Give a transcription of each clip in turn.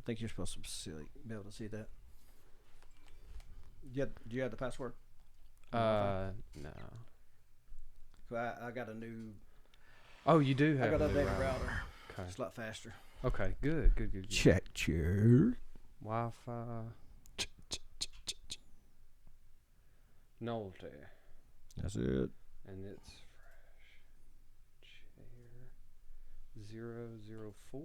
I think you're supposed to be able to see that. Do you have the password? No. I got a new. Oh, you do I have got a a new data router. router. Okay. It's a lot faster. Okay. Good. Check. Wi-Fi. Novelty. That's it. And it's fresh. Chair 004.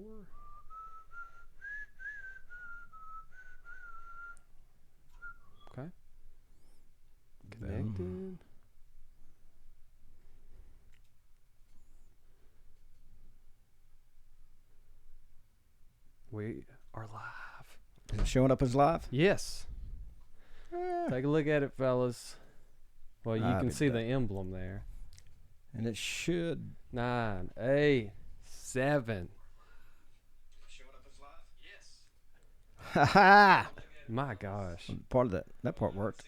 Okay. Connected. We are live. Is it showing up as live? Yes. Take a look at it, fellas. Well, you I'll can be see back. the emblem there. And it should. 9, 8, 7. Showing up as live? Yes. Ha ha! My gosh. Part of that part worked.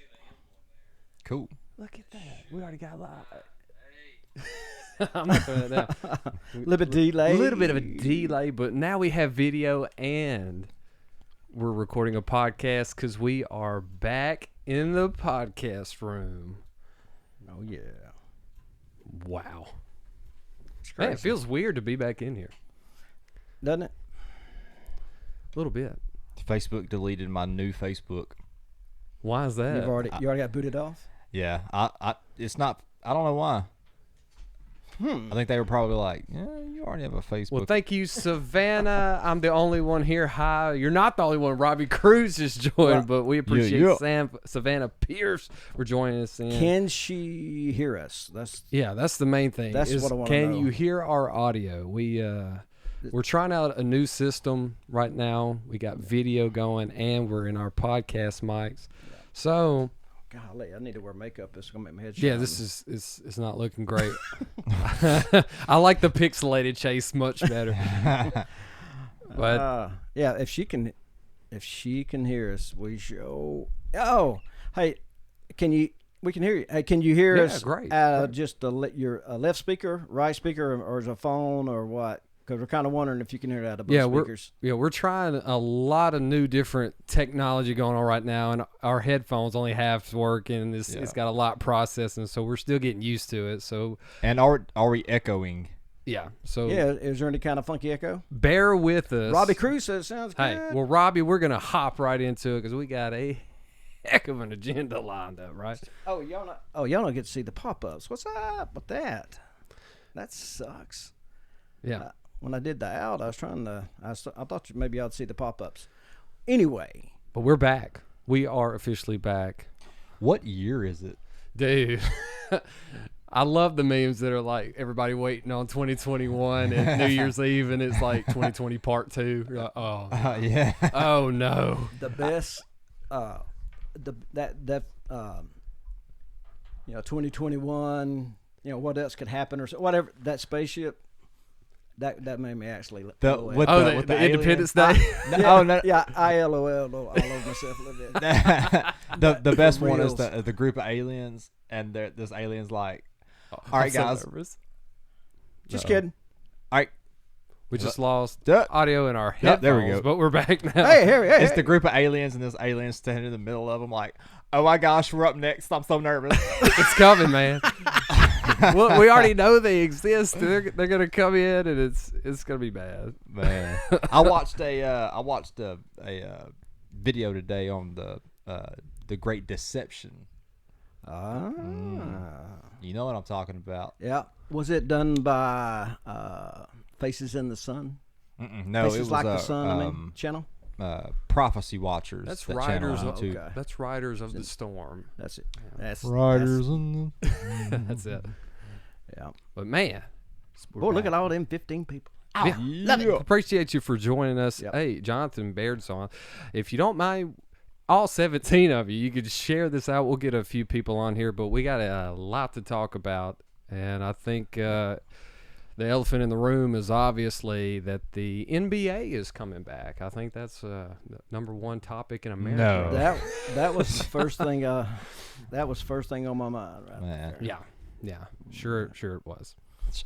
Cool. Look at that. We already got live. I'm not throwing it down. A little bit delay. A little bit of a delay, but now we have video and we're recording a podcast because we are back in the podcast room. Oh yeah. Wow. It's Man, crazy. it feels weird to be back in here. Doesn't it? A little bit. Facebook deleted my new Facebook. Why is that? You already got booted off? Yeah, it's not. I don't know why. I think they were probably like, yeah, you already have a Facebook. Well, thank you, Savannah. I'm the only one here. Hi. You're not the only one. Robbie Cruz just joined, Well, but we appreciate yeah. Savannah Pierce for joining us in. Can she hear us? That's That's the main thing. That's is what I wanna Can know. you hear our audio? We're trying out a new system right now. We got video going, and we're in our podcast mics. So golly. I need to wear makeup. It's gonna make my head. yeah, shine. this is it's not looking great. I like the pixelated Chase much better. But yeah. If she can hear us, we show. Oh, hey, we can hear you. Hey, can you hear Yeah, us? great, great. Just your left speaker, right speaker, or is it a phone or what? Because we're kind of wondering if you can hear it out of both speakers. we're trying a lot of new different technology going on right now, and our headphones only half working. It's got a lot processing, so we're still getting used to it. So and are we echoing? yeah, so Yeah, is there any kind of funky echo? bear with us. Robbie Cruz says sounds good. Hey, well, Robbie, we're gonna hop right into it because we got a heck of an agenda lined up, right? y'all don't get to see the pop-ups. What's up with that? That sucks. Yeah. When I did the out, I was trying to. I thought maybe I'd see the pop-ups. Anyway, But we're back. We are officially back. What year is it? Dude, I love the memes that are like everybody waiting on 2021 and New Year's Eve, and it's like 2020 part 2. You're like, oh, Yeah. oh no. the best, 2021. What else could happen or whatever. That spaceship. That made me actually. LOL. With Oh, with the alien? Independence Day. yeah, yeah, I LOL all over myself a little bit. the best one is reals. the group of aliens, and this alien's like, All right, guys. Just kidding. all right, We just lost Duh. audio in our Yep, headphones, there we go. but we're back now. Hey, hey. it's the group of aliens, and this alien standing in the middle of them, like, oh my gosh, we're up next. I'm so nervous. It's coming, man. Well, we already know they exist. They're gonna come in, and it's gonna be bad. Man, I watched a video today on the Great Deception. Ah. You know what I'm talking about? Yeah. Was it done by Faces in the Sun? No, Faces it was Like the Sun. Channel. Prophecy Watchers. That's that Riders channel of on YouTube. Okay. That's Riders of the Storm. That's it. That's in the That's it. Yeah. But man, Oh, look at all them 15 people. yeah. Love it. Appreciate you for joining us. Yep. Hey, Jonathan Baird's on. If you don't mind, all 17 of you could share this out. We'll get a few people on here, but we got a lot to talk about. And I think the elephant in the room is obviously that the NBA is coming back. I think that's the number one topic in America. No. That was the first thing. That was first thing on my mind. Right Man. there. Yeah. Sure it was.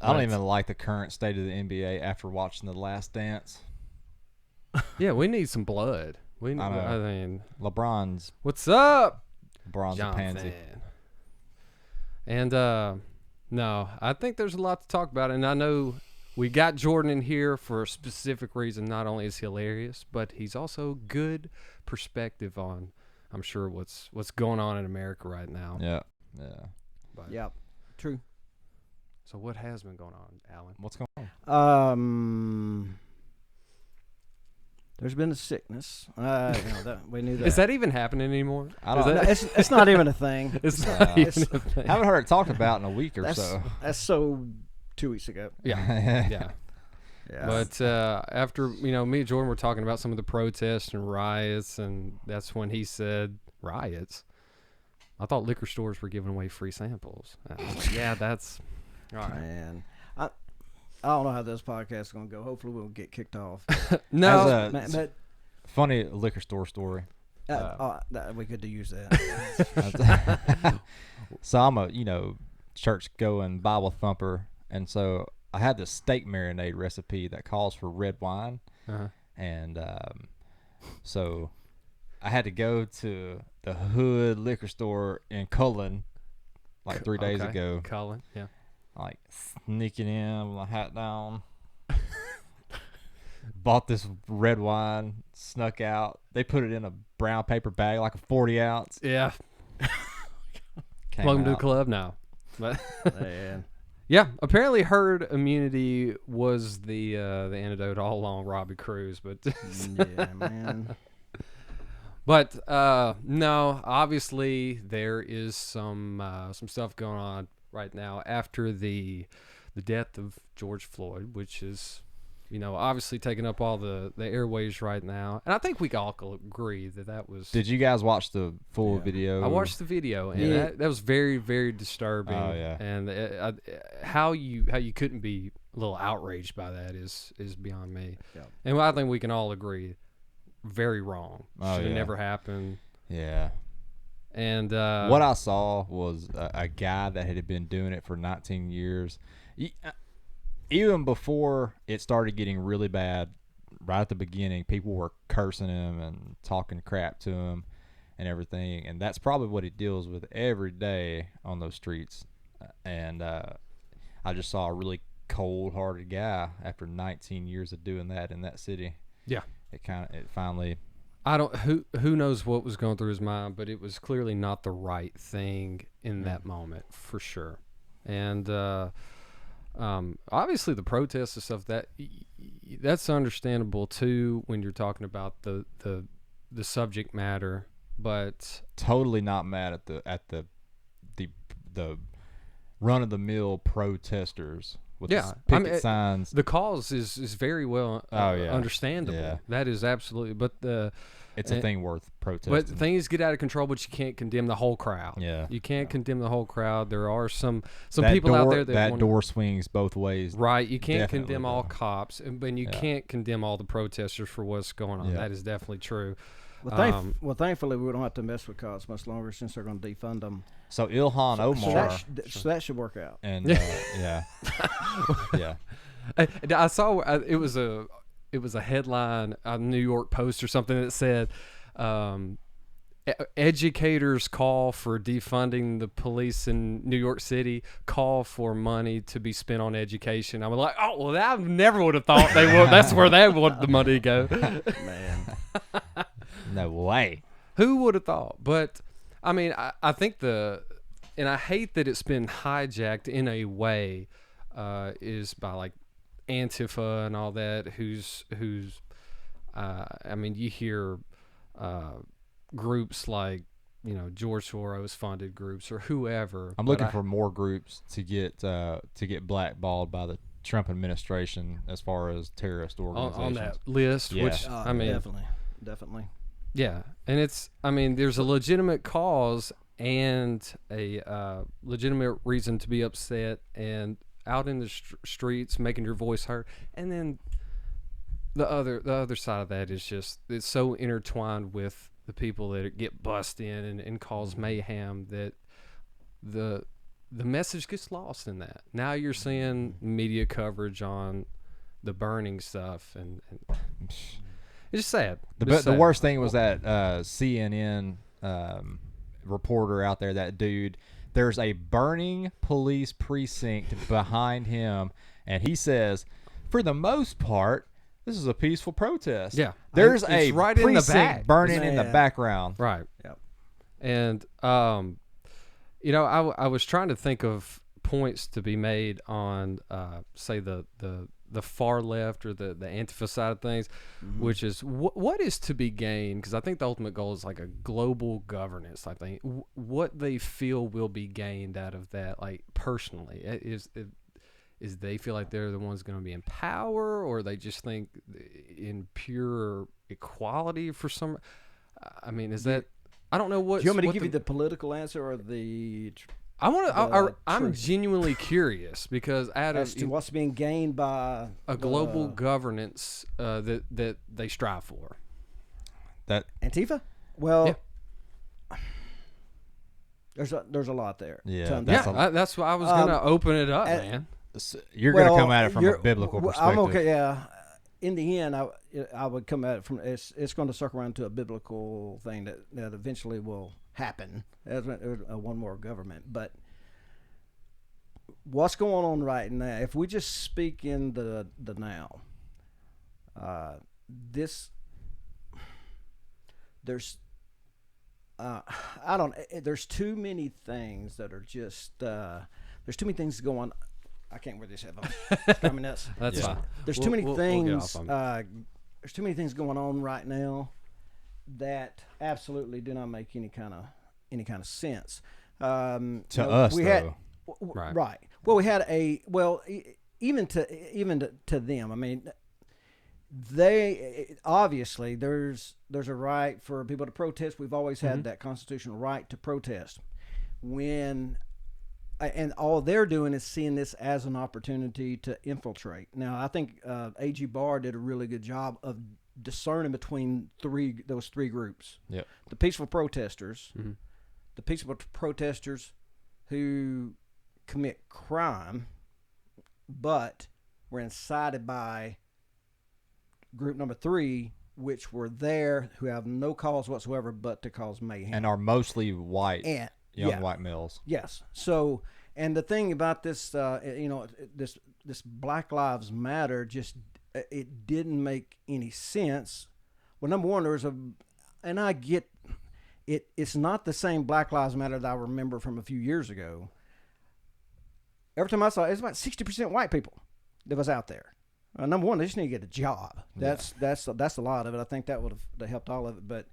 I don't even like the current state of the NBA after watching The Last Dance. Yeah, we need some blood. I know. I mean, LeBron's what's up, a pansy. Jonathan? And no, I think there's a lot to talk about, and I know we got Jordan in here for a specific reason. Not only is he hilarious, but he's also good perspective on, I'm sure, what's going on in America right now. Yeah. But, Yeah, true. So what has been going on, Alan? What's going on? There's been a sickness. We knew that. Is that even happening anymore? I don't Is know. that- It's not even a thing. It's Uh, not even a thing. Haven't heard it talked about in a week or That's so. that's so 2 weeks ago. Yeah, yeah. Yeah. But after me and Jordan were talking about some of the protests and riots, and that's when he said riots. I thought liquor stores were giving away free samples. I was like, yeah, that's all right. Man, I don't know how this podcast is gonna go. Hopefully, we'll get kicked off. No, As a But funny liquor store story. we could use that. So I'm a church going Bible thumper, and so I had this steak marinade recipe that calls for red wine, uh-huh. and so I had to go to the Hood liquor store in Cullen like 3 days Okay. ago, Colin, yeah. like sneaking in with my hat down. Bought this red wine, snuck out. They put it in a brown paper bag, like a 40 ounce. Yeah, Came welcome to the out. club now. But Man, yeah, apparently herd immunity was the antidote all along, Robbie Cruz. But yeah, man. But no, obviously there is some stuff going on right now after the death of George Floyd, which is, obviously taking up all the airways right now. And I think we all agree that was. Did you guys watch the full Yeah. video? I watched the video, and Yeah. that was very, very disturbing. Oh, yeah. And how you couldn't be a little outraged by that is beyond me. Yeah. And I think we can all agree, very wrong. Oh, Should have yeah. never happened. Yeah. And What I saw was a guy that had been doing it for 19 years. Even before it started getting really bad, right at the beginning, people were cursing him and talking crap to him and everything. And that's probably what he deals with every day on those streets. And I just saw a really cold-hearted guy after 19 years of doing that in that city. Yeah. It finally. I don't who knows what was going through his mind, but it was clearly not the right thing in that moment for sure. And obviously the protests and stuff that's understandable too when you're talking about the subject matter, but Totally not mad at the run of the mill protesters with Yeah, the I picket mean, signs. the cause is very well Oh, yeah. understandable. Yeah. That is absolutely, but It's a thing worth protesting. but things get out of control, but you can't condemn the whole crowd. Yeah. You can't condemn the whole crowd. There are some That people out door- there that that wanna- door swings both ways. Right, you can't Definitely condemn all do. cops, and you Yeah. can't condemn all the protesters for what's going on. Yeah. That is definitely true. Well, thankfully, we don't have to mess with cops much longer since they're going to defund them. So Ilhan So Omar that should work out. and yeah, yeah. I saw it was a headline on New York Post or something that said, educators call for defunding the police in New York City, call for money to be spent on education. I was like, oh, well, I never would have thought they would. That's where they want the money to go. Man, No way. Who would have thought? But I mean, I think and I hate that it's been hijacked in a way, is by like Antifa and all that. I mean, you hear groups like George Soros funded groups or whoever. I'm but looking for more groups to get blackballed by the Trump administration as far as terrorist organizations. on that list. Yeah. Which I mean, definitely. yeah, and there's a legitimate cause and a legitimate reason to be upset and out in the streets making your voice heard, and then the other side of that is just it's so intertwined with the people that get bussed in and cause mayhem that the message gets lost in that. Now you're seeing media coverage on the burning stuff and It's just sad. The Just sad. worst thing was that CNN reporter out there, that dude. There's a burning police precinct behind him, and he says, for the most part, this is a peaceful protest. Yeah. There's It's a right in the precinct back. burning in the Man. background. Right. Yep. And you know, I was trying to think of points to be made on say the far left or the Antifa side of things, which is what is to be gained, because I think the ultimate goal is like a global governance. I think what they feel will be gained out of that, like personally, is they feel like they're the ones going to be in power, or they just think in pure equality for some. I mean, is that? I don't know what. Do you want me to give you the political answer or the I want to. I'm truth? genuinely curious because out as of to what's being gained by a the global governance that they strive for. That Antifa? Well, Yeah. there's a lot there. Yeah, to That's unpack. That's why I was gonna open it up, at- man. you're going to Well, come at it from a biblical perspective. I'm okay. Yeah. In the end, I would come at it from it's going to circle around to a biblical thing that eventually will happen as one more government. But what's going on right now? If we just speak in the now, there's I don't. There's too many things that are just. There's too many things going. I can't wear this headphones. It's driving me nuts. That's Yeah. fine. There's We'll- too many we'll get things. off on There's too many things going on right now that absolutely do not make any kind of sense. To us, we though. had Right. right. Well, we had even to them. I mean, they obviously there's a right for people to protest. We've always had that constitutional right to protest. And all they're doing is seeing this as an opportunity to infiltrate. Now, I think A.G. Barr did a really good job of discerning between those three groups. Yep. The peaceful protesters, the peaceful protesters who commit crime, but were incited by group number 3, which were there, who have no cause whatsoever but to cause mayhem. And are mostly white, And young yeah. white males. Yes. So, and the thing about this, this Black Lives Matter, just it didn't make any sense. Well, number one, and I get it. It's not the same Black Lives Matter that I remember from a few years ago. Every time I saw it, it's about 60% white people that was out there. Number one, they just need to get a job. That's a lot of it. I think that would have helped all of it, but.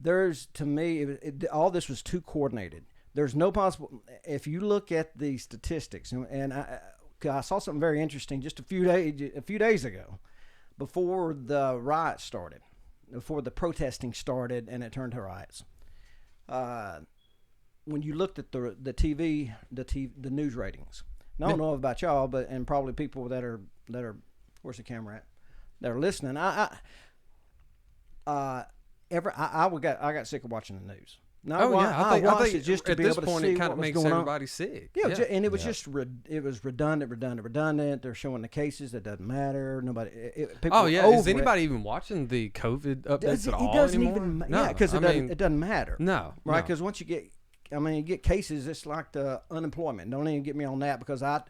To me, all this was too coordinated. There's no possible. If you look at the statistics, and I saw something very interesting just a few days ago, before the riots started, before the protesting started, and it turned to riots. When you looked at the TV, the news ratings. Now, I don't know about y'all, and probably people that are where's the camera at? That are listening. I got sick of watching the news. No, I watched it just to at be this able point to see it kind what of was makes going on. everybody sick. Yeah, and it was Yeah. just it was redundant. They're showing the cases that doesn't matter. Nobody. People Oh were yeah, over is it. anybody even watching the COVID updates at all It doesn't anymore? even. No, Yeah, because I mean, it doesn't matter. no, Right, no. because once you get cases, it's like the unemployment. Don't even get me on that because I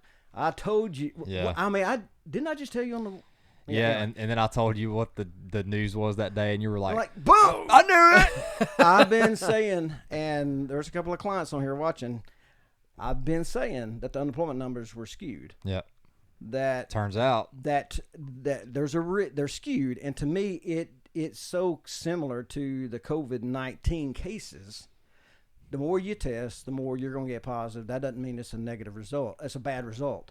told you. Yeah. I didn't I just tell you on the. Yeah, and then I told you what the news was that day, and you were like, boom! I knew it. I've been saying, and there's a couple of clients on here watching. I've been saying that the unemployment numbers were skewed. yeah. That Turns out, that they're skewed, and to me, it's so similar to the COVID-19 cases. The more you test, the more you're going to get positive. That doesn't mean it's a negative result. It's a bad result.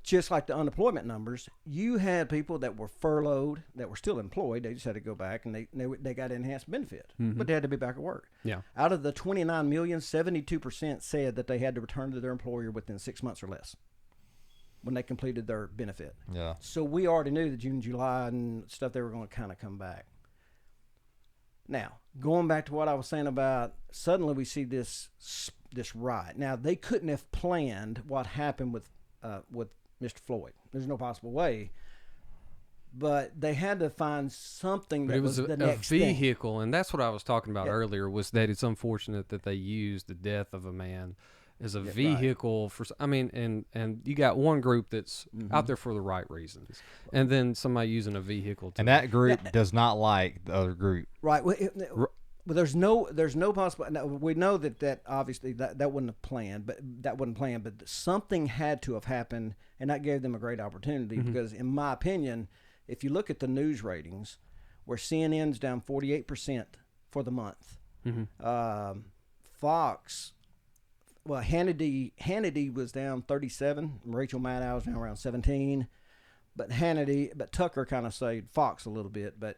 Just like the unemployment numbers, you had people that were furloughed that were still employed. They just had to go back, and they got enhanced benefit, but they had to be back at work. Yeah. Out of the 29 million, 72% said that they had to return to their employer within 6 months or less when they completed their benefit. yeah. So we already knew that June, July, and stuff, they were going to kind of come back. Now, going back to what I was saying about suddenly we see this riot. Now, they couldn't have planned what happened with Mr. Floyd. There's no possible way. but they had to find something But that it was the a next thing. vehicle, and that's what I was talking about Yeah. earlier. Was that it's unfortunate that they used the death of a man as a right. vehicle for. I mean, and you got one group that's out there for the right reasons, and then somebody using a vehicle. To And that group does not like the other group. Right. Well, there's no possible. Now, we know that obviously that wasn't a plan, but something had to have happened, and that gave them a great opportunity because, in my opinion, if you look at the news ratings, where CNN's down 48% for the month, Fox. Well, Hannity was down 37. Rachel Maddow was down around 17. But Tucker kind of saved Fox a little bit. But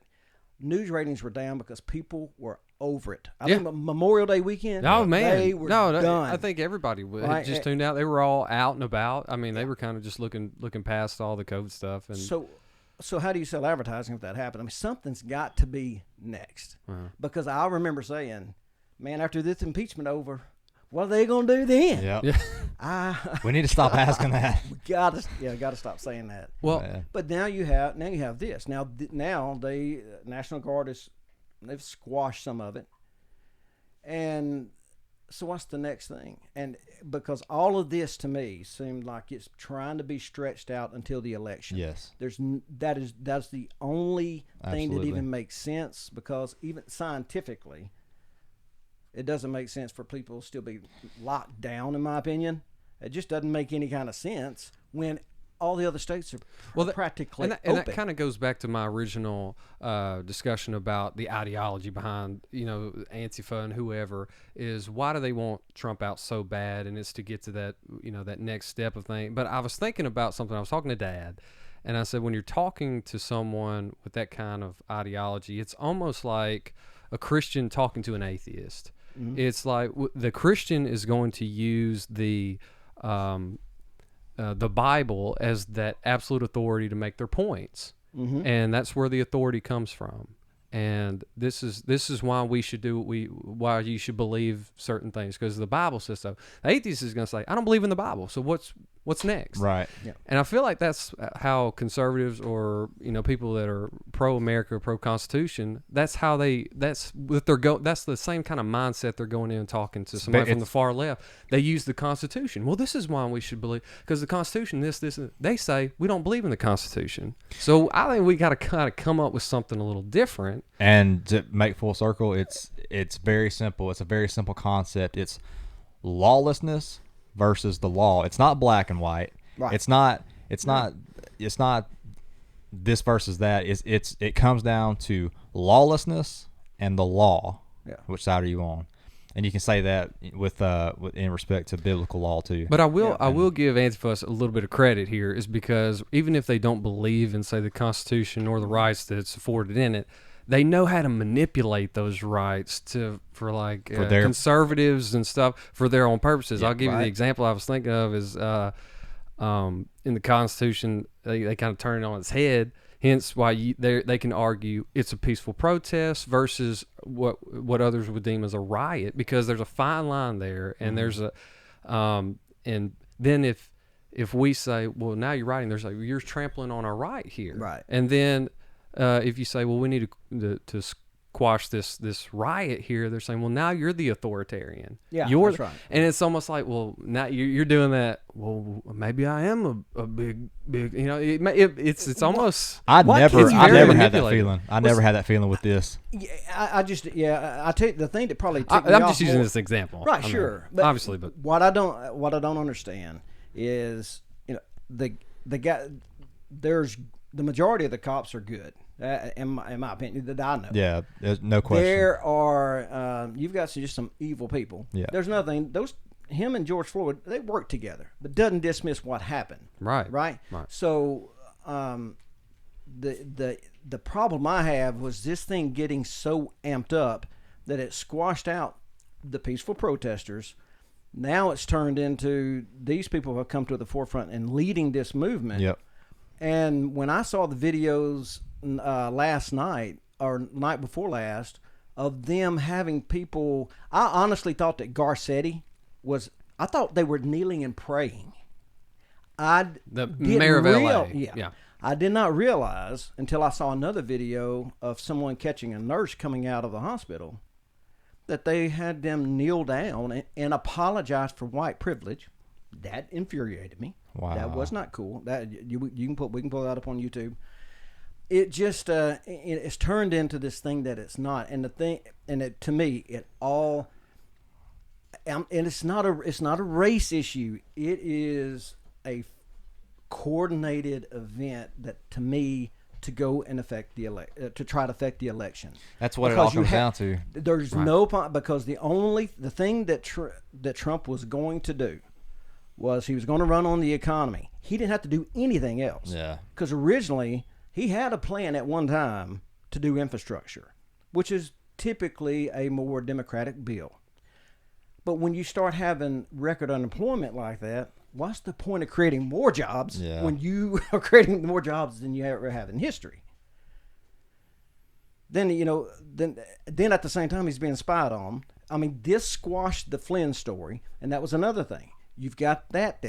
news ratings were down because people were over it. I think Memorial Day weekend. Oh man, they were done. I think everybody Right. just tuned out. They were all out and about. I mean, they were kind of just looking past all the COVID stuff. And So how do you sell advertising if that happened? I mean, something's got to be next. Because I remember saying, man, after this impeachment over, what are they going to do then? Yeah. We need to stop asking that. Gotta stop saying that. Well, but now you have this. Now the National Guard they've squashed some of it, and so what's the next thing? And because all of this to me seemed like it's trying to be stretched out until the election. Yes. That's the only thing that Absolutely. even makes sense, because even scientifically, it doesn't make sense for people to still be locked down, in my opinion. It just doesn't make any kind of sense when all the other states are practically and open. that kind of goes back to my original discussion about the ideology behind, Antifa and whoever, is why do they want Trump out so bad? And it's to get to that, that next step of thing. But I was thinking about something. I was talking to Dad, and I said, when you're talking to someone with that kind of ideology, it's almost like a Christian talking to an atheist. It's like the Christian is going to use the Bible as that absolute authority to make their points, and that's where the authority comes from. And this is why we should do why you should believe certain things, because the Bible says so. The atheist is going to say, I don't believe in the Bible, so what's next? Right. Yeah. And I feel like that's how conservatives, or people that are pro-America, pro-Constitution, that's the same kind of mindset they're going in and talking to somebody from the far left. They use the Constitution. Well, this is why we should believe, because the Constitution, this, and they say we don't believe in the Constitution. So I think we got to kind of come up with something a little different. And to make full circle, it's very simple. It's a very simple concept. It's lawlessness versus the law. It's not black and white. Right. It's not this versus that. It comes down to lawlessness and the law. Yeah. Which side are you on? And you can say that with in respect to biblical law too. But I will give Antifa a little bit of credit here, is because even if they don't believe in, say, the Constitution or the rights that's afforded in it, they know how to manipulate those rights for their conservatives and stuff for their own purposes. Yeah, I'll give you the example I was thinking of is in the Constitution, they kind of turn it on its head. Hence why they can argue it's a peaceful protest versus what others would deem as a riot, because there's a fine line there, and there's a and then if we say, well, now you're writing, there's like, you're trampling on our right here, Right. and then if you say, well, we need to squash this riot here, they're saying, well, now you're the authoritarian. Yeah, you're, that's right. And it's almost like, well, now you're doing that. Well, maybe I am a big, it's almost. I never It's very had that manipulated. feeling. I never had that feeling with this. I tell you the thing that probably ticked me I'm off just using more- this example. Right, I mean, sure. obviously, but what I don't understand is, the guy, there's the majority of the cops are good, in my opinion, that I know. Yeah, there's no question. There are you've got just some evil people. Yeah. There's nothing. Him and George Floyd, they work together, but doesn't dismiss what happened. Right. So the problem I have was this thing getting so amped up that it squashed out the peaceful protesters. Now it's turned into these people have come to the forefront and leading this movement. Yep. And when I saw the videos last night or night before last of them having people, I honestly thought that Garcetti I thought they were kneeling and praying. the mayor of LA. Yeah. I did not realize until I saw another video of someone catching a nurse coming out of the hospital that they had them kneel down and apologize for white privilege. That infuriated me. Wow. That was not cool. That we can pull that up on YouTube. It just it's turned into this thing that it's not, and the thing, and it, to me, it all, and it's not a race issue. It is a coordinated event that, to me, to go and affect the to try to affect the election. That's what Because it all you comes down to. There's Right. no point, because the thing that Trump was going to do was he was going to run on the economy. He didn't have to do anything else. Yeah. Because originally he had a plan at one time to do infrastructure, which is typically a more democratic bill. But when you start having record unemployment like that, what's the point of creating more jobs Yeah. when you are creating more jobs than you ever have in history? Then, then at the same time he's being spied on. I mean, this squashed the Flynn story, and that was another thing. You've got that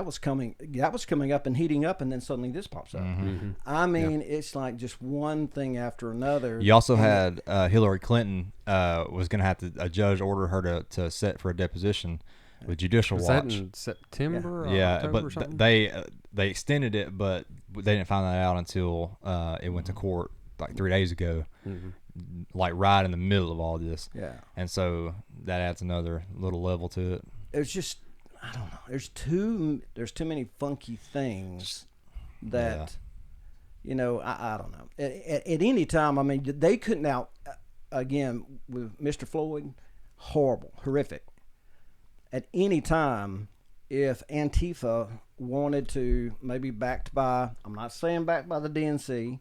was coming up and heating up, and then suddenly this pops up. Mm-hmm. I mean, it's like just one thing after another. You also had Hillary Clinton was going to have to, a judge order her to sit for a deposition with Judicial Was that Watch. in September? Or Yeah, October or but something? they extended it, but they didn't find that out until it went to court like 3 days ago, like right in the middle of all this. Yeah. And so that adds another little level to it. It's just, I don't know. There's too many funky things that, I don't know. At any time, I mean, they couldn't out, again, with Mr. Floyd, horrific. At any time, if Antifa wanted to, maybe backed by, I'm not saying backed by the DNC,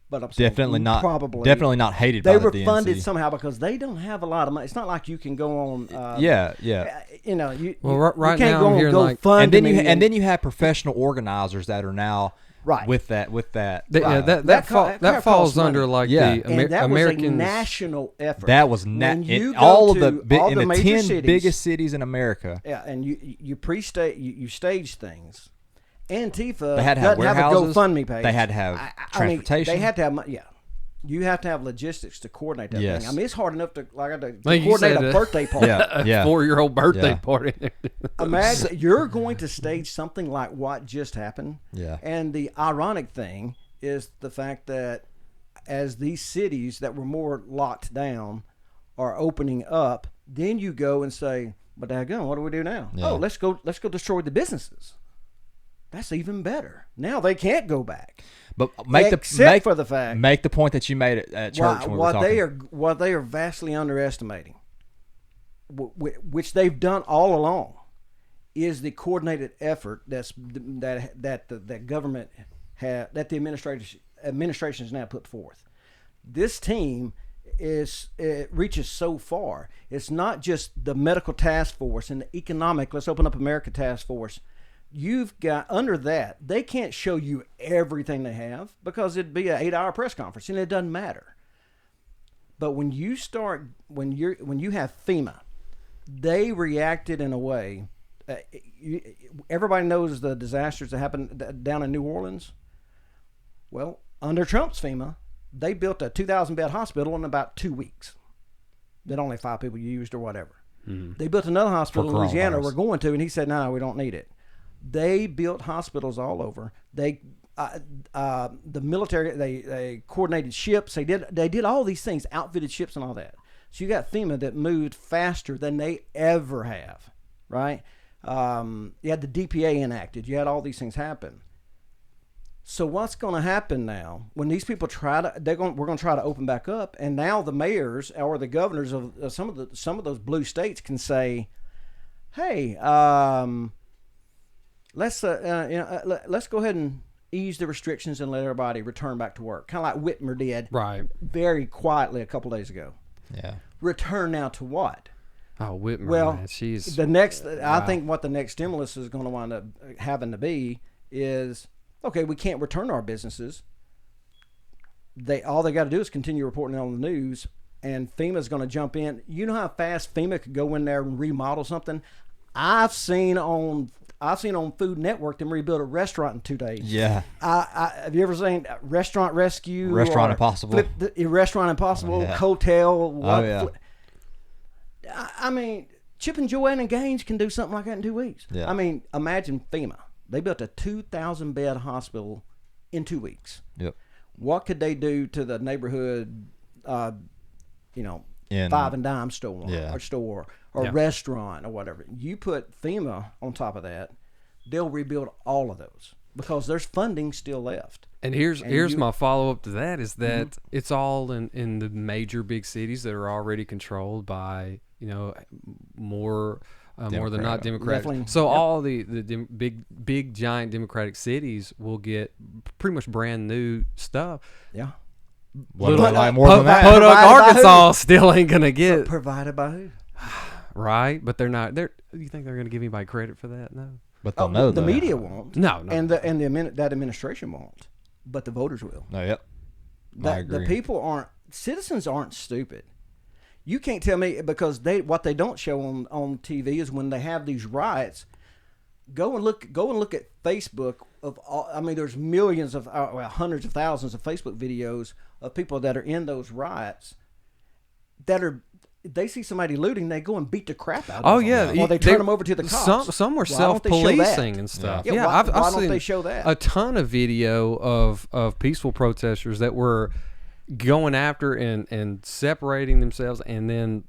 but I'm saying Definitely not hated they by the were DNC. funded somehow because they don't have a lot of money. It's not like you can go on. Yeah. Right you can't now go I'm on hearing like- GoFundMe And then you have professional organizers that are now Right. with that. Yeah, That that costs falls money. under like Yeah. the and that Americans. was a national effort. That was When you in go all of to in the major 10 cities, biggest cities in America. Yeah, and you pre-stage, you stage things. Antifa They had to have doesn't have a warehouses. GoFundMe page. They had to have I mean, transportation. they had to have yeah. You have to have logistics to coordinate that Yes. thing. I mean, it's hard enough to Like you coordinate said, a birthday party. Yeah. a 4-year-old birthday Yeah. party. Imagine you're going to stage something like what just happened. Yeah. And the ironic thing is the fact that as these cities that were more locked down are opening up, then you go and say, "But daggone, what do we do now? Yeah. Oh, let's go destroy the businesses." That's even better. Now they can't go back. But Except for the fact make the point that you made at church when we were what talking. they are vastly underestimating, which they've done all along, is the coordinated effort that the government that the administration has now put forth. This team it reaches so far. It's not just the medical task force and the economic Let's Open Up America task force. You've got under that, they can't show you everything they have because it'd be an 8-hour press conference and it doesn't matter. But when you have FEMA, they reacted in a way. Everybody knows the disasters that happened down in New Orleans. Well, under Trump's FEMA, they built a 2,000-bed hospital in about 2 weeks. That only 5 people used or whatever. Mm-hmm. They built another hospital in Louisiana we're going to, and he said, "No, we don't need it." They built hospitals all over. They, the military, they coordinated ships. They did all these things, outfitted ships and all that. So you got FEMA that moved faster than they ever have, right? You had the DPA enacted. You had all these things happen. So what's going to happen now when these people we're going to try to open back up, and now the mayors or the governors of some of those blue states can say, "Hey, let's go ahead and ease the restrictions and let everybody return back to work," kind of like Whitmer did, Right. very quietly a couple days ago. Yeah. Return now to what? Oh, Whitmer, Well, man, she's the next. I think what the next stimulus is going to wind up having to be is, okay, we can't return our businesses. All they got to do is continue reporting on the news, and FEMA's going to jump in. You know how fast FEMA could go in there and remodel something? I've seen on I seen on Food Network them rebuild a restaurant in 2 days. Yeah. Have you ever seen Restaurant Rescue? Restaurant or Impossible. Restaurant Impossible, Yeah. Hotel. Oh, yeah. I mean, Chip and Joanna Gaines can do something like that in 2 weeks. Yeah. I mean, imagine FEMA. They built a 2,000 bed hospital in 2 weeks. Yep. What could they do to the neighborhood, In- five and dime store Yeah. or Yeah. restaurant or whatever? You put FEMA on top of that, they'll rebuild all of those because there's funding still left. And here's you- my follow up to that is that it's all in the major big cities that are already controlled by more than not Democratic. Definitely. So Yep. all the big giant Democratic cities will get pretty much brand new stuff. Yeah. What do Little- they like more than that? Provided by Arkansas still ain't gonna get Provided by who? right, but they're not. You think they're gonna give anybody credit for that? No. But they'll know the that. media won't. No. And that administration won't, but the voters will. No, yep. I The agree. people citizens aren't stupid. You can't tell me because what they don't show on TV is when they have these riots. Go and look at Facebook of all. I mean, there's millions of hundreds of thousands of Facebook videos of people that are in those riots they see somebody looting, they go and beat the crap out of Oh them. yeah, or they turn them over to the cops. Some were Why don't they show that? self-policing and stuff. Yeah, Yeah, why I've don't seen they show that? a ton of video of peaceful protesters that were going after and separating themselves, and then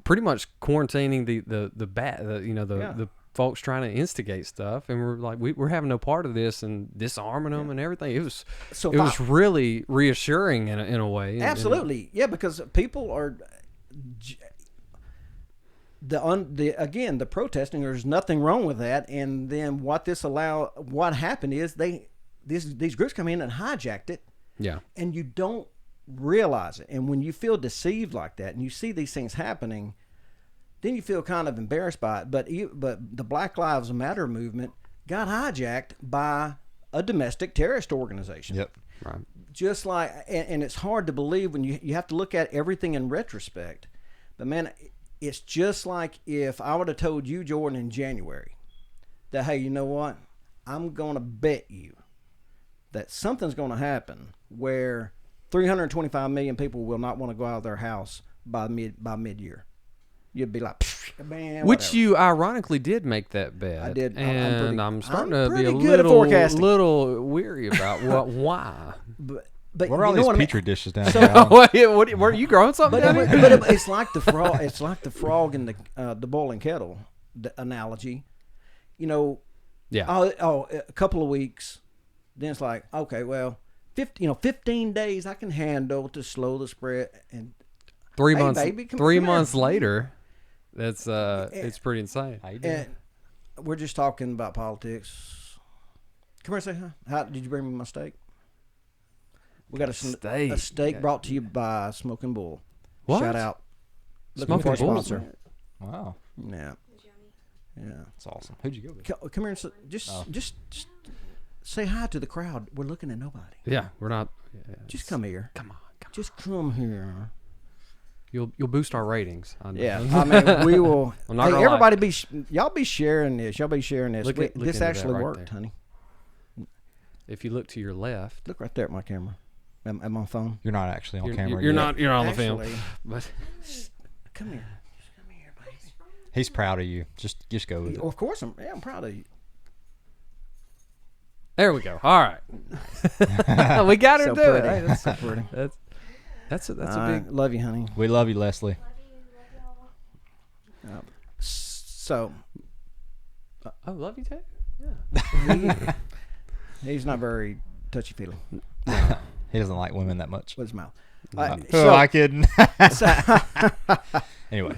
pretty much quarantining the folks trying to instigate stuff, and we're like we're having no part of this and disarming them and everything. It was really reassuring in a way. Absolutely, yeah, because people are the protesting. There's nothing wrong with that, and then what happened is these groups come in and hijacked it, Yeah. and you don't realize it. And when you feel deceived like that, and you see these things happening, then you feel kind of embarrassed by it. But the Black Lives Matter movement got hijacked by a domestic terrorist organization. Yep. Right. Just like, and it's hard to believe when you have to look at everything in retrospect. But man, it's just like if I would have told you, Jordan, in January that, hey, you know what? I'm going to bet you that something's going to happen where 325 million people will not want to go out of their house by mid-year. You'd be like, man, Which whatever. you ironically did make that bet. I did. And I'm starting to be a pretty good at forecasting. little weary about why. But What are all you know these what I mean? petri dishes down So- there? Wait, were you growing something down here? But it's like the frog. It's like the frog in the boiling kettle analogy. Yeah. A couple of weeks, then it's like, okay, well, 15 days I can handle to slow the spread, and 3 Hey, months. baby, come 3 here. months later, that's it's pretty insane. How you doing? and we're just talking about politics. Come here and say hi. How did you bring me my steak? We got a steak Yeah. brought to you by Smoking Bull. What? Shout out. Looking Smoking for a Bull? sponsor. Wow, Yeah. Yeah. that's awesome. Who'd you go with? Come here and just say hi to the crowd. We're looking at nobody. Yeah, we're not. Yeah, Just come here. Come on. Just come here. You'll boost our ratings. I know. Yeah, I mean, we will. I'm not Hey, gonna lie. everybody, y'all be sharing this. Y'all be sharing this. Look We- at- look this into that actually right worked, there. honey. If you look to your left, Look right there at my camera. At my phone. You're not actually on camera. you're yet. not. You're on the Actually, film. But come here. Just come here, baby. He's proud of you. Just go with it. Of course, I'm proud of you. there we go. All right. We got her So to do it. pretty. Hey, that's So pretty. that's a I big. love you, honey. We love you, Leslie. So Oh, love you too. Yeah. he's not very touchy feely He doesn't like women that much. with his mouth. Who am I kidding? Anyway,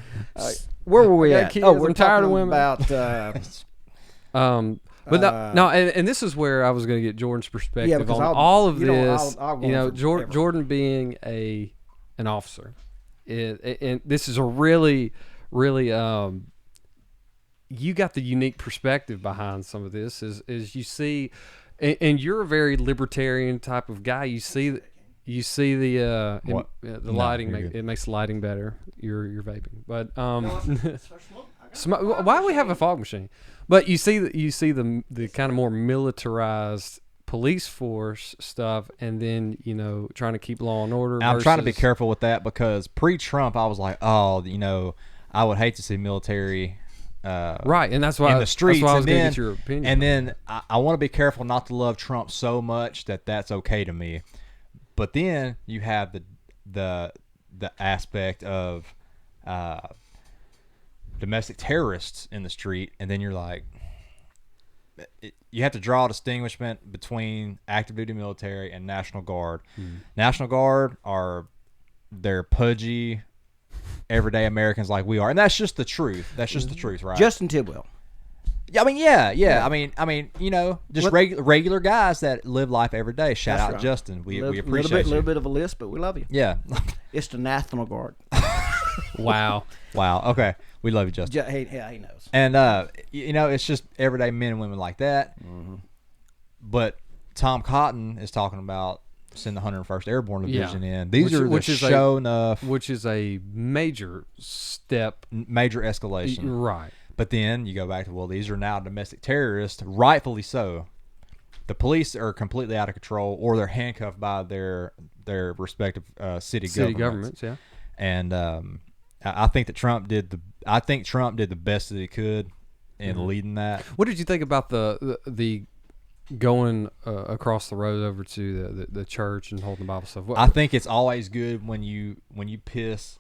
Where were we got at? kids, We're I'm tired of talking women. about. But no, and this is where I was going to get Jordan's perspective because on I'll- all of you know, this. I'll go on forever. Jordan being an officer, and this is a really you got the unique perspective behind some of this. Is you see, and you're a very libertarian type of guy. You see that you see the What? the No, lighting you're good. it makes the lighting better. You're vaping, but No, why do we have a fog machine? But you see the kind of more militarized police force stuff, and then trying to keep law and order. I'm trying to be versus- careful with that because pre-Trump, I was like, oh, I would hate to see military right, and that's why in the streets. That's why I was and going to then, get your opinion. and then I want to be careful not to love Trump so much that that's okay to me. But then you have the aspect of domestic terrorists in the street, and then you're like, you have to draw a distinguishment between active duty military and National Guard. National Guard they're pudgy, everyday Americans like we are, and that's just the truth. That's just the truth, right? Justin Tidwell. Yeah, I mean, yeah. I mean, just regular guys that live life every day. Shout That's out right. Justin. We appreciate a you. little bit of a list, but we love you. Yeah. It's the National Guard. wow. Wow. Okay. We love you, Justin. He knows. And it's just everyday men and women like that. Mm-hmm. But Tom Cotton is talking about send the 101st Airborne Yeah. Division in. These are the show enough which is a major step. major escalation. Right. But then you go back to, well, these are now domestic terrorists, rightfully so. The police are completely out of control, or they're handcuffed by their respective city governments, yeah. And I think that Trump did the best that he could in leading that. What did you think about the going across the road over to the church and holding the Bible stuff? I think it's always good when you piss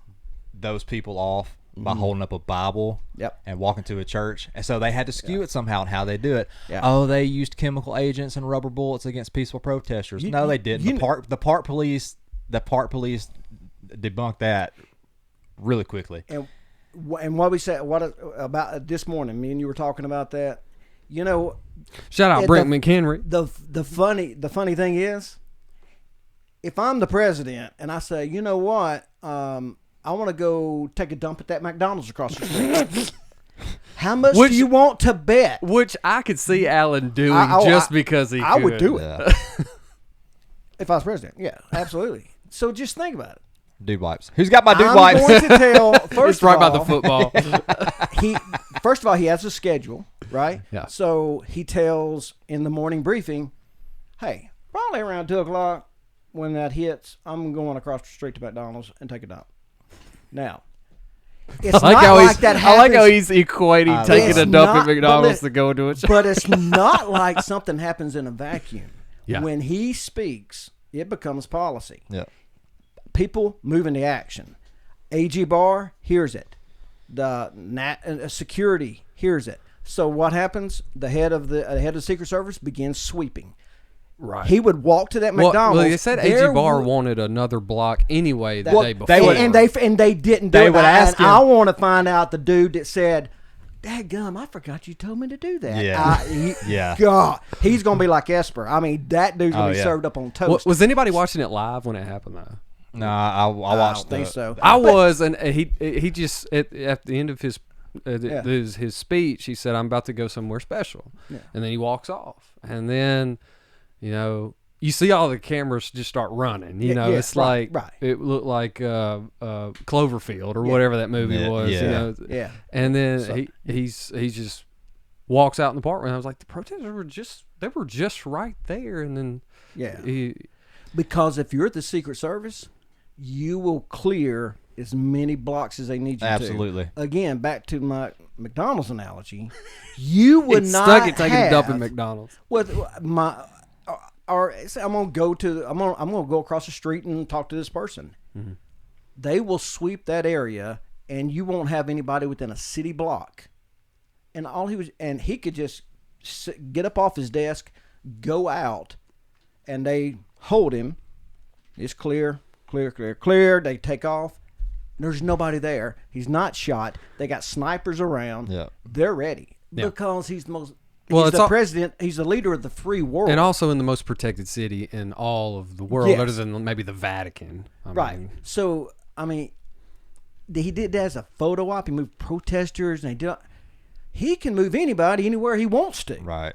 those people off by holding up a Bible Yep. and walking to a church. And so they had to skew it somehow in how they do it. Yeah. Oh, they used chemical agents and rubber bullets against peaceful protesters. No, they didn't. The park police debunked that really quickly. And what we said, about this morning, me and you were talking about that. Shout out Yeah, Brent McHenry. The funny thing is, if I'm the president and I say, you know what, I want to go take a dump at that McDonald's across the street. How much do you want to bet? Which I could see Alan doing because he I would could. do it Yeah. if I was president. Yeah, absolutely. So just think about it. Dude wipes. Who's got my dude I'm wipes? going to tell. First It's right of by all, the football. First of all, he has a schedule, right? Yeah. So he tells in the morning briefing, hey, probably around 2 o'clock when that hits, I'm going across the street to McDonald's and take a dump. Now, it's I like not how like he's, that I happens. like how he's equating taking It's a dump not- at McDonald's but to go into a church. But it's not like something happens in a vacuum. Yeah. When he speaks, it becomes policy. Yeah. People move into action. AG Barr hears it. The security hears it. So what happens? The head of the Secret Service begins sweeping. Right. He would walk to that McDonald's. Well, they said There AG Barr would- wanted another block anyway the Well, day before. they would- and they didn't do They it. would ask and him- I want to find out the dude that said, "Dadgum, I forgot you told me to do that." Yeah. Yeah. God, he's gonna be like Esper. I mean, that dude's gonna Oh, be yeah. served up on toast. Was anybody watching it live when it happened though? No, I watched don't think so. I was, and he just at the end of his Yeah. his speech, he said, "I'm about to go somewhere special," and then he walks off, and then you see all the cameras just start running. Yeah, It's right, like right. it looked like Cloverfield or whatever that movie Yeah, was. yeah. Yeah. And then So- he just walks out in the park, and I was like, the protesters were just right there, and then Yeah. he, Because if you're at the Secret Service, you will clear as many blocks as they need you Absolutely. to. Again, back to my McDonald's analogy, you would it's not stuck at taking a dump at have- McDonald's. with my or say I'm gonna go across the street and talk to this person. Mm-hmm. They will sweep that area, and you won't have anybody within a city block. And he could just get up off his desk, go out, and they hold him. It's clear. They take off. There's nobody there. He's not shot. They got snipers around. Yeah. They're ready Yeah. because he's the most. Well, He's it's the all- president. He's the leader of the free world. And also in the most protected city in all of the world, Yes. other than maybe the Vatican. I Right. mean, So, I mean, he did that as a photo op. He moved protesters, and he can move anybody anywhere he wants to, Right.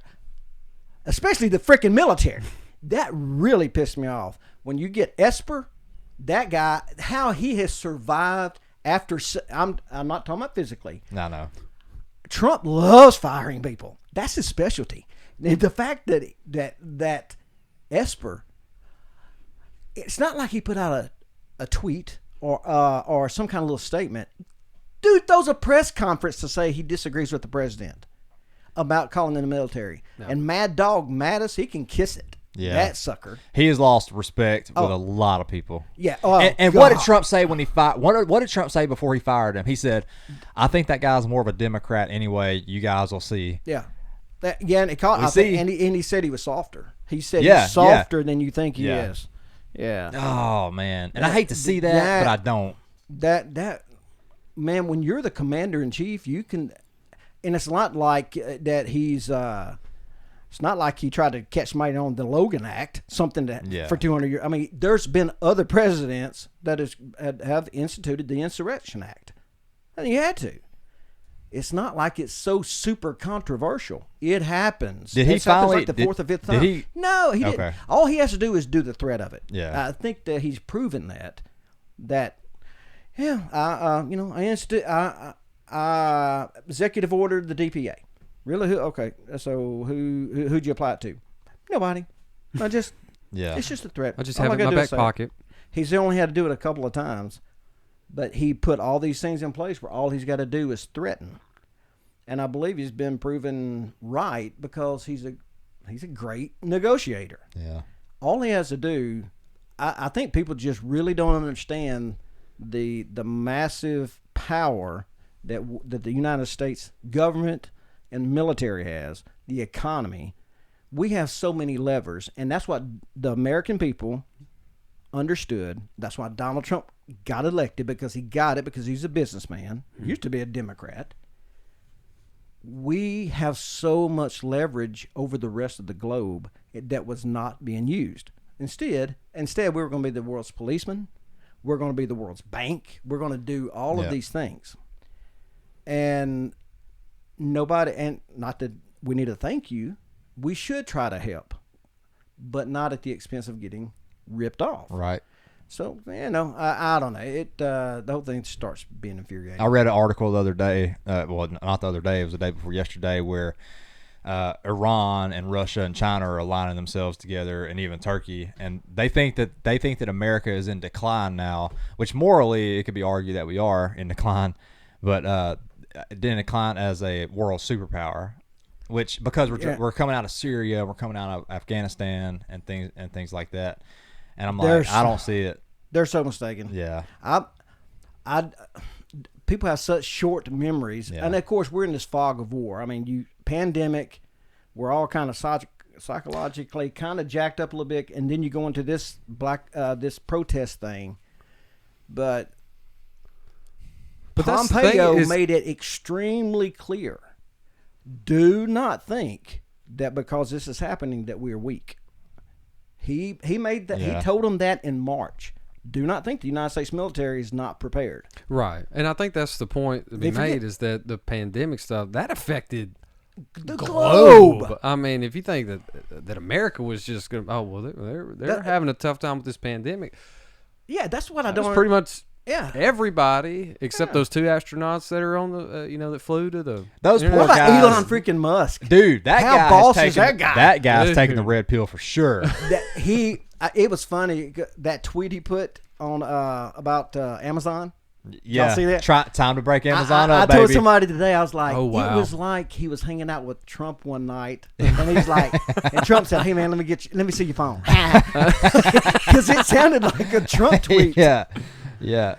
especially the freaking military. That really pissed me off when you get Esper, that guy, how he has survived after. I'm not talking about physically. No. Trump loves firing people. That's his specialty. The fact that Esper, it's not like he put out a tweet or some kind of little statement. Dude throws a press conference to say he disagrees with the president about calling in the military. No. And Mad Dog Mattis, he can kiss it. Yeah. That sucker. He has lost respect with a lot of people. Yeah. And what did Trump say when he fired? What did Trump say before he fired him? He said, "I think that guy's more of a Democrat anyway. You guys will see." Yeah. And he said he was softer. He said he's softer than you think he is. Yeah. Oh man, and I hate to see that, but I don't. That man, when you're the commander in chief, you can, and it's not like that he's. It's not like he tried to catch somebody on the Logan Act, something that for 200 years. I mean, there's been other presidents that have instituted the Insurrection Act, and you had to. It's not like it's so super controversial. It happens. Did he finally? Like the fourth or fifth time. Did he? No, he didn't. All he has to do is do the threat of it. Yeah. I think that he's proven that. I executive ordered the DPA. Really? Okay. So who'd you apply it to? Nobody. It's just a threat. I just have it in my back pocket. He's only had to do it a couple of times, but he put all these things in place where all he's got to do is threaten. And I believe he's been proven right because he's a great negotiator. Yeah. All he has to do, I think people just really don't understand the massive power that the United States government and military has, the economy. We have so many levers, and that's what the American people understood. That's why Donald Trump got elected, because he's a businessman. He used to be a Democrat. We have so much leverage over the rest of the globe that was not being used. Instead, we were going to be the world's policeman. We're going to be the world's bank. We're going to do all of these things. And nobody, and not that we need to thank you, we should try to help, but not at the expense of getting ripped off. Right. So, I don't know. The whole thing starts being infuriating. I read an article the other day, well, not the other day, it was the day before yesterday, where Iran and Russia and China are aligning themselves together, and even Turkey, and they think that America is in decline now, which morally it could be argued that we are in decline, but in decline as a world superpower, which because we're coming out of Syria, we're coming out of Afghanistan and things like that, and I'm like, I don't see it. They're so mistaken. Yeah. People have such short memories, and of course we're in this fog of war. I mean, pandemic, we're all kind of psychologically kind of jacked up a little bit, and then you go into this this protest thing, but Pompeo made it extremely clear. Do not think that because this is happening that we're weak. He made that. He told them that in March. Do not think the United States military is not prepared. Right, and I think that's the point to be made, is that the pandemic stuff that affected the globe. I mean, if you think that America was just going, they're having a tough time with this pandemic. Yeah, that's what I don't. Pretty much. Yeah, everybody except those two astronauts that are on the, that flew to the. Those poor what about guys. Elon freaking Musk, dude. How boss is that guy? That guy's taking the red pill for sure. It was funny, that tweet he put on about Amazon. Yeah, y'all see that? Time to break Amazon up, I told somebody today, I was like, oh, wow. It was like he was hanging out with Trump one night, and he's like, and Trump said, "Hey man, let me see your phone," because it sounded like a Trump tweet. Yeah.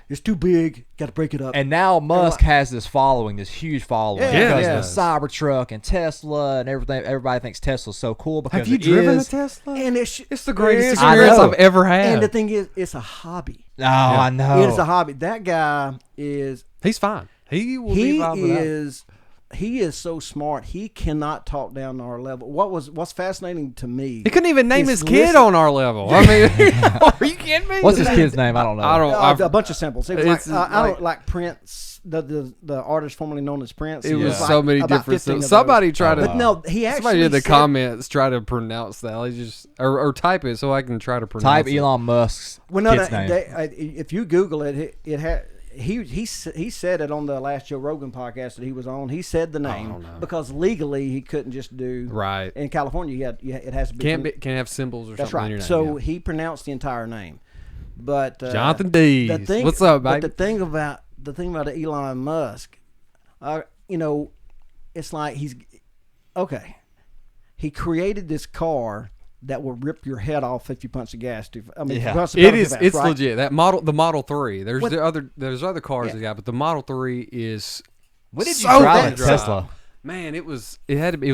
It's too big. Got to break it up. And now Musk has this following, this huge following, because of the Cybertruck and Tesla and everything. Everybody thinks Tesla's so cool because have you driven a Tesla? And it's the greatest experience I've ever had. And the thing is, it's a hobby. Oh, yeah. I know. It is a hobby. That guy is. He's fine. He will be involved with that. he is so smart. He cannot talk down to our level. What's fascinating to me? He couldn't even name is his kid listen- on our level. I mean, are you kidding me? What's his kid's name? I don't know. I don't. A bunch of symbols. It was It's like, I like- don't like Prince, the artist formerly known as Prince. It was like so many about different 15 of stuff. those. Somebody tried to. But no, he actually Somebody in the said- comments try to pronounce that. Like just or type it so I can try to pronounce Type it. Elon Musk's Well, no, kid's name. if you Google it, it had. He said it on the last Joe Rogan podcast that he was on. He said the name don't know. because legally he couldn't just do Right. in California. It has to be. Can't have symbols or That's something in your right. name. So he pronounced the entire name. But Jonathan Dees. What's up, but baby? the thing about Elon Musk, it's like he's okay. He created this car that will rip your head off if you punch the gas too. I mean, if you Yeah. punch the It pedal too is. fast, It's right? legit. The Model 3. There's What- there's other cars Yeah. they got, but the Model 3 is. When did you so drive fun a to Tesla? Man, it was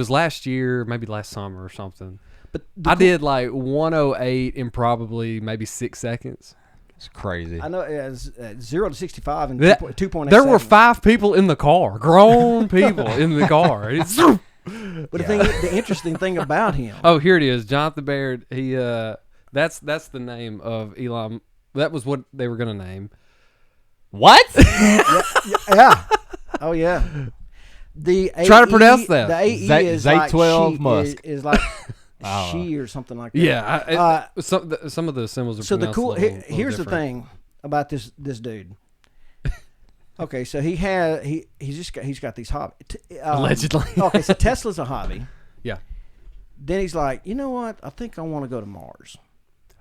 last year, maybe last summer or something. But I did like 108 in probably maybe 6 seconds. It's crazy. I know it's 0 to 65 in That- 2.8 There were seconds. 5 people in the car, grown people in the car. It's, But the interesting thing about him, oh, here it is, Jonathan Baird. He that's the name of Elon. That was what they were gonna name. What? yeah, oh yeah, the Try to AE pronounce that. The AE Zay- is Zay like 12 she, Musk. is like Oh. she or something like that. Yeah, some of the symbols are So the pronounced cool a little here's the different. thing about this dude. Okay, so he's got these hobbies. Allegedly. Okay, so Tesla's a hobby. Yeah. Then he's like, you know what? I think I want to go to Mars.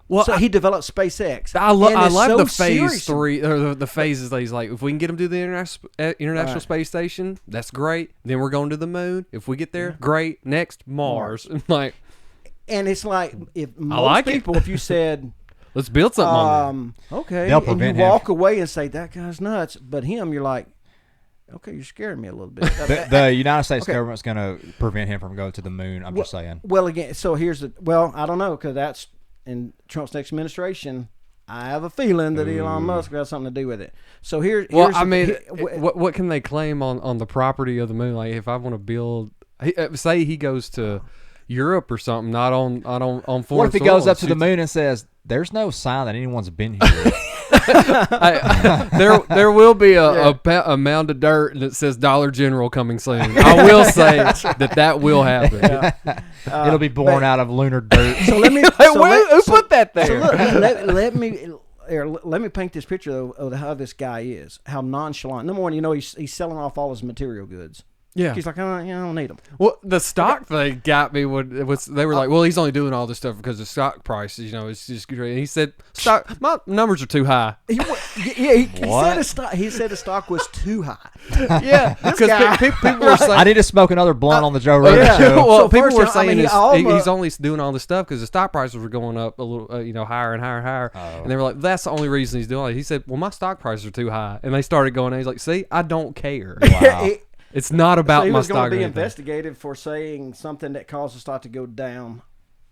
Well, So he developed SpaceX. I And love it's the so phase serious. 3 or the phases that he's like, if we can get him to the international Right. space station, that's great. Then we're going to the moon. If we get there, great. Next, Mars. And like, And it's like if most like it. people, if you said, let's build something on okay, They'll and you prevent him. walk away and say that guy's nuts, but him, you're like, okay, you're scaring me a little bit. The United States Okay. government's going to prevent him from going to the moon. I'm just saying. Well, again, so I don't know, because that's in Trump's next administration. I have a feeling that Elon Musk has something to do with it. So here's Well, the- I mean, here- what can they claim on the property of the moon? Like, if I want to build, say he goes to Europe or something, not on foreign What if he soil goes up to the and moon and says, "There's no sign that anyone's been here"? there will be a mound of dirt that says Dollar General coming soon. I will say that will happen. It'll be born out of lunar dirt. so let me. Who put that there? So look, let me paint this picture of how this guy is. How nonchalant. Number one, he's selling off all his material goods. Yeah. He's like, I don't need them. Well, the stock thing got me when they were like, well, he's only doing all this stuff because the stock prices, it's just great. And he said, my numbers are too high. He What? said the stock was too high. Yeah, because guy. people were saying. I need to smoke another blunt on the Joe Rogan yeah. show. Well, So people first were off, I saying mean, he's only doing all this stuff because the stock prices were going up a little, higher and higher and higher. Oh. And they were like, that's the only reason he's doing it. He said, well, my stock prices are too high. And they started going, and he's like, see, I don't care. Wow. It's not about So he my was stock. going to or be anything. investigated for saying something that caused the stock to go down.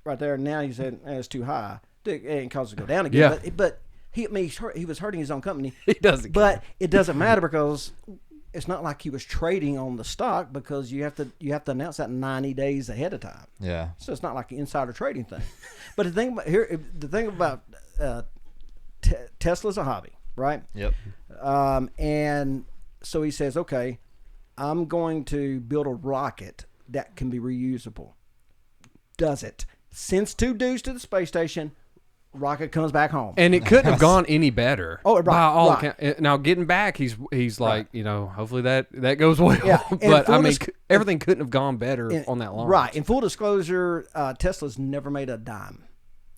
Right there, and now he said it's too high. It ain't caused it to go down again. Yeah. But he was hurting his own company. He doesn't care. But it doesn't matter because it's not like he was trading on the stock because you have to announce that 90 days ahead of time. Yeah. So it's not like an insider trading thing. But the thing about Tesla's a hobby, right? Yep. And so he says, okay, I'm going to build a rocket that can be reusable. Does it? Sends 2 dudes to the space station. Rocket comes back home. And it couldn't have gone any better. Oh, right, by all right. account. Now getting back, he's like, hopefully that goes well. Yeah, and But I full mean, disc- everything couldn't have gone better on that launch. Right. In full disclosure, Tesla's never made a dime.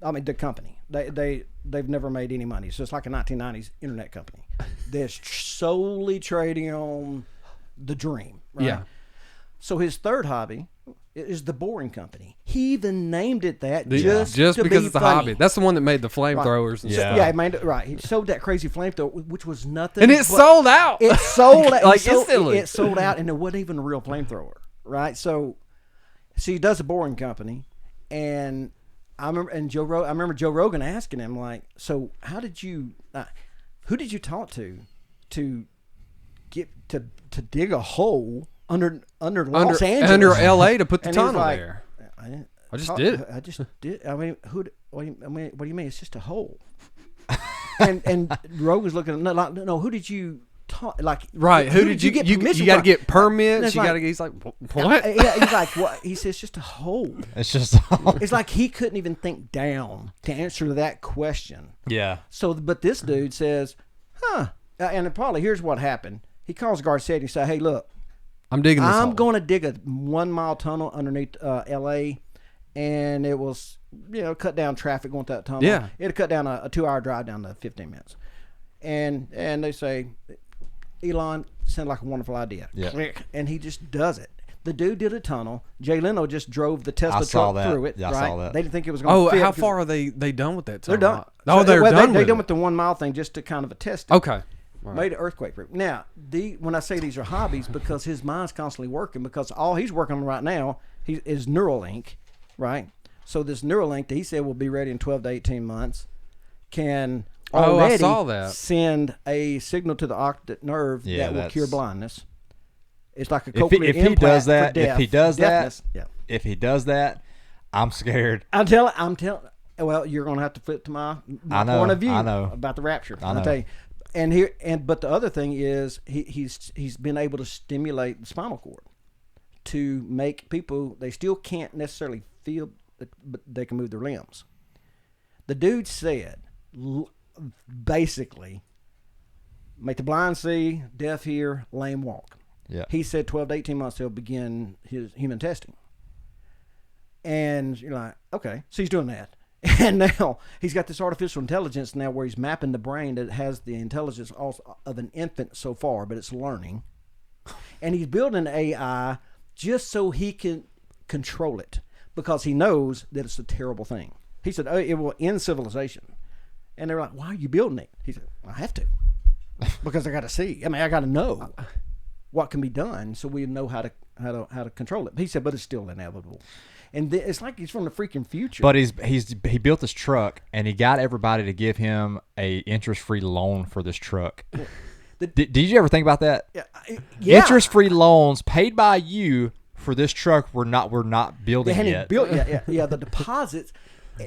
I mean, the company. They've never made any money. So it's like a 1990s internet company. They're solely trading on the dream. Right? Yeah. So his third hobby is the Boring Company. He even named it that Just to because be it's a funny. hobby. That's the one that made the flamethrowers. And So- stuff. Yeah. he made it right. He sold that crazy flamethrower, which was nothing. And it but- sold out. It sold out. Like, instantly. It sold out, and it wasn't even a real flamethrower, right? So he does a Boring Company, and I remember Joe Rogan asking him like, "So how did you? Who did you talk to get to dig a hole under Los Angeles. under L.A. to put the And he was tunnel like, there. I just did it. I just did. I mean, what do you mean? It's just a hole. and Rogue was looking at like, no. Who did you talk? Like, Right. Who did you get? You got to from? get And permits. it's You like- got to. He's like, what? Yeah, he's like, what? He says, it's just a hole. It's just It's like he couldn't even think down to answer that question. yeah. So, but this dude says, and it probably here's what happened. He calls Garcia and he said, hey, look, I'm digging this. I'm hole. going to dig a 1 mile tunnel underneath L.A. and it will, cut down traffic going through that tunnel. Yeah. It'll cut down a 2 hour drive down to 15 minutes. And they say, Elon, sounded like a wonderful idea. Yeah. Click. And he just does it. The dude did a tunnel. Jay Leno just drove the Tesla I saw truck that. through it. Yeah, I right? saw that. They didn't think it was going to Oh, fit. how 'cause far are they done with that They're tunnel? done. Oh, So, they're well, done. They're done it. with the 1 mile thing just to kind of a test it. Okay. All right. Made an earthquake proof. Now, when I say these are hobbies, because his mind's constantly working, because all he's working on right now is Neuralink, right? So this Neuralink that he said will be ready in 12 to 18 months can I already saw that. send a signal to the optic nerve Yeah, that will cure that's- blindness. It's like a If cochlear he implant does for that, deafness. Yeah. if he does that, I'm scared. I'm telling. Well, you're going to have to flip to my I know, point of view I know. about the rapture. I I'll know. tell you. But the other thing is he's been able to stimulate the spinal cord to make people, they still can't necessarily feel, but they can move their limbs. The dude said, basically, make the blind see, deaf hear, lame walk. Yeah. He said 12 to 18 months he'll begin his human testing. And you're like, okay, so he's doing that. And now he's got this artificial intelligence now where he's mapping the brain that has the intelligence also of an infant so far, but it's learning. And he's building AI just so he can control it because he knows that it's a terrible thing. He said, oh, it will end civilization. And they're like, why are you building it? He said, I have to because I got to see. I mean, I got to know what can be done so we know how to control it. He said, but it's still inevitable. And it's like he's from the freaking future. But he built this truck and he got everybody to give him a interest-free loan for this truck. Did you ever think about that? yeah. Interest-free loans paid by you for this truck we're not They building hadn't yet. built yet. Yeah, the deposits.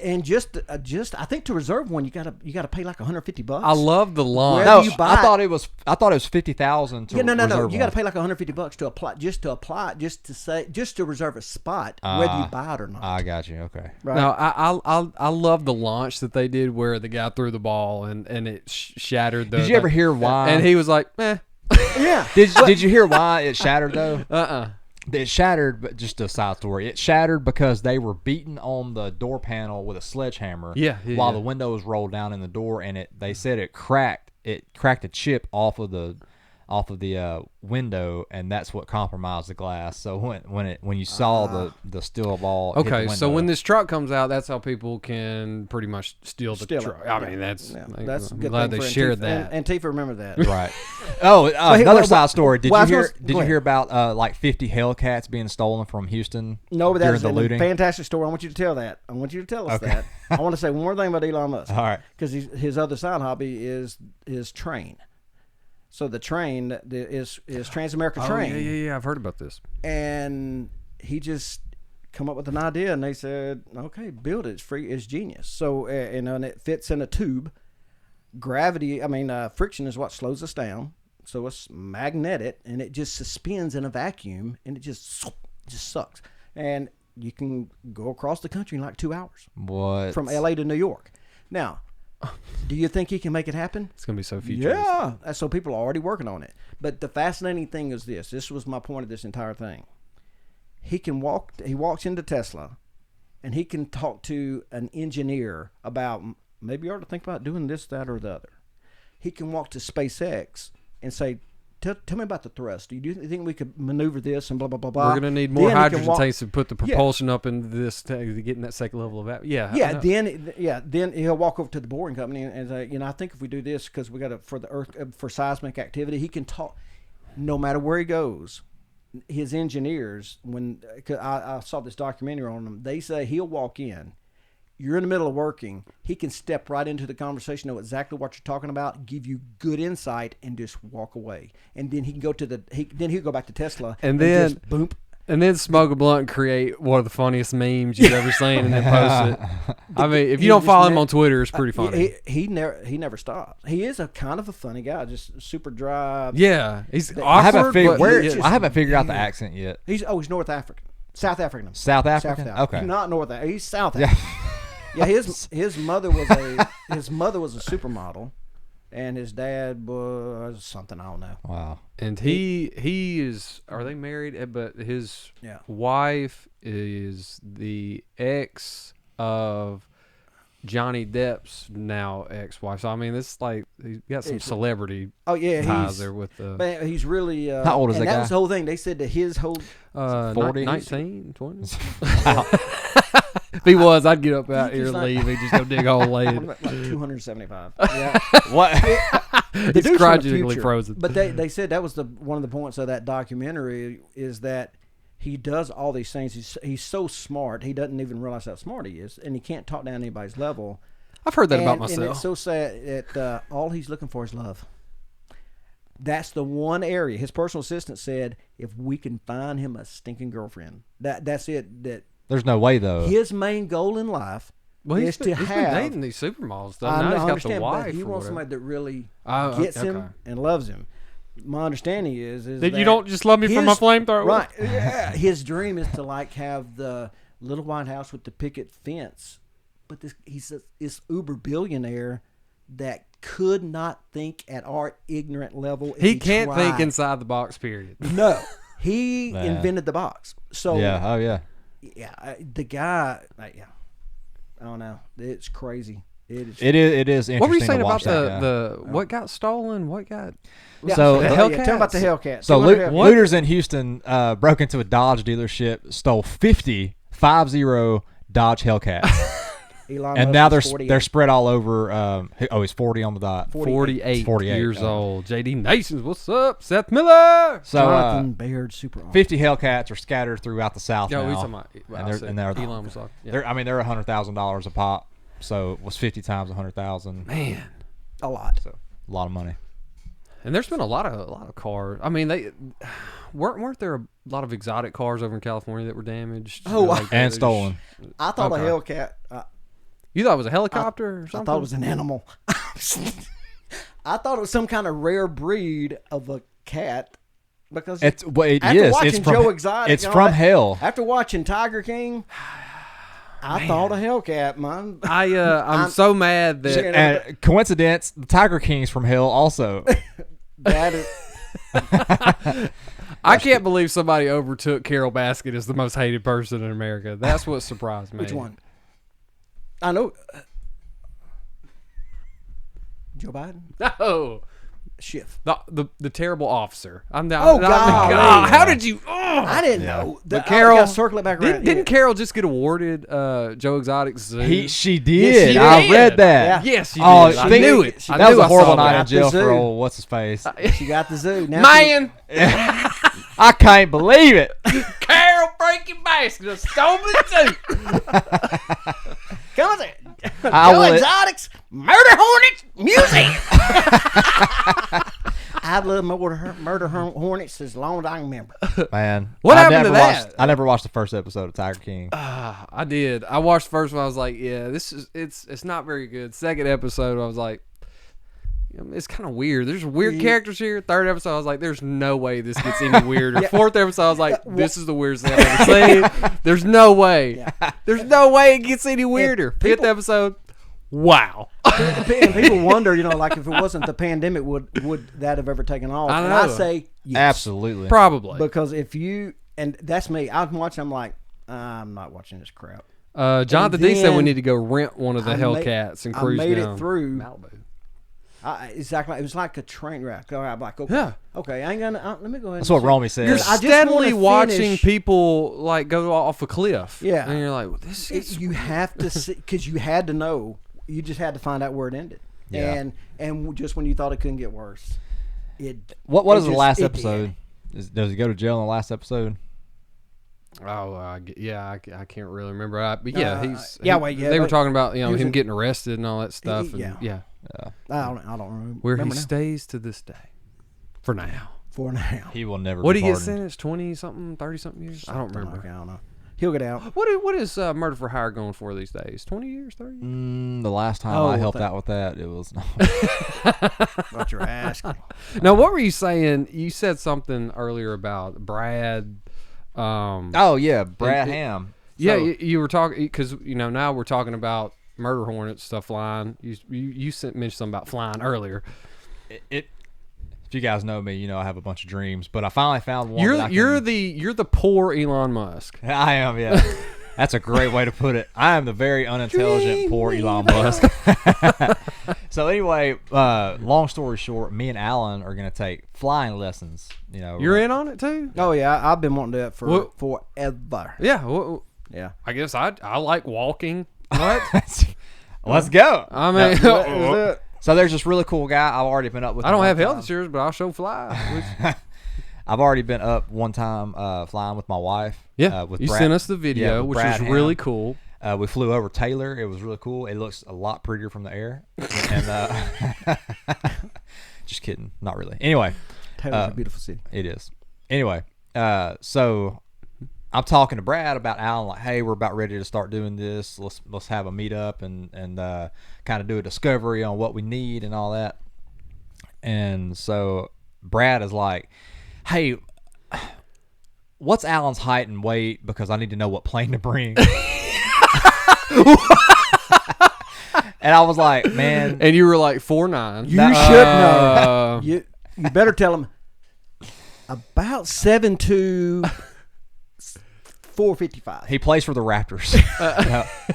And just I think to reserve one you gotta pay like $150. I love the line. Where No, do you buy I it? thought it was $50,000 to Yeah, no. reserve You got to one. pay like $150 to apply, just to reserve a spot, whether you buy it or not. I got you. Okay. Right? No, I love the launch that they did where the guy threw the ball and it shattered the. Did you ever hear why? And he was like, eh. Yeah. Did you hear why it shattered though? Uh-uh. It shattered, but just a side story. It shattered because they were beating on the door panel with a sledgehammer. Yeah, while yeah. the window was rolled down in the door, and they said it cracked. It cracked a chip off of the window, and that's what compromised the glass. So when you saw the steel ball, hit the Okay, so window. when this truck comes out, that's how people can pretty much steal the Steal it. truck. I mean, that's Yeah, like, that's a I'm good glad thing they for shared Antifa. that. And Antifa, remember that. right. Oh, hey, another well, side story. Did well, I you was hear? gonna- Did go you ahead. hear about like 50 Hellcats being stolen from Houston? No, but during that's the a looting. fantastic story. I want you to tell that. I want you to tell us Okay. that. I want to say one more thing about Elon Musk. All right. Because his other side hobby is his train. So the train is Transamerica Oh, Train. yeah. I've heard about this. And he just come up with an idea, and they said, okay, build it. It's free. It's genius. So and it fits in a tube. Gravity, friction is what slows us down. So it's magnetic, and it just suspends in a vacuum, and it just sucks. And you can go across the country in like 2 hours What? from LA to New York. Now, do you think he can make it happen? It's gonna be so futuristic. Yeah. So people are already working on it. But the fascinating thing is this. This was my point of this entire thing. He walks into Tesla, and he can talk to an engineer about, maybe you ought to think about doing this, that, or the other. He can walk to SpaceX and say, tell me about the thrust. Do you think we could maneuver this and blah, blah, blah, blah? We're gonna need more Then he can hydrogen walk- tanks to put the propulsion up into this to get in that second level of that. Yeah. I Yeah, know. then he'll walk over to the boring company and say, I think if we do this because we got to for the Earth for seismic activity, he can talk. No matter where he goes, his engineers, 'cause I saw this documentary on him, they say he'll walk in, you're in the middle of working, he can step right into the conversation, know exactly what you're talking about, give you good insight, and just walk away. And then he can go to then he'll go back to Tesla, And then just boom. And then smoke a blunt and create one of the funniest memes you've ever seen, and then post it. I mean, if you don't follow him on Twitter, it's pretty funny. He never stops. He is a kind of a funny guy, just super dry. Yeah, he's awkward. I haven't, but I haven't figured out the accent yet. He's North African, South African. South African? South Okay. not North African. He's South African. Yeah, his mother was a supermodel, and his dad was something I don't know. Wow. And he is. Are they married? But his wife is the ex of Johnny Depp's now ex-wife. So I mean, this like he's got some celebrity ties there with the. Man, he's really. How old is that guy? That was the whole thing. They said that his whole 40s? 19, 20. If he was, I'd get up out here and leave. He'd just go dig a hole later. like 275. Yeah. What? The He's dude's from the cryogenically future. frozen. But they said that was one of the points of that documentary is that he does all these things. He's so smart. He doesn't even realize how smart he is, and he can't talk down anybody's level. I've heard that about And myself. it's so sad that all he's looking for is love. That's the one area. His personal assistant said, if we can find him a stinking girlfriend, that's it. That There's no way, though. his main goal in life is to he's have. been dating these supermodels. Though. I Now know, he's I got understand, the but wife. he or wants whatever. somebody that really Oh, gets okay. him and loves him. My understanding is That that you don't just love me for my his- flamethrower. Right. Yeah. His dream is to like have the little white house with the picket fence, but he's this uber billionaire that could not think at our ignorant level. If He can't think tried. inside the box. Period. No, he Man. invented the box. So Yeah. Oh, yeah. the guy. Yeah, I don't know. It's crazy. It is. It is interesting. What were you saying to about watch that guy. the what got stolen? What got? Yeah, So- the The Hellcats. Tell me about the Hellcats. So 200 Hellcats. looters in Houston broke into a Dodge dealership, stole 50 Dodge Hellcats, Elon and Musk now is 48. they're spread all over. He's 40 on the dot. 48, 48, years old. JD Nations, what's up? Seth Miller. So Jonathan Baird, super. Awesome. 50 Hellcats are scattered throughout the South Yo, now. he's talking about. And they're Elon was like, yeah. they're $100,000 a pop. So it was 50 times 100,000. Man. A lot. So a lot of money. And there's been a lot of cars. I mean, they weren't there a lot of exotic cars over in California that were damaged. Oh, Like, And they stolen. I thought Okay. a Hellcat. You thought it was a helicopter or I something? thought it was an animal. I thought it was some kind of rare breed of a cat because It after is. watching It's from, Joe Exotic, it's and all from that- hell. After watching Tiger King, I thought a Hellcat, man. I'm so mad that Shit. And coincidence, the Tiger King's from hell also. That is, I can't believe somebody overtook Carol Baskin as the most hated person in America. That's what surprised me. which one? I know. Joe Biden? No. Schiff. The terrible officer. I'm down. Oh, golly. How did you? I didn't know. But Carol- got circle it back around. Didn't Carol just get awarded Joe Exotic's zoo? She did. Yes, she I did. read that. Yeah. Yes, she Oh, did. I think- knew it. I That was knew a I horrible saw night that. in jail At the for zoo. old what's his face. She got the zoo. Now Man, I can't believe it. Carol Breaking Baskin stole me too. Come on there. I Joe will- Exotics Murder Hornets Museum. I've loved Murder Hornets as long as I can remember. Man, What I happened to never that? I never watched the first episode of Tiger King. I did. I watched the first one. I was like, yeah, it's not very good. Second episode, I was like, it's kind of weird. There's weird characters here. Third episode, I was like, there's no way this gets any weirder. Fourth episode, I was like, this is the weirdest thing I've ever seen. There's no way. There's no way it gets any weirder. Fifth episode, wow. And people wonder, like if it wasn't the pandemic, would that have ever taken off? I And know. I say yes. Absolutely. Probably. Because if you, and that's me, I'm watching, I'm like, I'm not watching this crap. Jonathan And D said we then need to go rent one of the I Hellcats and I cruise made down it through. Malibu. Exactly. It was like a train wreck. I'm like, okay. Yeah. Okay, I ain't gonna, let me go ahead That's and what see. Romy said. You're I just steadily wanna watching finish- people like go off a cliff. Yeah. and you're like, well, this is You have to see, because you had to know. You just had to find out where it ended. Yeah. And just when you thought it couldn't get worse, What it is the just- last it episode? Does he go to jail in the last episode? Oh, I can't really remember. But yeah, They were but talking about he was him in- getting arrested and all that stuff. And yeah. I don't remember. Where he remember now. stays to this day, for now. For now. He will never. What be did he get pardoned. sentenced? 20-something, 30-something years? I don't Something remember. like, I don't know. He'll get out. What is murder for hire going for these days? 20 years, 30 years? The last time Oh, I helped that- out with that, it was. What you're asking. Now, what were you saying? You said something earlier about Brad. Oh yeah, Brad it- Ham. Yeah, So- you were talking because now we're talking about murder hornets stuff flying. You mentioned something about flying earlier. It. If you guys know me, you know I have a bunch of dreams, but I finally found one. that I You're can- the poor Elon Musk. I am, yeah. That's a great way to put it. I am the very unintelligent, poor Elon Musk. So anyway, long story short, me and Alan are going to take flying lessons. You know, You're in on it too. Oh yeah, I've been wanting to do that for What- forever. Yeah. Well, Yeah. I guess I like walking. What? Let's go. I mean, What is it? So there's this really cool guy. I've already been up with. I him don't one have health time. insurance, but I'll show fly. I've already been up one time flying with my wife. Yeah, with you Brad- sent us the video, with which Brad was really Ham. cool. We flew over Taylor. It was really cool. It looks a lot prettier from the air. And just kidding, not really. Anyway, Taylor's a beautiful city. it is. Anyway, so I'm talking to Brad about Alan. Like, hey, we're about ready to start doing this. Let's have a meetup and kind of do a discovery on what we need and all that. And so Brad is like, hey, what's Alan's height and weight? Because I need to know what plane to bring. And I was like, man. And you were like 4'9". You should know. You better tell him about 7'2", 455. He plays for the Raptors.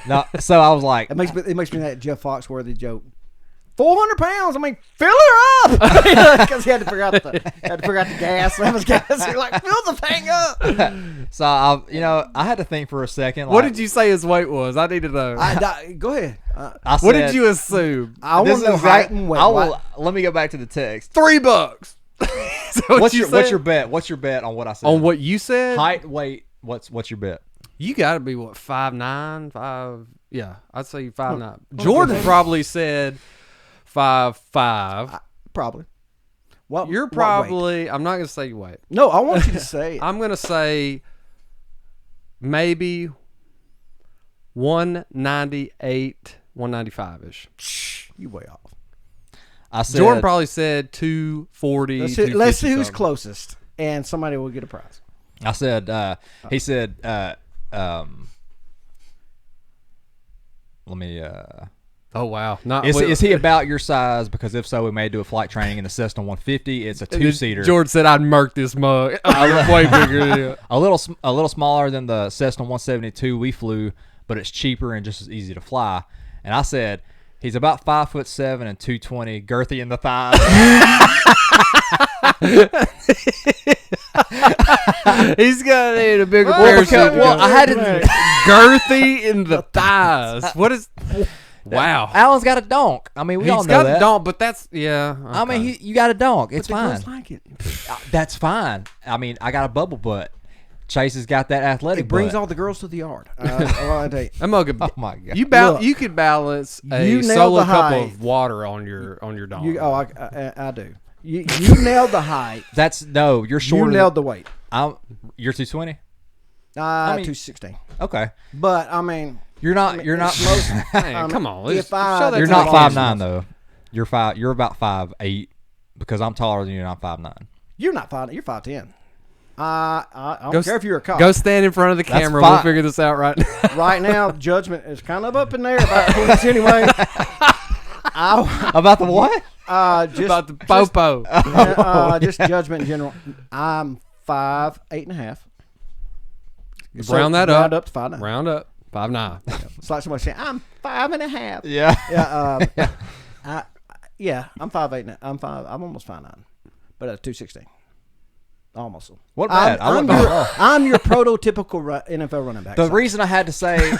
no, so I was like, It makes me that Jeff Foxworthy joke. 400 pounds. I mean, fill her up because he had to figure out the gas. That was gas. You're like, fill the thing up. so I had to think for a second. What like, did you say his weight was? I need to know. Go ahead. I What said, did you assume? I this want to know is height exact- and weight. I will, let me go back to the text. $3. Is that what What's you your said? bet? What's your bet on what I said? On what you said? height, weight? What's your bet? You got to be what 5'9", 5. Yeah, I'd say 5'9". Jordan probably said 5'5". Probably. What You're what weight? probably. I'm not gonna say your weight. No, I want you to say it. I'm gonna say maybe 198, 195 ish. You way off. I said Jordan probably said 240. Let's see who's 250 closest, and somebody will get a prize. I said. He said. Let me. Oh wow! Not Is he about your size? Because if so, we may do a flight training in the Cessna 150. It's a two-seater. George said I'd murk this mug. I'm way bigger than you. a little smaller than the Cessna 172 we flew, but it's cheaper and just as easy to fly. And I said he's about 5'7" and 220, girthy in the thighs. He's gonna need a bigger Well, parachute. because- well, I had to. girthy in the thighs. What is? Wow. Alan's got a donk. I mean, we all He's know got that. a donk, but that's yeah. I mean, okay. you got a donk. It's But the fine. girls like it. That's fine. I mean, I got a bubble butt. Chase has got that athletic It brings butt. all the girls to the yard. Well, I tell you. That mug. Oh my god. Look, You could balance a you nailed solo the cup height. of water on your donk. I do. You nailed the height. That's no. You're You shorter. nailed the weight. You're 220. I mean- 216. Okay. But I mean, You're not. You're not. Man, come on. let's if I- show that You're to not the 5'9" audience. though. You're about 5'8" because I'm taller than you and I'm 5'9". you're not 5. You're 5'10. I don't Go care if you're a cop. Go stand in front of the That's camera. We'll fine. figure this out right now. Right now, judgment is kind of up in there about this anyway. About the what? Just About the popo. just judgment in general. I'm 5'8.5". Round that round up. up to 5'9". Round up. 5'9". It's like somebody saying I'm 5.5". Yeah. Yeah, I'm 5'8". I'm almost 5'9", but 216. Almost. What bad? I'm your prototypical NFL running back. The reason I had to say,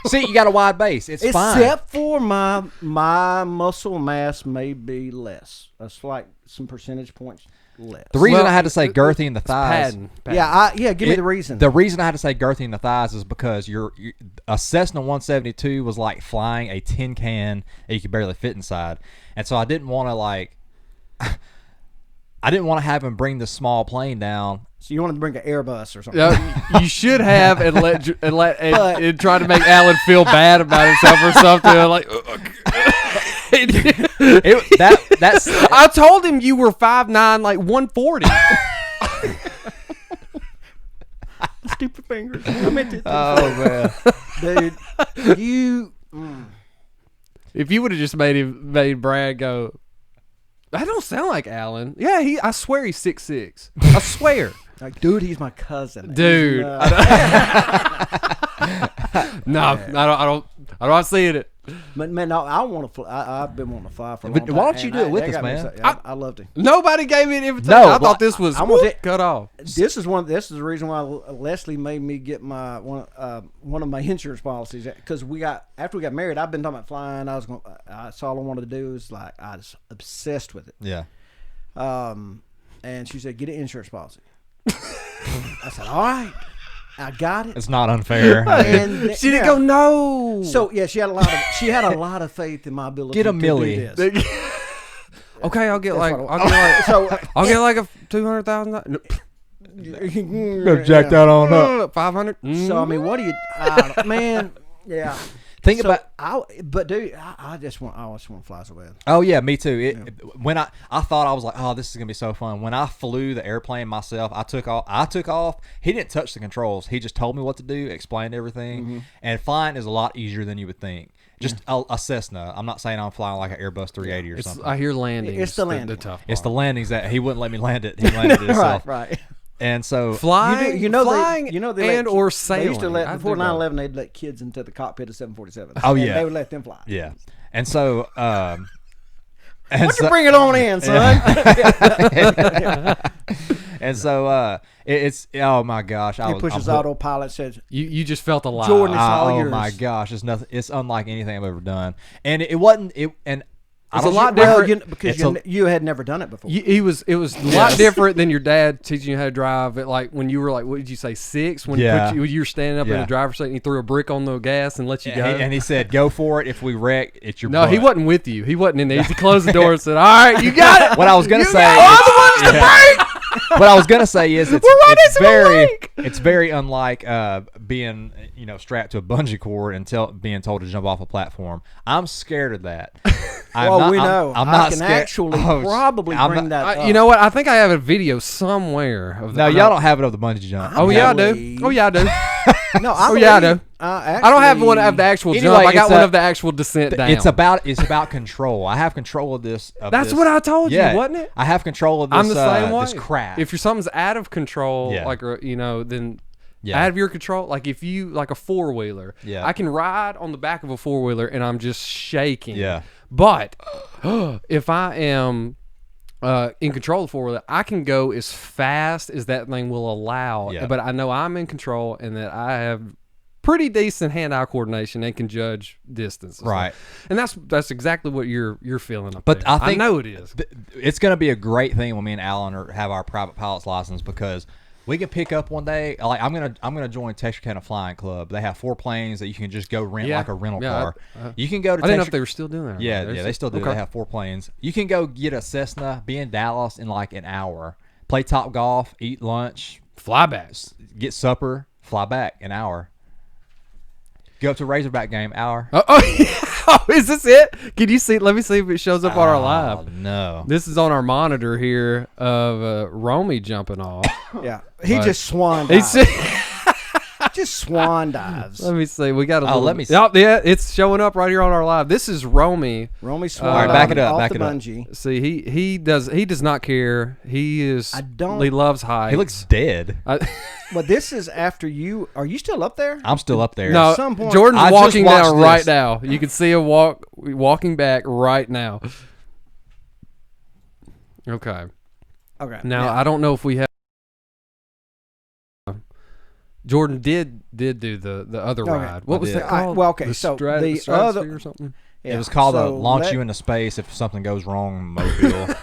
see, you got a wide base. It's fine. Except for my muscle mass may be less. That's like some percentage points. less. The reason Well, I had to say girthy in the thighs. Padding. Give me the reason. The reason I had to say girthy in the thighs is because a Cessna 172 was like flying a tin can that you could barely fit inside, and so I didn't want to I didn't want to have him bring the small plane down. So you wanted to bring an Airbus or something? Yeah, you should have and try to make Alan feel bad about himself or something. Like, That's I told him you were 5'9", like 140. Stupid fingers. I meant it. oh man. Dude, you. If you would have just made Brad go, that don't sound like Alan. Yeah, I swear he's 6'6". I swear. Like, dude, he's my cousin. Dude. He's, No, I don't see it. But man, no, I want to fly. I've been wanting to fly for a But long time. why don't you and do it with that us, got me man? excited. I love to. Nobody gave me an invitation. No, I thought well, this was I want it- cut off. This is the reason why Leslie made me get my one of my insurance policies, because after we got married, I've been talking about flying. That's all I wanted to do. Was like I was obsessed with it. Yeah. And she said, get an insurance policy. I said, all right, I got it. It's not unfair. And She didn't go, no. So yeah, she had a lot of faith in my ability Get a to millie. do this. Okay, I'll get That's like what I'll get like a $200,000. Jack that on up. 500. So I mean, what do you, man? Yeah. Think So, about. but dude, I just want to fly so bad. Oh yeah, me too. When I thought I was like, oh, this is gonna be so fun. When I flew the airplane myself, I took off. He didn't touch the controls. He just told me what to do, explained everything. Mm-hmm. And flying is a lot easier than you would think. Just a Cessna. I'm not saying I'm flying like an Airbus 380 or something. I hear landings. It's the landing. tough part. It's the landings that he wouldn't let me land it. He landed it himself. Right. And so flying, You know flying, they let and or They sailing. used to let I'd before do both. 9/11, they'd let kids into the cockpit of 747. Oh, And yeah. they would let them fly. yeah. And so and Why don't so- you bring it on in, son? and so it's oh my gosh, He pushes I'm hooked. autopilot, says, You just felt alive. Jordan, it's all Oh yours. my gosh, it's nothing. It's unlike anything I've ever done, and it wasn't. And I It's a don't- lot well, different. because It's you had never done it before. It was a lot different than your dad teaching you how to drive. Like when you were like, what did you say, 6? When Yeah. you were standing up in Yeah. the driver's seat and he threw a brick on the gas and let you go. And he said, "Go for it. If we wreck, it's your." No, he butt." wasn't with you. He wasn't in there. He closed the door and said, "All right, you got it." What I was gonna You say. got it. I'm the one to break. What I was gonna say is it's, We're right it's into the very lake. it's very unlike being strapped to a bungee cord and being told to jump off a platform. I'm scared of that. Well, we know. I'm I not can scared. actually probably I'm bring not- that up. You know what? I think I have a video somewhere of No, that. y'all don't have it of the bungee jump. Oh yeah, I do. believe- Oh yeah, I do. No, I Oh, yeah, I believe- do. actually, I don't have one of the actual Anyway, jump. I got it's one a- of the actual descent down. It's about control. I have control of this. That's what I told you, Yeah, wasn't it? I have control of this. I'm the same way. This crap. If something's out of control, Yeah. like then Yeah. out of your control, like if you like a 4-wheeler, Yeah. I can ride on the back of a 4-wheeler and I'm just shaking. Yeah. But if I am in control of the 4-wheeler, I can go as fast as that thing will allow. Yeah. But I know I'm in control and that I have pretty decent hand-eye coordination and can judge distance. Right. And that's exactly what you're feeling up But there. I think know it is. It's going to be a great thing when me and Alan have our private pilot's license, because we can pick up one day. Like I'm gonna join Texarkana Flying Club. They have 4 planes that you can just go rent Yeah. like a rental Yeah, car. You can go to. I didn't know if Texarkana- they were still doing that. or Yeah, not. yeah, they still do. Okay. They have 4 planes. You can go get a Cessna, be in Dallas in like an hour, play Top Golf, eat lunch, Flybacks. get supper, fly back an hour. Go up to Razorback game, hour. Oh, is this it? Can you see? Let me see if it shows up on our Oh, live. no. This is on our monitor here of Romy jumping off. Yeah, he Right. just swan He's dives. Just swan dives. let me see. We got a little. let me see. Oh, yeah, it's showing up right here on our live. This is Romy. Romy swan All right, diving back it up, off back the it up. bungee. See, he does not care. He is. I don't- He loves heights. He looks dead. But this is after you. Are you still up there? I'm still up there. No, some point- Jordan's I just walking watched down this. right now. You can see him walking back right now. Okay. Okay. Now I don't know if we have. Jordan did do the other Okay. ride. What I was did. that called? Well, okay, The so Strat- the Stratosphere other- or something. Yeah, It was called so launch let- you into space if something goes wrong, Mobile.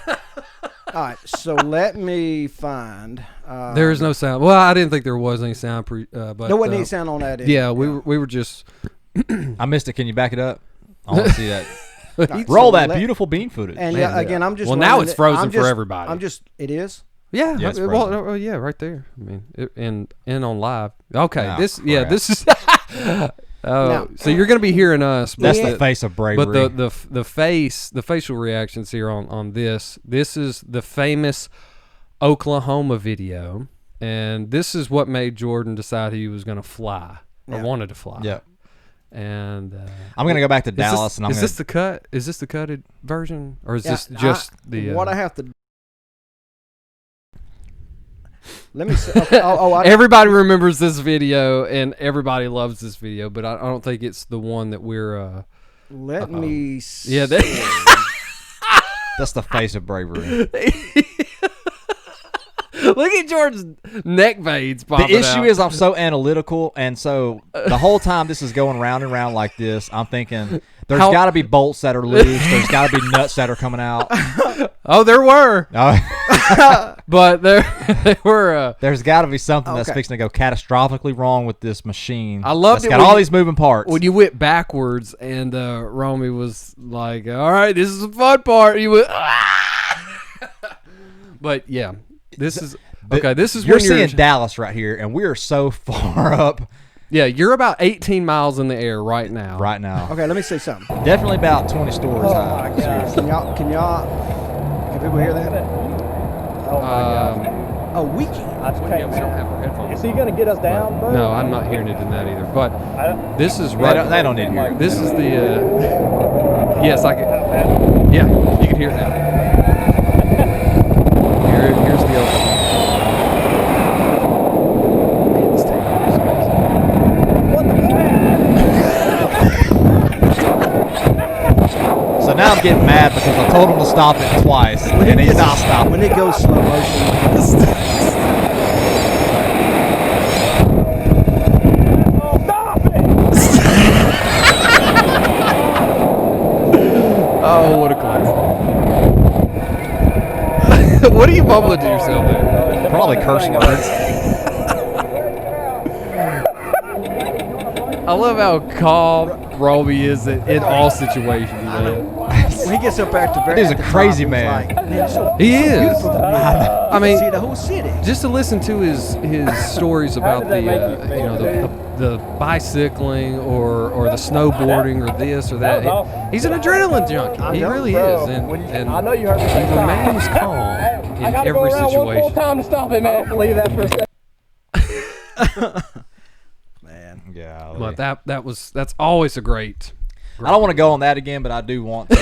All right, so let me find. There is no sound. Well, I didn't think there was any sound. But there wasn't any sound on that. Yeah, we were just. I missed it. Can you back it up? I want to see that. Right, Roll so that let- beautiful bean footage. And Man, again, I'm just. Well, now running it's it- frozen I'm for just- everybody. I'm just. It is. Yeah, Yeah, it's well, frozen. yeah, right there. I mean, and on live. Okay, Oh, this crap. this is. Now- So you're gonna be hearing us, That's but the face of bravery. But the facial reactions here on this is the famous Oklahoma video, and this is what made Jordan decide he was gonna fly or Yeah. wanted to fly. yeah. And I'm gonna go back to is Dallas, this, and I'm is gonna. this the cut? Is this the cutted version, or is Yeah, this just the? What I have to. Let me say. Okay, Everybody remembers this video, and everybody loves this video, but I don't think it's the one that we're. let me. Yeah, see. That's the face of bravery. Look at Jordan's neck veins The popping issue out. is I'm so analytical, and so the whole time this is going round and round like this, I'm thinking there's How- got to be bolts that are loose. There's got to be nuts that are coming out. Oh, there were, Oh, but there they were. there's got to be something that's Okay. fixing to go catastrophically wrong with this machine. I loved It's it got when all you- these moving parts. When you went backwards, and Romy was like, "All right, this is the fun part." You went, but yeah, this is okay. This is you're when you're seeing Dallas right here, and we are so far up yeah, you're about 18 miles in the air right now. right now. Okay, let me say something. Definitely about 20 stories high. Can people hear that? Oh, we can. I just Yeah, can't. we don't have our headphones. Is he gonna get us down, bro? No, I'm not hearing it in that either. But this is They right. don't need to hear it. This is the. Yes, I can. Yeah, you can hear it now. Here's the open. Man, this tape is amazing. What the fuck? So now I'm getting mad because I told him to stop it twice, and he's not stopping. When it goes slow motion. Stop it! Oh, what a class. What are you mumbling to yourself there? Probably curse words. I love how calm Roby is in all situations, man. When he gets up there at the very That dude's at a the crazy top, man. he's like, man, it's so He is. beautiful from here. I mean, see the whole city. just to listen to his stories about did the that make you the bicycling or the snowboarding or this or that. That was awesome. He's an adrenaline junkie. He know, really Bro, is, and I know you heard me say he remains calm I in gotta go every around one more situation. time to stop it, man. Leave that for a second. Man. Yeah. But that's always a great. I don't want to go on that again, but I do want to.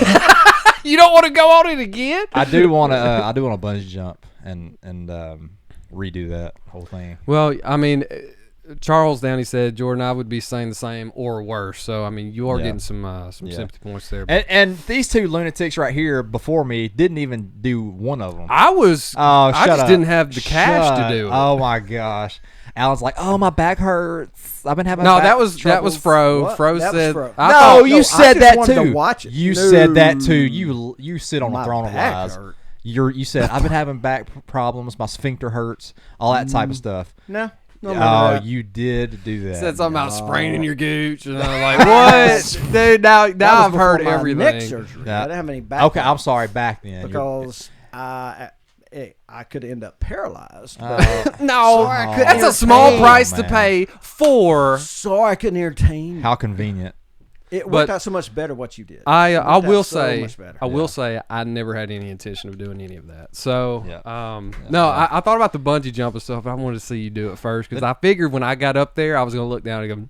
You don't want to go on it again? I do want to. I do want to bungee jump and redo that whole thing. Well, I mean, Charles Downey said, Jordan, I would be saying the same or worse. So I mean, you are Yeah. getting some Yeah. sympathy points there. And these two lunatics right here before me didn't even do one of them. I was. Oh, I shut just up. didn't have the cash Shut- to do it. Oh my gosh. Alan's like, oh, my back hurts. I've been having No, back that was troubles." Fro. What? Fro That was said. Fro. I No, thought- you I said just that wanted to too. watch it. You No. said that too. You sit on My the throne of back lies. hurt. You said I've been having back problems. My sphincter hurts. All that type of stuff. No. No. Oh, you did do that. said something about spraining your gooch, and I'm like, what, dude? Now That was I've heard before my everything. Neck surgery. Yeah. I didn't have any back. Okay, I'm sorry. Back then, because I could end up paralyzed. Oh. But No, Sorry, I couldn't that's a small entertain. price to Man. pay for. sorry, I couldn't entertain. how convenient. It But- worked out so much better what you did. I It worked will out so say much better. I will say I never had any intention of doing any of that. So Yeah. no, I thought about the bungee jump and stuff. But I wanted to see you do it first because I figured when I got up there I was gonna look down and go,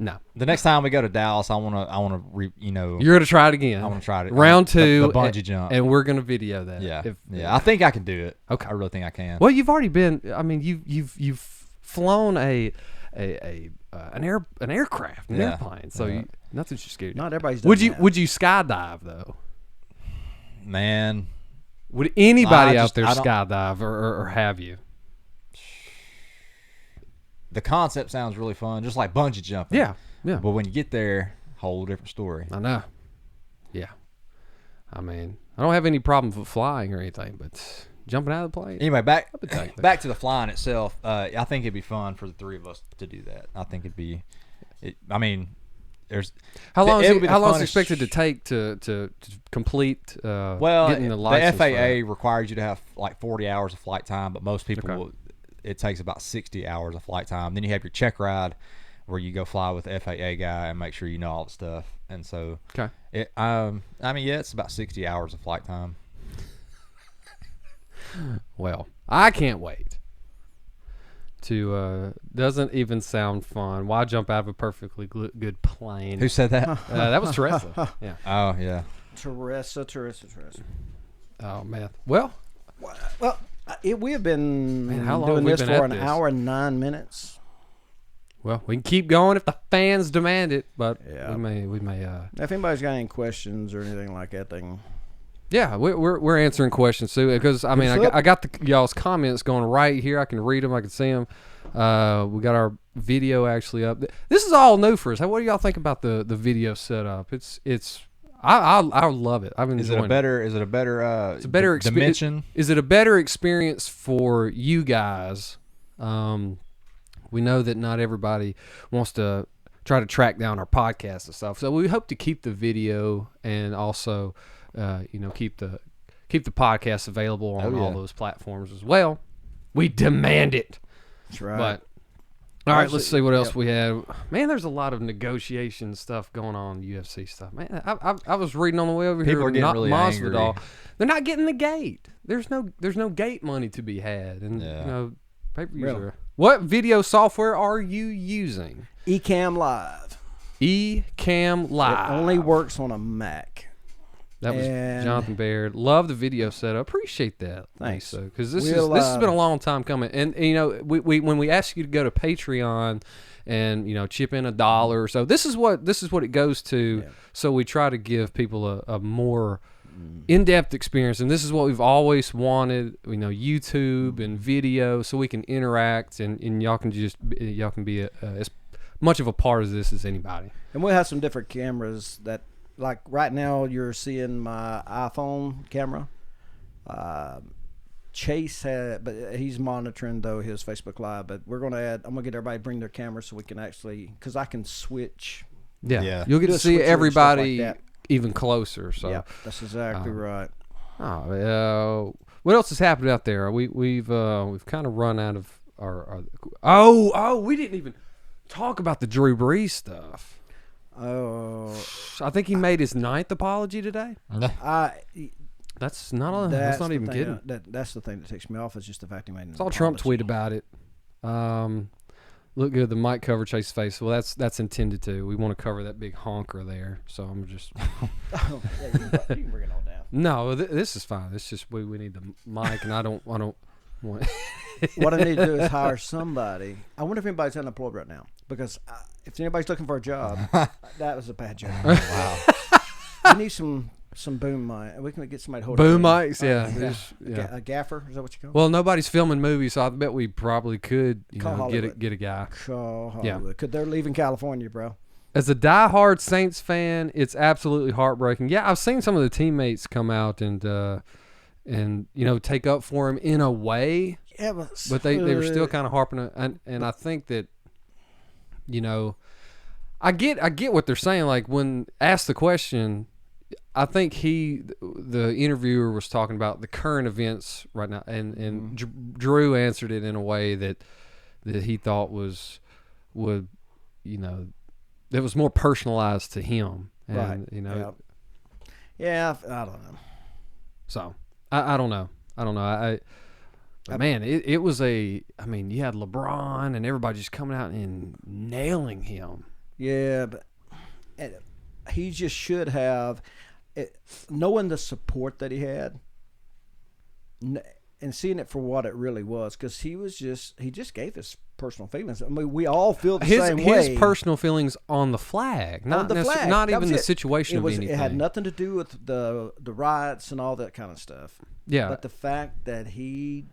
no, The next time we go to Dallas, I wanna you're gonna try it again. I wanna try it. round The- two, the bungee jump. and we're gonna video that. Yeah, If- yeah. I think I can do it. Okay. I really think I can. Well, you've already been. I mean, you've flown an aircraft, an Yeah. airplane. So Yeah. nothing's you scared. Not everybody's done Would you that. would you skydive though? Man, Would anybody I out just- there I don't- skydive or have you? the concept sounds really fun, just like bungee jumping. Yeah, yeah. But when you get there, whole different story. I know. Yeah. I mean, I don't have any problem with flying or anything, but jumping out of the plane. Anyway, back take that. back to the flying itself. I think it'd be fun for the three of us to do that. I think it'd be. I mean, there's How long it is would be how the long is it funnest- expected to take to complete? Well, getting the license for FAA that? requires you to have like 40 hours of flight time, but most people, Okay. it takes about 60 hours of flight time. Then you have your check ride, where you go fly with the FAA guy and make sure you know all the stuff. And so, Okay. I mean, yeah, it's about 60 hours of flight time. Well, I can't wait. Doesn't even sound fun. Why jump out of a perfectly good plane? Who said that? That was Teresa. Yeah. Oh, yeah. Teresa. Oh man. Well, Well, we have been Man, how long doing have we this been for at an this? hour and 9 minutes. we can keep going if the fans demand it, but Yeah. we may. If anybody's got any questions or anything like that, they can. Yeah, we're answering questions too, because I mean What's up? I got y'all's comments going right here. I can read them. I can see them. We got our video actually up. This is all new for us. What do y'all think about the video setup? I love it. I've been Is it enjoying a better? Is it a better? It's a better dimension. Is it a better experience for you guys? We know that not everybody wants to try to track down our podcast and stuff, so we hope to keep the video and also, keep the podcast available on all those platforms as well. We demand it. That's right. But all right, Actually, let's see what else we had. Man, there's a lot of negotiation stuff going on, UFC stuff. Man, I was reading on the way over People here. are getting not really Masvidal. angry. They're not getting the gate. There's no gate money to be had, and Yeah. pay-per-views Really? are. What video software are you using? Ecamm Live. Ecamm Live. It only works on a Mac. That was and- Jonathan Baird. Love the video setup. Appreciate that. Thanks. Because this We'll, has been a long time coming. And we when we ask you to go to Patreon and chip in $1 or so, this is what it goes to. Yeah. So we try to give people a more in-depth experience, and this is what we've always wanted. YouTube and video, so we can interact and y'all can be as much of a part of this as anybody. And we'll have some different cameras that, like right now, you're seeing my iPhone camera. Chase had, but he's monitoring though his Facebook Live. But we're gonna add. I'm gonna get everybody to bring their cameras so we can actually, because I can switch. Yeah. You'll get Do to a see switcheroo and stuff like everybody that. even closer. So. Yeah, that's exactly right. What else has happened out there? We've kind of run out of our. We didn't even talk about the Drew Brees stuff. Oh, I think he made his 9th apology today. That's not that's not the even thing, kidding. that's the thing that takes me off is just the fact he made. Saw Trump tweet about it. Look good. The mic cover Chase's face. Well, that's intended to. We want to cover that big honker there. So I'm just. Oh, yeah, you can bring it all down. No, this is fine. It's just we need the mic, and I don't want. What I need to do is hire somebody. I wonder if anybody's unemployed right now, because if anybody's looking for a job, that was a bad joke. Wow. We need some boom mic. We can get somebody to hold Boom it. mics, yeah. Yeah. There's- yeah. A gaffer, is that what you call? Well, nobody's filming movies, so I bet we probably could, Call Hollywood. get a guy. Call Yeah. Hollywood. Could they're leaving California, bro? As a diehard Saints fan, it's absolutely heartbreaking. Yeah, I've seen some of the teammates come out and take up for him in a way, Yeah, but they were still kind of harping on, and I think that I get what they're saying. Like when asked the question, I think the interviewer was talking about the current events right now, and Drew answered it in a way that he thought that was more personalized to him, and right. Yeah, I don't know. so I don't know. But man, it was you had LeBron and everybody just coming out and nailing him. Yeah, but he just should have, knowing the support that he had, and seeing it for what it really was, because he just gave his personal feelings. I mean, we all feel the same way. His personal feelings on the flag, not the flag. not That even was the it. situation It of was. anything. It had nothing to do with the riots and all that kind of stuff. Yeah, But the fact that he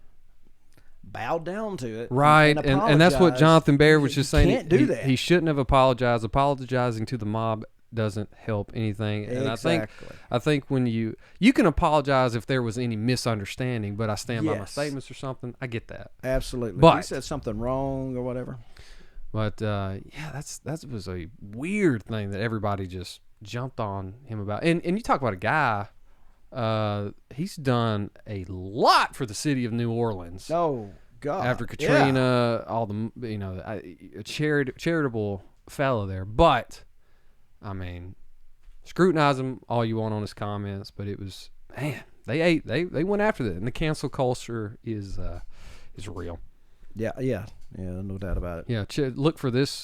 bowed down to it, right, and that's what apologized, Jonathan Baird was you just saying. Can't do that. He shouldn't have apologized. Apologizing to the mob doesn't help anything. And Exactly. I think when you can apologize if there was any misunderstanding, but I stand by my Yes. statements or something. I get that. Absolutely. If But- he said something wrong or whatever. But yeah, that was a weird thing that everybody just jumped on him about. And you talk about a guy, he's done a lot for the city of New Orleans. Oh God. After Yeah. Katrina, all the a charitable fellow there. But I mean, scrutinize him all you want on his comments, but it was, man, they went after that, and the cancel culture is real. Yeah. No doubt about it. Yeah, look for this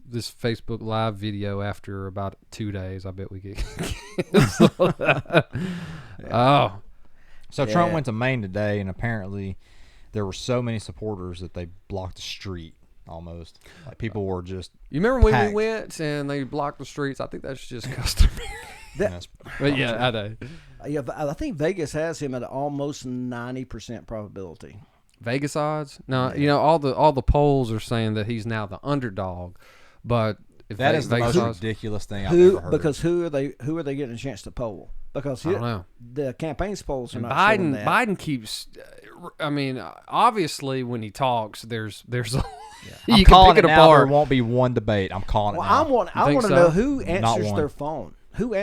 this Facebook Live video after about 2 days. I bet we get canceled. Oh, So Trump Yeah. went to Maine today, and apparently there were so many supporters that they blocked the street almost. Like people were just. you remember when Packed. we went and they blocked the streets? I think that's just customary. That, But yeah, I know. yeah, I think Vegas has him at almost 90% probability. Vegas odds? No, all the polls are saying that he's now the underdog, but if That is the Vegas most odds, ridiculous thing I've ever heard. Because who are they getting a chance to poll? Because I don't know. the campaign's polls are And not showing Biden that. Biden keeps. I mean, obviously, when he talks, there's a, I'm you can calling pick it it now. There apart. won't be one debate. I'm calling it Well, now. I think want to so? know who Not answers one. their phone. Who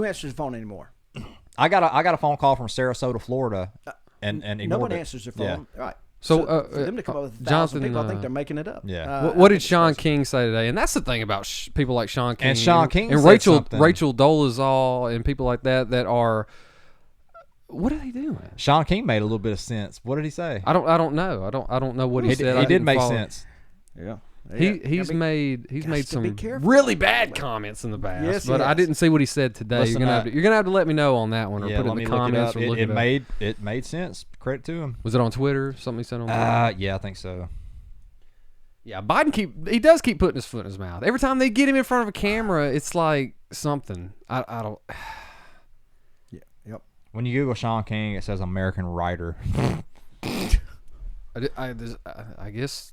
answers the phone anymore? I got a phone call from Sarasota, Florida, and ignored No one it. answers their Yeah. phone. Right. So, for them to come up with 1,000 Jonathan, people, I think they're making it up. Yeah. What did Sean King say today? And that's the thing about people like Sean King And Sean King and said Rachel something. Dolezal and people like that are. What are they doing? Sean King made a little bit of sense. What did he say? I don't know. I don't know what he said. I He did didn't make follow. sense. Yeah. He's Yeah, made got to be some careful. really bad comments in the past, Yes, he but I has. didn't see what he said today. Listen, you're gonna have to let me know on that one, or Yeah, put it let in me the look it comments, up. or look it up. It made sense. Credit to him. Was it on Twitter? Something he said on. Yeah, I think so. Yeah, Biden does keep putting his foot in his mouth. Every time they get him in front of a camera, it's like something. I don't. Yeah. Yep. When you Google Sean King, it says American writer. I guess.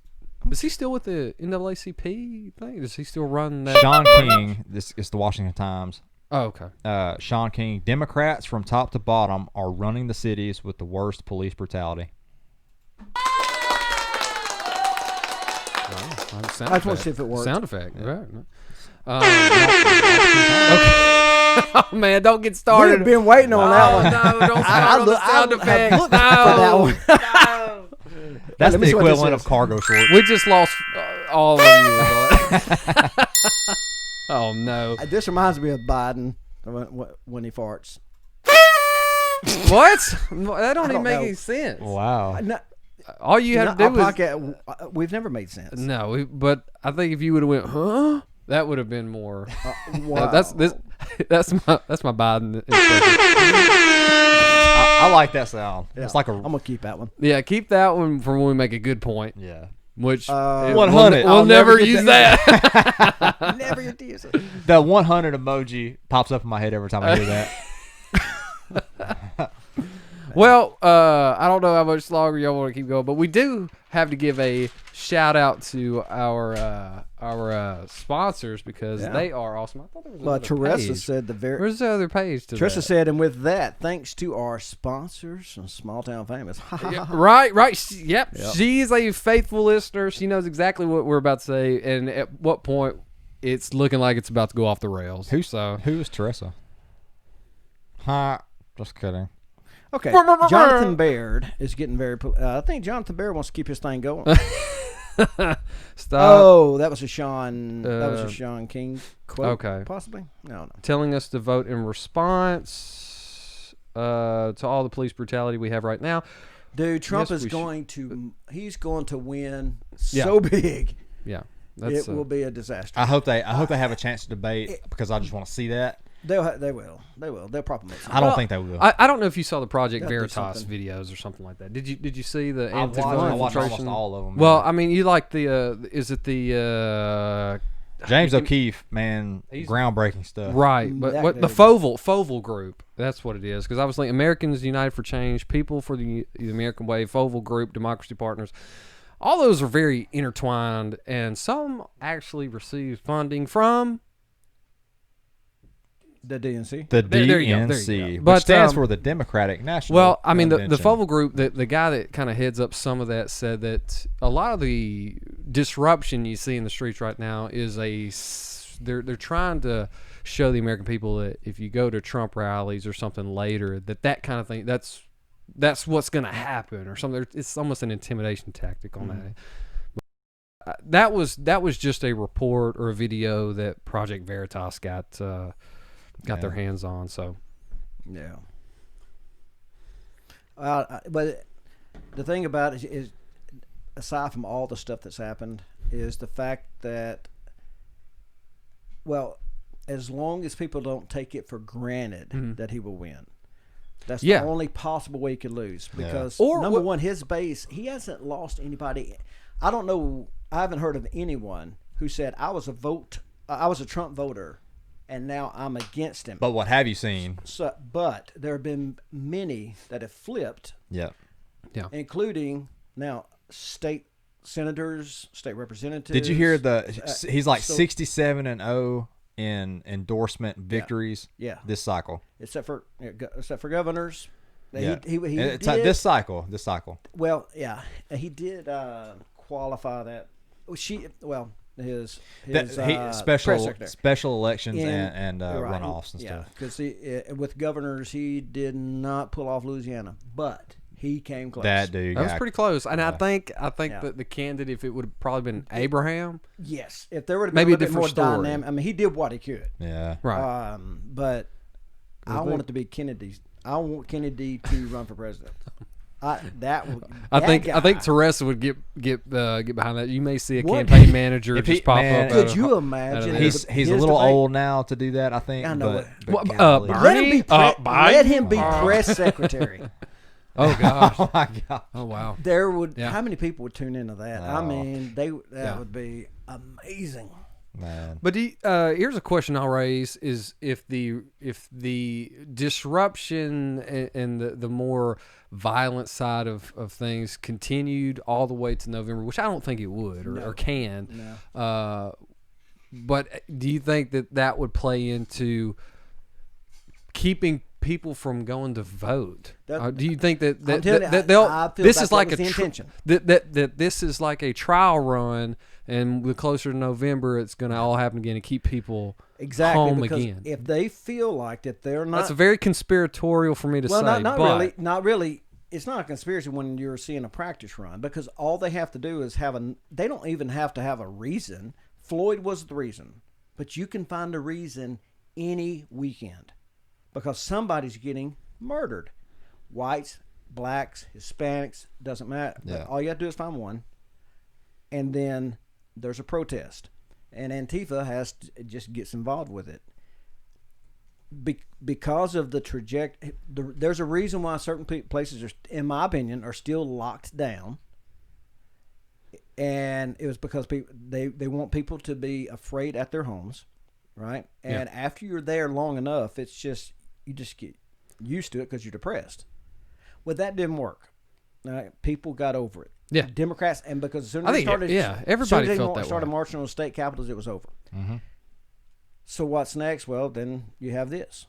Is he still with the NAACP thing? Does he still run that? Sean King, this is the Washington Times. Oh, okay. Sean King, Democrats from top to bottom are running the cities with the worst police brutality. I I just want to see if it works. Sound effect. Right. Okay. Oh man, don't get started. We've been waiting on that one. No, don't start on the sound have effects. looked for that one. No. That's let me the see what this equivalent is. of cargo shorts. We just lost all of you. Oh no. This reminds me of Biden when he farts. What? That don't even don't make know. any sense. Wow. No, All you had to do was we've never made sense. no. But I think if you would have went, huh? That would have been more. Wow. That's my Biden. impression. I like that sound. Yeah, It's like I'm a gonna keep that one. Yeah, keep that one for when we make a good point. yeah. Which 100. We'll I'll never never get use that. that. Never get to use it. The 100 emoji pops up in my head every time I hear that. Well, I don't know how much longer y'all want to keep going, but we do have to give a shout out to our sponsors because Yeah. they are awesome. I thought there was Well, another Teresa page. said the very. Where's the other page to Teresa that? said, and with that, thanks to our sponsors and Small Town Famous. Yeah, right. Yep. Yep. She's a faithful listener. She knows exactly what we're about to say and at what point it's looking like it's about to go off the rails. Who So is Teresa? Huh? Just kidding. Okay, Jonathan Baird is getting very. I think Jonathan Baird wants to keep his thing going. stop Oh, that was a Sean. That was a Sean King quote. okay. Possibly. No. telling us to vote in response to all the police brutality we have right now. Dude, Trump Yes, is we going to. He's going to win Yeah. so big. Yeah, that's It will be a disaster. I hope they have a chance to debate because I just want to see that. They will. They'll probably make I don't think they will. I don't know if you saw the Project Gotta do Veritas something. videos or something like that. Did you see the I Antifa watched almost infiltration? all of them. Well, man. I mean, you like the is it the James O'Keefe, man, He's- groundbreaking stuff. right? But That what the dude. Foval group? That's what it is. Because I was thinking Americans United for Change, People for the American Way, Foval Group, Democracy Partners. All those are very intertwined, and some actually receive funding from The DNC. The There you go, there DNC, you go. which But, stands for the Democratic National. Well, I mean, the Convention. Foval Group, the guy that kind of heads up some of that said that a lot of the disruption you see in the streets right now is they're trying to show the American people that if you go to Trump rallies or something later, that kind of thing, that's what's going to happen or something. It's almost an intimidation tactic on that. That was just a report or a video that Project Veritas got their hands on. So Yeah. But the thing about it is, aside from all the stuff that's happened, is the fact that, well, as long as people don't take it for granted that he will win, that's the only possible way he could lose. Because Or number one, his base, he hasn't lost anybody. I don't know. I haven't heard of anyone who said I was a Trump voter, and now I'm against him. But what have you seen? So, but there have been many that have flipped, Yeah. including now state senators, state representatives. Did you hear he's like so- 67-0 in endorsement victories Yeah. this cycle. except for governors? Yeah. He It's did, this cycle. well, yeah, he did qualify that. His special press secretary. special elections In- and right, runoffs and yeah, stuff. because with governors he did not pull off Louisiana, but he came close. That dude. that was got- pretty close. And I think Yeah. that the candidate, if it would have probably been Abraham, Yes, if there would have been Maybe a a little bit more different story. dynamic. I mean, he did what he could. Yeah. right? But I want it to be Kennedy. I want Kennedy to run for president. I think Teresa would get behind that. You may see a What? campaign manager If just he- pop man, up. Could out you of- imagine? He's his a little debate? old now to do that, I think. I know but, it. golly. Let him be Biden? let him be press secretary. Oh gosh! Oh my God. Oh wow! There would Yeah. how many people would tune into that? I Oh. mean, that Yeah. would be amazing. Man. But here's a question I'll raise: is if the disruption and the more violent side of things continued all the way to November, which I don't think it would or can. No. But do you think that would play into keeping people from going to vote? Do you think that telling you, they'll? I feel This like is that like was a the intention. that this is like a trial run, and the closer to November, it's going to all happen again and keep people Exactly, home because again. if they feel like that they're not That's very conspiratorial for me to say. not but really. Not really. It's not a conspiracy when you're seeing a practice run, because all they have to do is they don't even have to have a reason. Floyd was the reason, but you can find a reason any weekend because somebody's getting murdered. Whites, blacks, Hispanics, doesn't matter. Yeah. All you have to do is find one, and then there's a protest, and Antifa just gets involved with it. Because of the trajectory, there's a reason why certain places are, in my opinion, are still locked down, and it was because they want people to be afraid at their homes, right? And after you're there long enough, it's just you just get used to it because you're depressed. Well, that didn't work. People got over it. Yeah. Democrats, and because as soon as I they think, started, everybody as soon as felt they that started way. marching on state capitals, it was over. Mm-hmm. So what's next? Well, then you have this.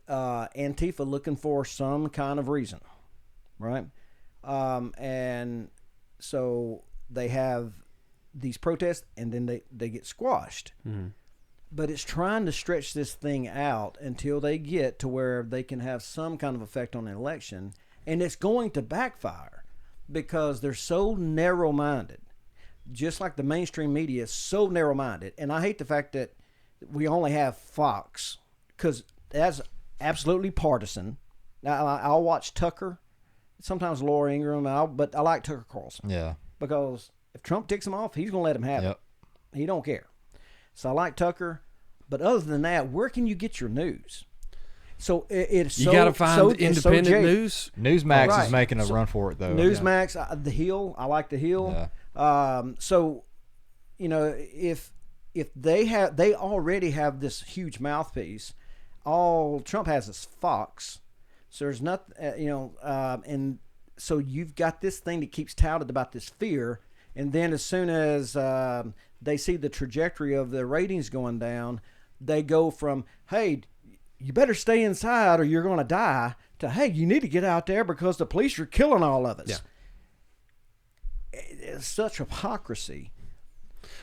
Antifa looking for some kind of reason, right? And so they have these protests, and then they get squashed. Mhm. But it's trying to stretch this thing out until they get to where they can have some kind of effect on the election, and it's going to backfire because they're so narrow-minded. Just like the mainstream media is so narrow-minded, and I hate the fact that we only have Fox because that's absolutely partisan. Now, I'll watch Tucker, sometimes Laura Ingraham, but I like Tucker Carlson Yeah. because if Trump ticks him off, he's going to let him have Yep. it. He don't care. So I like Tucker, but other than that, where can you get your news? So it's You so, got to find so, it's so independent jaded. news. Newsmax Right. is making a So- run for it though. Newsmax, The Hill. I like The Hill. So, if they already have this huge mouthpiece, all Trump has is Fox. So there's nothing, and so you've got this thing that keeps touted about this fear, and then as soon as they see the trajectory of the ratings going down, they go from, hey, you better stay inside or you're going to die, to, hey, you need to get out there because the police are killing all of us. Yeah. It's such hypocrisy.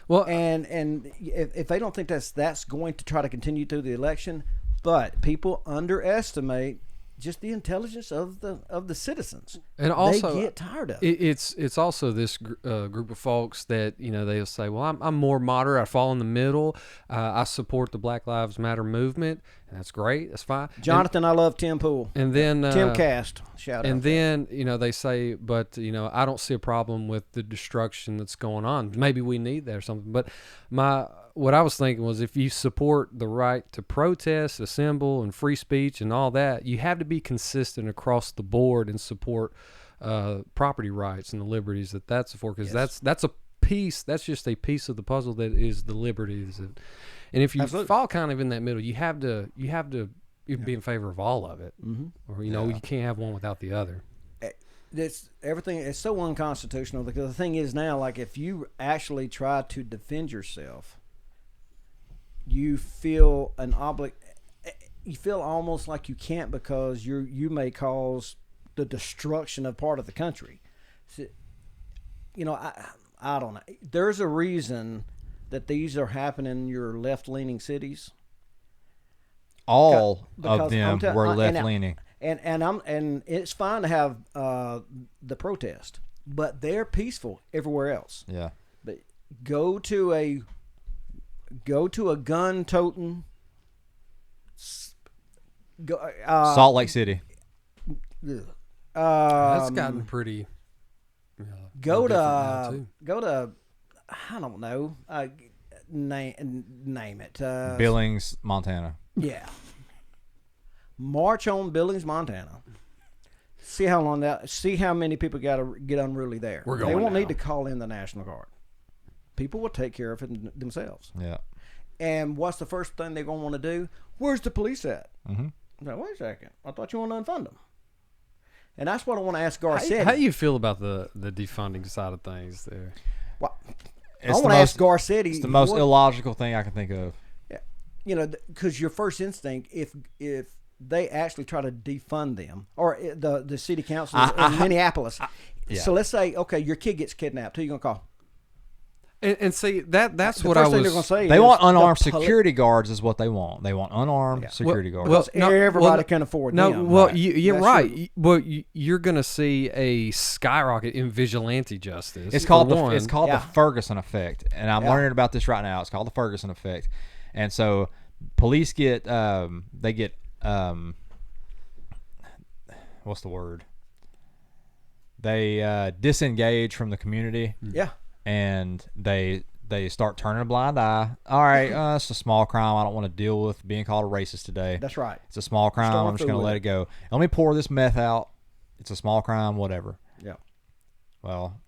Well, And if they don't think that's going to try to continue through the election, but people underestimate just the intelligence of the citizens. and also they get tired of it. it's also this group of folks that they'll say, well, I'm more moderate, I fall in the middle, I support the Black Lives Matter movement, and that's great, that's fine. Jonathan, I love Tim Pool. And then Tim Cast, shout and out. then they say, but I don't see a problem with the destruction that's going on. Maybe we need that or something. But what I was thinking was, if you support the right to protest, assemble, and free speech and all that, you have to be consistent across the board and support property rights and the liberties that's for, because that's a piece. That's just a piece of the puzzle that is the liberties. And if you Absolutely. fall kind of in that middle, you have to be in favor of all of it, or you can't have one without the other. This everything is so unconstitutional, because the thing is now, like, if you actually try to defend yourself, you feel you feel almost like you can't, because you may cause the destruction of part of the country. So, I don't know. There's a reason that these are happening in your left-leaning cities. All Because of them I'm were and left leaning. And it's fine to have the protest, but they're peaceful everywhere else. Yeah. But go to a gun toting Salt Lake City. That's gotten pretty. go different now, to too. go to I don't know, name it, Billings, Montana. yeah, march on Billings, Montana. See how many people got to get unruly there. We're They going won't now. need to call in the National Guard. People will take care of it themselves. Yeah. And what's the first thing they're going to want to do? Where's the police at? Mm-hmm. Now, wait a second. I thought you wanted to unfund them. And that's what I want to ask How Garcetti. do you feel about the defunding side of things there? Well, I It's want the to ask most, Garcetti. it's the most what- illogical thing I can think of. because your first instinct, if they actually try to defund them, or the city council in Minneapolis. yeah. So let's say, okay, your kid gets kidnapped. Who you going to call? And see that's The what I first thing they're was. going to say They is want the unarmed poli- security guards is what they want. They want unarmed Yeah. security guards. well, Because everybody can afford No, them. well, Right. you're That's right. true. Well, you're going to see a skyrocket in vigilante justice. It's for called one. the Yeah. Ferguson effect, and I'm Yeah. learning about this right now. It's called the Ferguson effect, and so police get what's the word? They disengage from the community, Yeah. and they start turning a blind eye. All right, it's a small crime. I don't want to deal with being called a racist today. That's right. It's a small crime. Storm I'm just through going to with let it go. Let me pour this meth out. It's a small crime, whatever. Yeah. Well,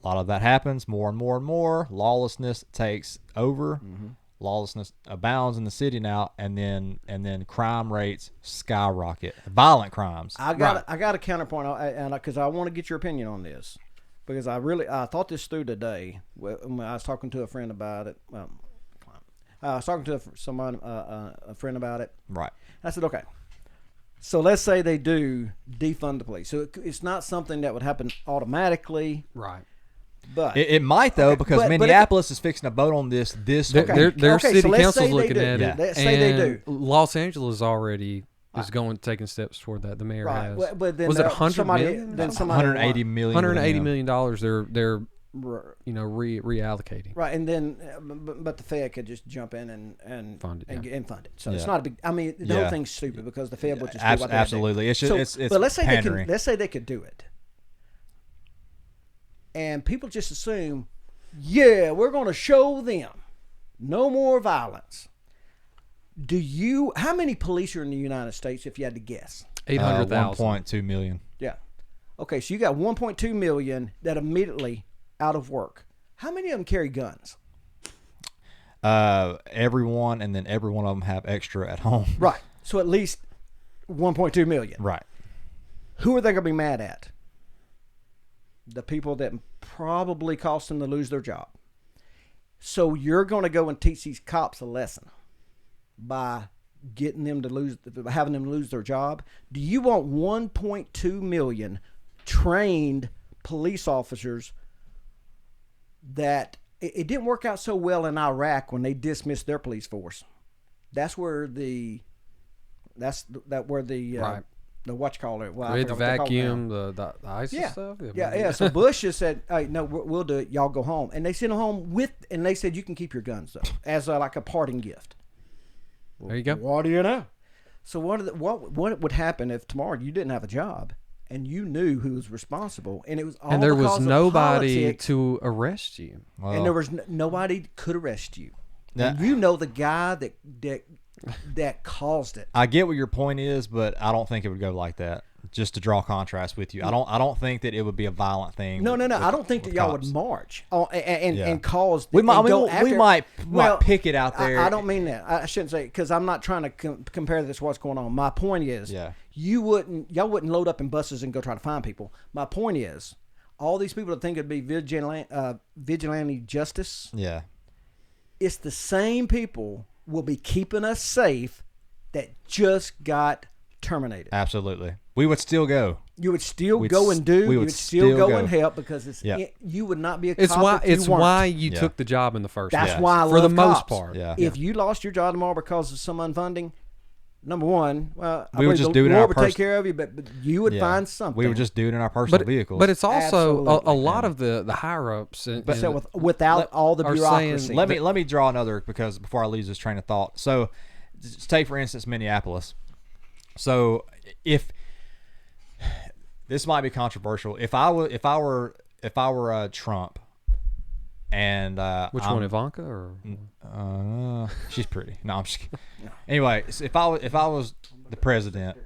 a lot of that happens more and more and more. Lawlessness takes over. Mm-hmm. Lawlessness abounds in the city now, and then crime rates skyrocket. Violent crimes. I got a counterpoint, and because I want to get your opinion on this, because I thought this through today when I was talking to a friend about it. I was talking to a friend about it. Right. I said, okay, so let's say they do defund the police. So it's not something that would happen automatically, right. but It might though, because but if- Minneapolis is fixing to vote on this. Their Okay, city so let's council's say they looking do. at Yeah. it. Let's say they and do. Los Angeles already is taking steps toward that. The mayor right. has. But then Was it there- 100 somebody, million? Then somebody 180 million. $180 million. They're R- reallocating. Right, and then, but the Fed could just jump in and Fund it, and fund it. So it's Yeah. not a big. I mean, the whole Yeah. thing's stupid because the Fed would just do what they do. Absolutely. It's just So, it's but let's say pandering. let's say they could do it, and people just assume, yeah, we're going to show them no more violence. How many police are in the United States? If you had to guess, 800,000. 1.2 million. yeah. Okay, so you got 1.2 million that immediately out of work. How many of them carry guns? Everyone, and then every one of them have extra at home. Right. So at least 1.2 million. Right. Who are they going to be mad at? The people that probably cost them to lose their job. So you're going to go and teach these cops a lesson by getting them to having them lose their job? Do you want 1.2 million trained police officers that it didn't work out so well in Iraq when they dismissed their police force? That's where the Right. the what you call it? Well, I With the forgot what they call it now. vacuum, the ISIS stuff. Yeah. So Bush just said, "Hey, no, we'll do it. Y'all go home." And they sent them home and they said, "You can keep your guns though, as like a parting gift." There you go. What do you know? So what would happen if tomorrow you didn't have a job and you knew who was responsible, and it was all And there because was of nobody politics, to arrest you. Well, and there was nobody could arrest you. That- And you know the guy that caused it. I get what your point is, but I don't think it would go like that. Just to draw contrast with you, I don't think that it would be a violent thing. No. with- I don't think that with y'all cops. would march and Yeah. cause. We might. and go We after- might Well, pick it out there. I don't mean that. I shouldn't say, because I'm not trying to compare this to what's going on. My point is, Yeah. y'all wouldn't load up in buses and go try to find people. My point is, all these people that think it'd be vigilante justice, Yeah. it's the same people will be keeping us safe that just got terminated. Absolutely. We would still go. You would still We'd go s- and do. we You would would still still go go. and help, because it's Yeah. you would not be a It's cop why if you it's weren't. why you Yeah. took the job in the first That's place. why I for the love most cops. part. Yeah. If you lost your job tomorrow because of some unfunding, number one, well, I We would believe just the do it in Lord our would take care of you, but you would Yeah. find something. We would just do it in our personal vehicles. But it's also a Absolutely. lot of the higher ups. And, so without all the are bureaucracy. saying- let me draw another, because before I lose this train of thought. So, just take for instance Minneapolis. So if this might be controversial, if I were Trump, and which one, Ivanka or? she's pretty. No, I'm just kidding. Anyway, so if I was the president,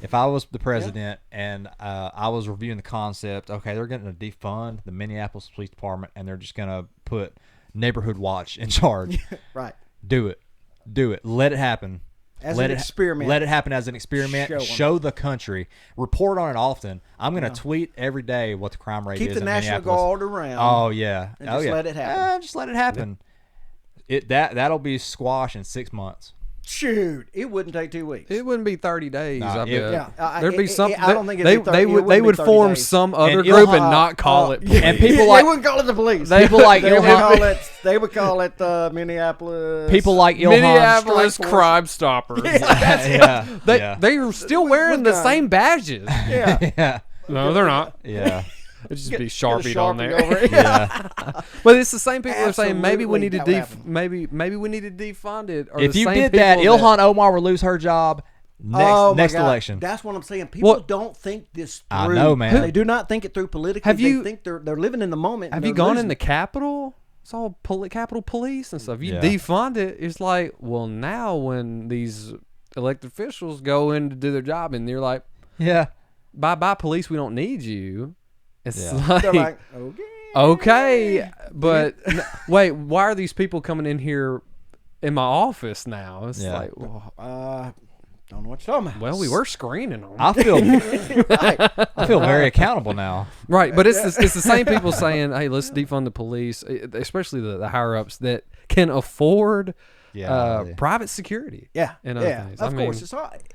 if I was the president and I was reviewing the concept, okay, they're going to defund the Minneapolis Police Department and they're just going to put Neighborhood Watch in charge. right. Do it. Let it happen. As let an it, experiment. Let it happen as an experiment. Show 'em. Show the country. Report on it often. I'm going to tweet every day what the crime rate Keep is the in National Minneapolis. Guard around. Oh yeah. And oh just yeah. let it happen. Just let it happen. That'll be squashed in 6 months. Shoot, it wouldn't take 2 weeks. It wouldn't be 30 days. Nah, I bet. Yeah, There'd be some. I don't think it'd they, be 30 they it would wouldn't be 30 form days. some other And group Ilhan- and not call it. And police. people they like wouldn't call it the police. people like they would Ilhan, call it. They would call it Minneapolis. people like Ilhan. Minneapolis Strike Force. Crime Stoppers. Yeah. They are still wearing the same badges. Yeah. Yeah. No, they're not. Yeah. It just be Get a Sharpie on Sharpie there. over it. Yeah. But it's the same people that are saying maybe we need Absolutely, to that would happen. maybe we need to defund it. Or If the you same did that, people Ilhan Omar would lose her job Oh, my next God. election. That's what I'm saying. People Well, don't think this through. I know, man. They do not think it through politically. Have you- They think they're living in the moment. Have and you they're gone losing. in the Capitol? It's all Capitol Police and stuff. You Yeah. defund it. It's like, well, now when these elected officials go in to do their job and they're like, Yeah. bye, police, we don't need you. It's Yeah. They're like, okay. okay, but wait, why are these people coming in here in my office now? It's Yeah. like, well, Don't know what you're talking about. we were screening them. I feel Right. I feel very accountable now. Right, but it's the same people saying, "Hey, let's defund the police," especially the higher ups that can afford Yeah. private security. Yeah. And other yeah. things. Of I mean- course. It's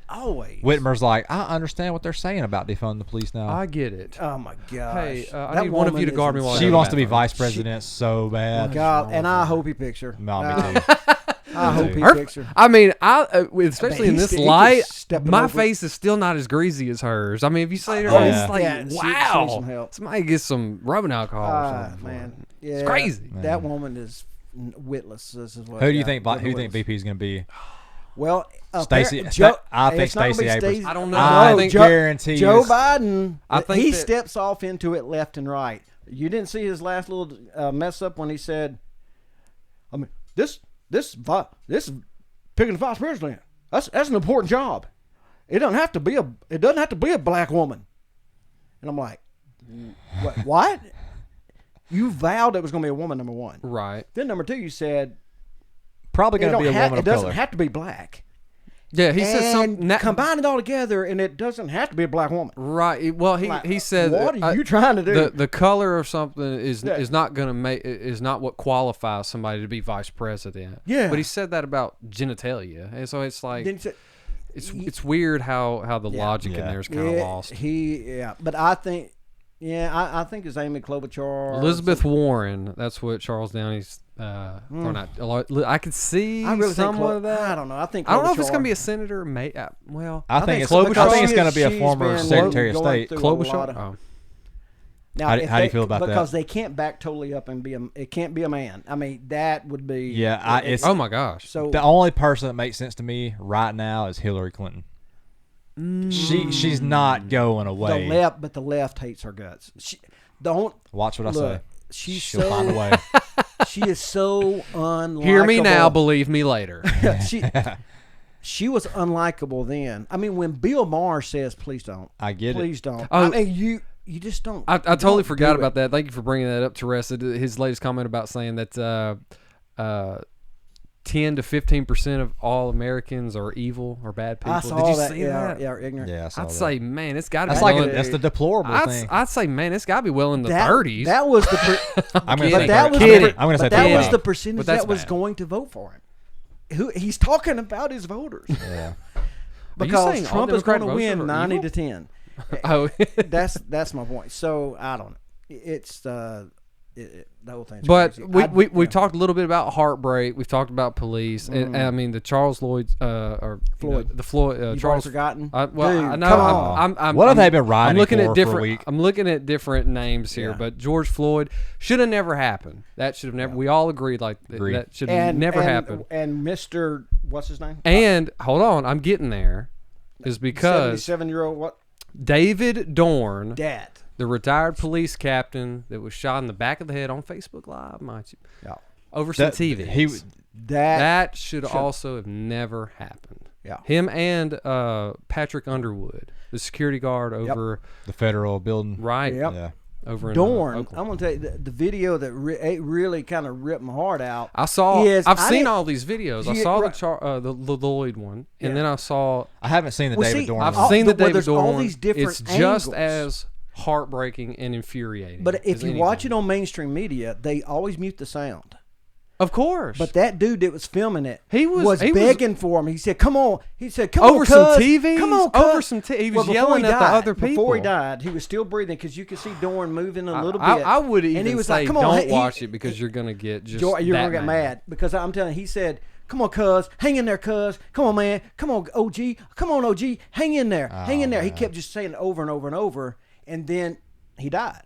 always. Whitmer's like, I understand what they're saying about defunding the police now. I get it. Oh my gosh. Hey, I That need one of you woman to guard me is while I she go wants to to be the bathroom. vice president so bad. God, and I hope he picks her. No, me Uh, too. I hope he Her- picks her. I mean, especially in he's this still- he light, keeps stepping my over it. face is still not as greasy as hers. I mean, if you say to her, Oh, it's yeah. like, Yeah, she needs wow, some help. somebody get some rubbing alcohol or something. for Man, it. yeah, It's crazy. That woman is witless. This is what. Who do you yeah, think? really Who do you think witless. VP is going to be? Well, Stacey- Joe, I think it's not gonna Stacey be Abrams. Stacey- I don't know. I think guarantee you Joe it's- Biden. I think he that- steps off into it left and right. You didn't see his last little mess up when he said, "I mean, this picking the vice president. That's an important job. It doesn't have to be a black woman." And I'm like, what? You vowed it was going to be a woman. Number one. Right. Then number two, you said Probably going to be a woman it of doesn't color. have to be black. Yeah, he said and something. combine it all together, and it doesn't have to be a black woman. Right. Well, he said what are you trying to do? the color of something is Yeah. is not going to make is not what qualifies somebody to be vice president. Yeah. But he said that about genitalia, and so it's like Then he said- it's weird how the logic in Yeah. there is kind of lost. But I think, I think it's Amy Klobuchar. Elizabeth Warren. That's what Charles Downey's. Or not. I could see I really some think of that. I don't know. I think I don't know if it's Klobuchar- going to be a senator. Well, I think it's because going to be a she's former been Secretary of going State. through a Klobuchar. lot of- Oh. Now, How if do you they- feel about that? Because they can't back totally up and it can't be a man. I mean, that would be. Yeah, it's Oh my gosh. So the only person that makes sense to me right now is Hillary Clinton. She's not going away. the left hates her guts. She don't Watch what I look. say. She's She'll so find a way. she is so unlikable. Hear me now, believe me later. she was unlikable then. I mean, when Bill Maher says, "Please don't," I get it. please don't. Oh. I mean, you just don't. I totally don't forgot do about it. that. Thank you for bringing that up, Teresa. His latest comment about saying that 10 to 15% of all Americans are evil or bad people. I saw Did you that. see yeah, that? yeah, ignorant. Yeah, I saw I'd that. say, man, it's got to be That's like well in- that's the deplorable thing. I'd say, man, it's got to be well in the That 30s. That was the. I'm going to But say that was kidding. the, I'm going to say but that was 30. the percentage But that's that was bad. going to vote for him. He's talking about his voters Yeah. because saying all Trump is going Democrat to voters win are 90 evil? to 10. Oh, That's my point. So I don't know. It's the whole thing. but we've talked a little bit about heartbreak. We've talked about police. And I mean, the Charles Lloyd, or Floyd. the Floyd, You've Charles. already forgotten. Well, Dude, I know. come on. I'm, What have I'm- they been riding I'm looking for at for a different. week? I'm looking at different names here, Yeah. but George Floyd should have never happened. That should have never. We all agreed Agreed. that should have never happened. And Mr. What's his name? And hold on, I'm getting there. Is because 77-year-old what? David Dorn, Dad. the retired police captain that was shot in the back of the head on Facebook Live, mind you, Yeah. over some That- TV. That That should also have never happened. Yeah. Him and Patrick Underwood, the security guard over The federal building. right Yep. Yeah. over in Dorn. Oakland. I'm gonna tell you the video that really kind of ripped my heart out. I saw. is- I've I seen didn't- all these videos. I Yeah, saw right. the Lloyd one, and Yeah. then I saw. I haven't seen the Well, David see, Dorn I've one. seen the where David there's Dorn all one. these different It's just angles. as heartbreaking and infuriating. But if as you watch anything. it on mainstream media, they always mute the sound. of course. But that dude that was filming it He was- begging for him. He said, "Come on." He said, "Come Over on, some cuz. TVs? Come on, Over cuz." some he Well, was before yelling he at the died- other Before he people. died, he was still breathing because you could see Dorn moving a little bit. I would And even he was say, like, "Come on, don't he- watch it because you're gonna get just You're that gonna get mad because I'm telling you, he said, "Come on, cuz, hang in there, cuz. Come on, man. Come on, OG. Come on, OG. Hang in there. Hang in there." He kept just saying it over and over and over, and then he died.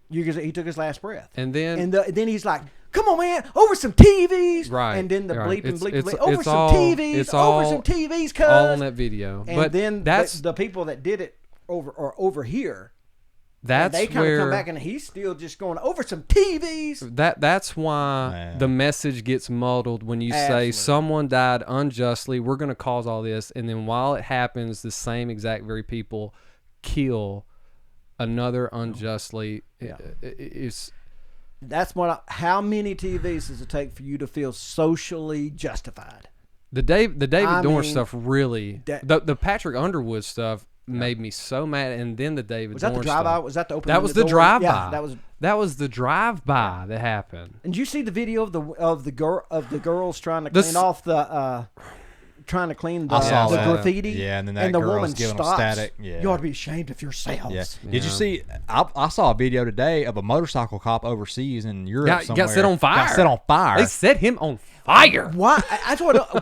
He took his last breath. And then then he's like, "Come on, man, over some TVs." Right, And then the right. bleeping, bleeping, It's- bleeping, over it's some all- TVs, it's over all- some TVs, cuz. all on that video. And But then that's the people that did it over here, that's they kind of where come back and he's still just going over some TVs. that's why Man. the message gets muddled when you say Absolutely. someone died unjustly. We're gonna cause all this, and then while it happens, the same exact very people kill another unjustly. Yeah. It's That's how many TVs does it take for you to feel socially justified? the David I Dorn mean, stuff really. that- The Patrick Underwood stuff made me so mad, and then the David Was that the Dorn drive-by? stuff. Was that the opening? That was of the door? drive-by. Yeah, That was the drive-by that happened. And you see the video of the girls trying to The clean s- off the trying to clean the, I saw the that. graffiti. Yeah, and then that the girl's woman giving them stops. static. Yeah. You ought to be ashamed of yourselves. Yeah. Yeah. Did you see? I saw a video today of a motorcycle cop overseas in Europe Got somewhere. set on fire. Got set on fire. They set him on fire. Why?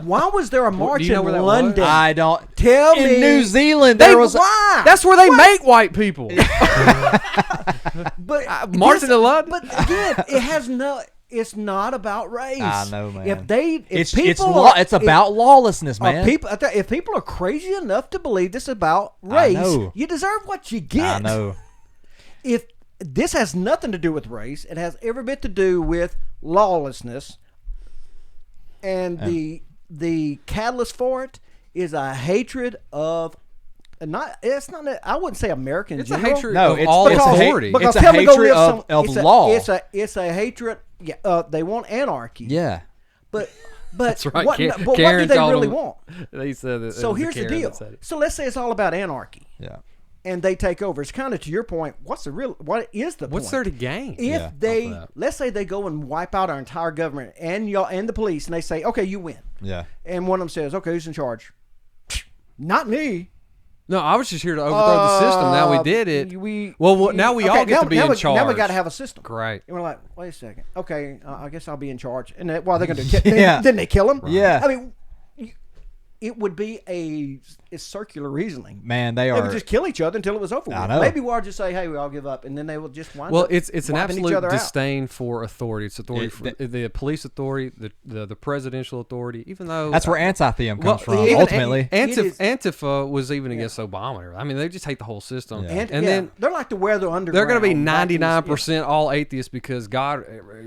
Why was there a march you know in where that London? was? I don't. Tell in me. New Zealand, there was. why? That's where they make white people. But Marching to London? But again, it has no. It's not about race. I know, man. If It's people, it's about lawlessness, man. If people are crazy enough to believe this about race, know. you deserve what you get. I know. If this has nothing to do with race, it has every bit to do with lawlessness, and the catalyst for it is a hatred of. It's not. I wouldn't say American. in It's a general. hatred No, of it's all because- authority. Because It's a tell me, go hatred live of it's law. It's a hatred. Yeah, they want anarchy. Yeah. But But That's right. what, but what do Karen they told really him- want? They said that. So here's the deal. So let's say it's all about anarchy, Yeah. and they take over. It's kind of to your point. What is the What's point? there to gain? If Yeah, they off that. let's say they go and wipe out our entire government and y'all and the police, and they say, okay, you win, Yeah. and one of them says, okay, who's in charge? Not me. No, I was just here to overthrow the system. Now we did it. Now we all get to be in charge. Now we got to have a system. Great. And we're like, wait a second. Okay, I guess I'll be in charge. And what are they going to do? Yeah. Then they kill him? Yeah. I mean, it would be it's circular reasoning. Man, They they would are. just kill each other until it was over with. I know. Maybe we'll just say, hey, we all give up. And then they will just wind Well, up it's an wiping each absolute other out. disdain for authority. It's authority It- for the police authority, the presidential authority. Even though That's where anti-theum comes from. even- Ultimately, It is- Antifa was even against Obama. I mean, they just hate the whole system. Yeah. And, And yeah, then they're like the weather underground. they're going to be back in the- 99% all atheists because God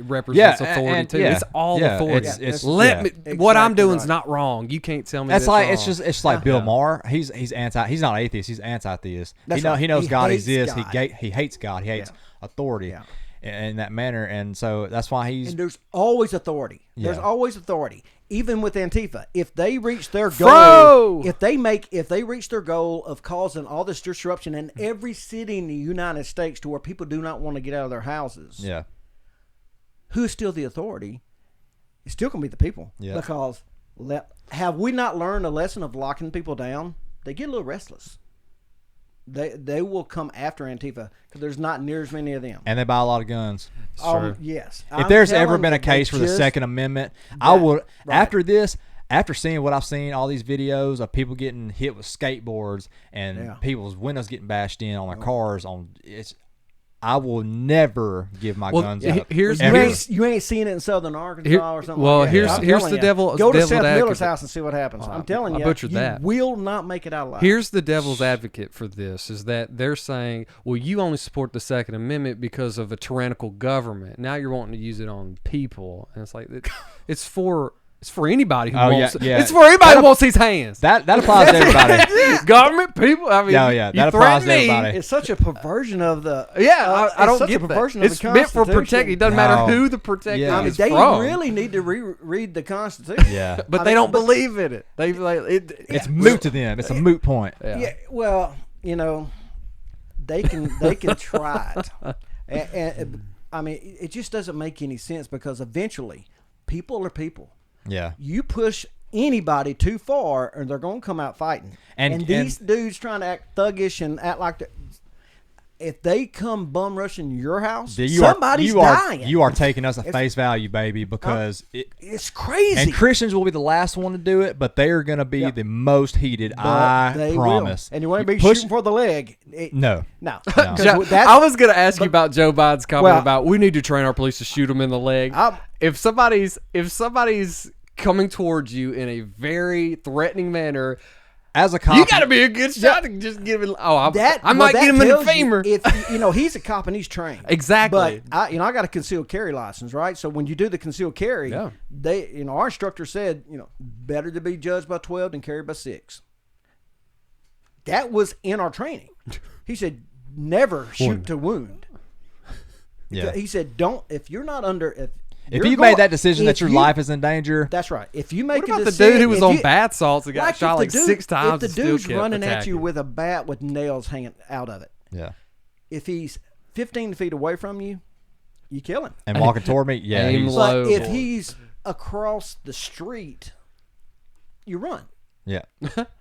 represents Yeah, authority and- too. yeah, It's all yeah, authority. it's- Let yeah. me. What I'm Exactly doing is right. not wrong. You can't tell me it's that's like wrong. it's like Bill Maher. He's anti. He's not atheist. He's anti-theist. That's He right. knows He God hates exists. God. He hates God. He hates authority Yeah. in that manner, and so that's why he's. And there's always authority. There's Yeah. always authority. Even with Antifa, if they reach their Fro! goal, if they reach their goal of causing all this disruption in every city in the United States to where people do not want to get out of their houses, Yeah. who's still the authority? It's still going to be the people. Yeah. Because have we not learned a lesson of locking people down? They get a little restless. They will come after Antifa because there's not near as many of them. And they buy a lot of guns. true. Yes. If there's ever been a case for the Second Amendment, I would. right. After this, after seeing what I've seen, all these videos of people getting hit with skateboards and Yeah. people's windows getting bashed in on their cars, I will never give my guns up. here's Ever. You ain't seen it in Southern Arkansas or something. well, like that. here's- I'm here's telling the you. devil- Go to devil's Seth Miller's advocate. house and see what happens. I'm telling I you, butchered you that. will not make it out alive. Here's the devil's advocate for this is that they're saying, well, you only support the Second Amendment because of a tyrannical government. Now you're wanting to use it on people. And it's like, it's for anybody who Oh, yeah, wants yeah. It's for anybody who wants these hands. That applies to everybody. Government, people. I mean, Yeah, yeah, you that applies threaten to me. everybody. It's such a perversion of the. Yeah, I don't such get a perversion that. of It's the meant for Constitution. protecting. It doesn't No. matter who the protector Yeah. I mean, is they from. really need to reread the Constitution. Yeah. But I they mean, don't but- believe in it. They like it. It's moot to them. It's a moot point. Yeah. Well, they can try it. And, I mean, it just doesn't make any sense because eventually, people are people. Yeah. You push anybody too far, and they're going to come out fighting. And- these dudes trying to act thuggish and act like if they come bum rushing your house, somebody's dying. You are taking us at face value, baby, because It's crazy. and Christians will be the last one to do it, but they are going to be the most heated. But I they promise. will. And you want to be push- shooting for the leg? No. No. No. 'Cause that's- I was gonna ask you about Joe Biden's comment Well- about we need to train our police to shoot them in the leg. If somebody's coming towards you in a very threatening manner, As a cop, you got to be a good shot to just give it. Oh, I might get him in the femur. If he's a cop and he's trained. Exactly. But I got a concealed carry license, right? So when you do the concealed carry, Yeah. they, our instructor said, better to be judged by 12 than carried by 6. That was in our training. He said, never shoot to wound. Yeah. He said, if you're not under, If you're you going- made that decision if that your you- life is in danger, That's right. If you make What a about the decision, dude who was if on you- bath salts and got if shot the like dude- 6 times? If the and still dude's kept running at you attacking? with a bat with nails hanging out of it, yeah, if he's 15 feet away from you, you kill him. and walking toward me, yeah, Aim he's- low. But if boy. he's across the street, you run. yeah.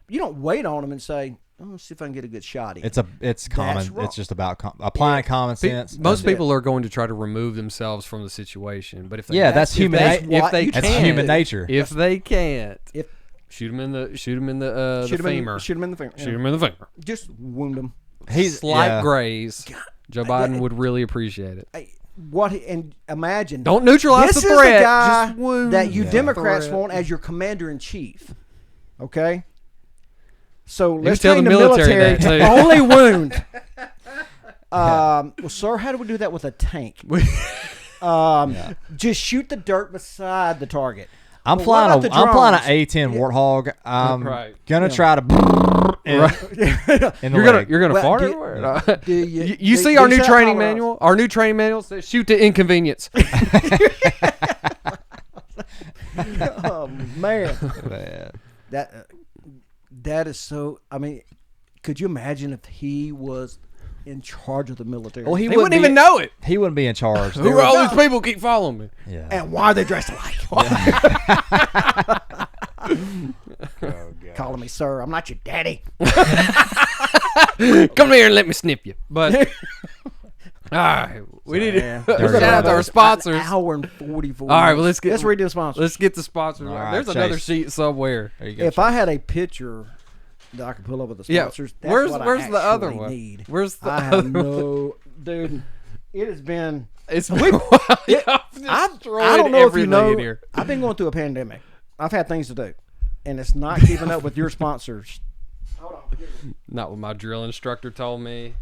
You don't wait on him and say, let's see if I can get a good shot in. It's common. wrong. It's just about applying common sense. Most That's people are going to try to remove themselves from the situation, but if they Yeah, that's human That's nature. if what they you That's can't, human nature. if they can't, if shoot him in the shoot him femur. shoot him in the femur. Shoot him in the femur. Just wound him. He's Slight yeah. graze. Joe Biden would really appreciate it. And imagine. Don't neutralize this the is threat. the guy Just wound that you the Democrats threat. want as your commander in chief. Okay. So You let's tell train the the military military that, too. to only wound. Well, sir, how do we do that with a tank? Just shoot the dirt beside the target. I'm Well, flying what about the I'm flying an drones? A-10 Warthog. I'm Right. gonna try to in the leg. You're gonna Well, fart do- everywhere. do you- You do- see do our you new set training tolerance? manual? Our new training manual says shoot to inconvenience. Oh man, Man. that is so. I mean, could you imagine if he was in charge of the military? Well, He wouldn't even know it. He wouldn't be in charge. Who are all these people keep following me? Yeah. and why are they dressed alike? Oh, God. Calling me sir. I'm not your daddy. Come here and let me snip you. But all right, we need Yeah. to shout out to our sponsors. An hour and 44. All right, well, let's read the sponsors. Let's get the sponsors. All right, There's another Chase. sheet somewhere. There you go. If I had a picture that I could pull up with the Yeah, sponsors, that's where's what where's I the other actually one? need. Where's the I other have one? no, dude. It has been. It's I I don't know if you know. in here. I've been going through a pandemic. I've had things to do, and it's not keeping up with your sponsors. Hold on. Not what my drill instructor told me.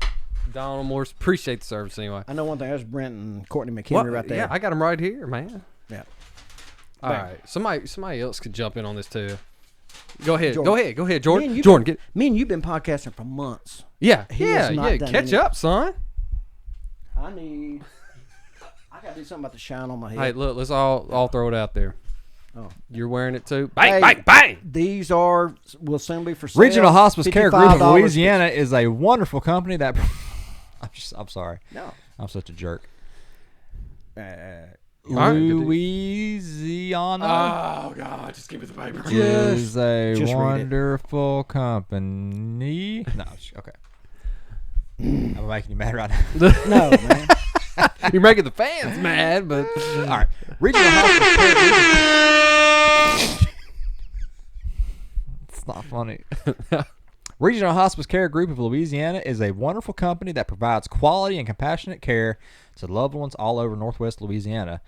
Donald Morse, appreciate the service anyway. I know one thing. That's Brent and Courtney McHenry right there. Yeah, I got them right here, man. Yeah. All Bang. right, somebody else could jump in on this too. Go ahead, Jordan. go ahead, Me and Jordan. you Jordan, been- get me and you've been podcasting for months. yeah, He yeah, has not yeah. done Catch any- up, son. I gotta do something about the shine on my head. Hey, look, let's all throw it out there. Oh. You're wearing it too. Bang, Hey, bang, bang. These will soon be for sale. Regional Hospice Care Group of $55 Louisiana is a wonderful company that. I'm sorry. No. I'm such a jerk. right, good deal. Louisiana Oh God, just give me the paper. is a just read it. wonderful company. No, okay. I'm making you mad right now. No, man. You're making the fans mad, but All right. Regional Hospice Care Group. It's not funny. Regional Hospice Care Group of Louisiana is a wonderful company that provides quality and compassionate care to loved ones all over Northwest Louisiana.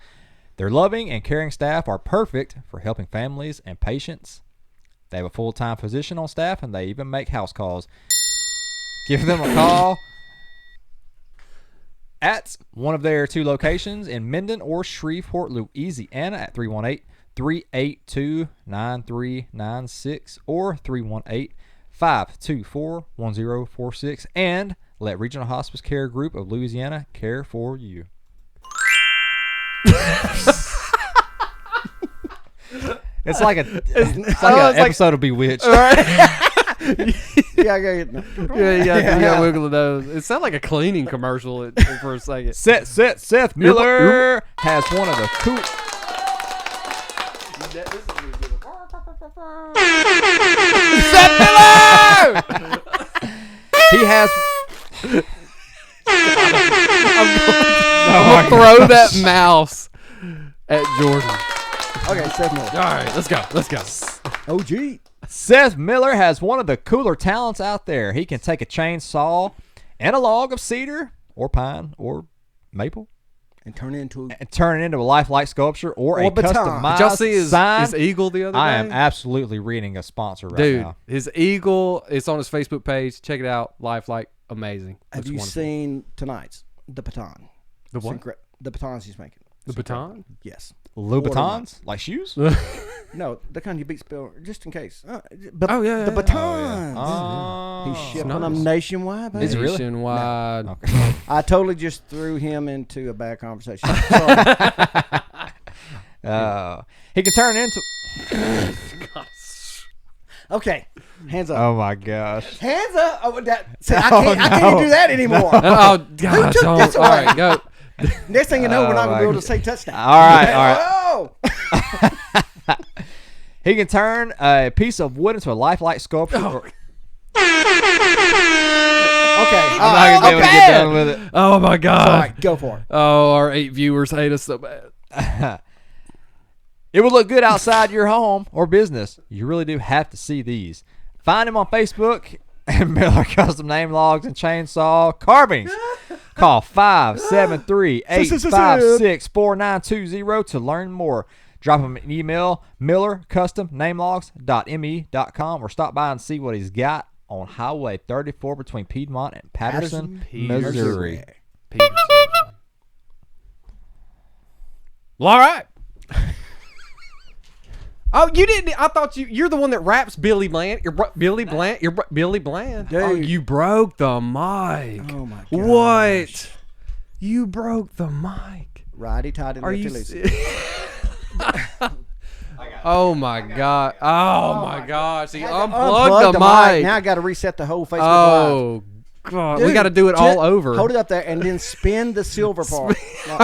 Their loving and caring staff are perfect for helping families and patients. They have a full-time physician on staff, and they even make house calls. Give them a call at one of their 2 locations in Minden or Shreveport, Louisiana at 318-382-9396 or 318-524-1046, and let Regional Hospice Care Group of Louisiana care for you. It's like an episode of Bewitched. Yeah, I got it. yeah, wiggle the nose. It sounded like a cleaning commercial for a second. Seth Miller has one of the cool. Seth Miller! He has. I'm gonna throw that mouse at Jordan. Okay, Seth Miller. All right, let's go. OG. Seth Miller has one of the cooler talents out there. He can take a chainsaw and a log of cedar or pine or maple And turn it into and turn it into a lifelike sculpture or a baton. customized Did y'all see sign. his eagle the other day? I am absolutely reading a sponsor right Dude, now. his eagle, it's on his Facebook page. Check it out. Lifelike, amazing. Have Looks you wonderful. seen tonight's the baton? The what? The batons he's making. The baton? Yes. Louboutins? Like shoes? No, the kind you beat spill just in case. Oh, yeah, the yeah. batons. Oh. He's shipping nice. them nationwide. Baby. Is it really? Nationwide. Okay. I totally just threw him into a bad conversation. Sorry. He can turn into. Okay, hands up. Oh my gosh. Hands up. Oh, see, I Oh, can't. I can't no. do that anymore. Oh, God. took Don't. this All away? right, go. Next thing you know, we're not Oh, gonna be able my to say touchdown. All right. Oh. He can turn a piece of wood into a lifelike sculpture. Okay. I'm not gonna be able to get done with it. Oh, my God. All right, go for it. Oh, our 8 viewers hate us so bad. It would look good outside your home or business. You really do have to see these. Find him on Facebook and Miller Custom Name Logs and Chainsaw Carvings. Call 573-856-4920 to learn more. Drop him an email, millercustomnamelogs.me.com, or stop by and see what he's got on Highway 34 between Piedmont and Patterson, Missouri. Well, all right. Oh, you didn't. I thought you're the one that raps Billy Bland. Billy Bland. Billy Bland. Dude. Oh, you broke the mic. Oh my god. What? You broke the mic. Righty tighty, Are lefty you? loosey. Oh my god! Oh my gosh! He Unplug unplugged the mic. Now I got to reset the whole Facebook Live. Oh god! Dude, We got to do it all over. Hold it up there and then spin the silver part.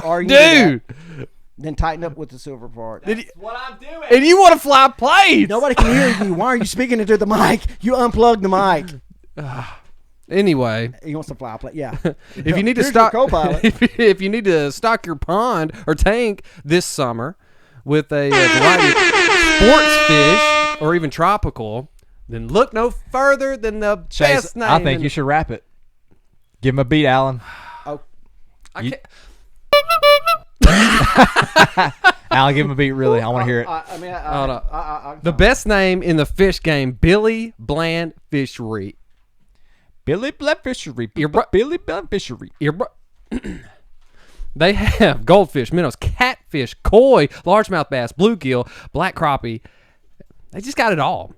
Or you do Dude, that, then tighten up with the silver part. What I'm doing. and you want to fly planes? Nobody can hear you. Why are you speaking into the mic? You unplugged the mic. Anyway, He wants to fly a plane. Yeah. if you need to Here's your stock, co-pilot. if you need to stock your pond or tank this summer with a variety of sports fish or even tropical, then look no further than the Chase, best name. I think you should rap it. Give him a beat, Alan. Oh, I you- can't- Alan, give him a beat, really. I want to hear it. Hold on. The best name in the fish game, Billy Bland Fishery. Billy Blunt Fishery. Your bro- Billy Blunt Fishery. They have goldfish, minnows, catfish, koi, largemouth bass, bluegill, black crappie. They just got it all.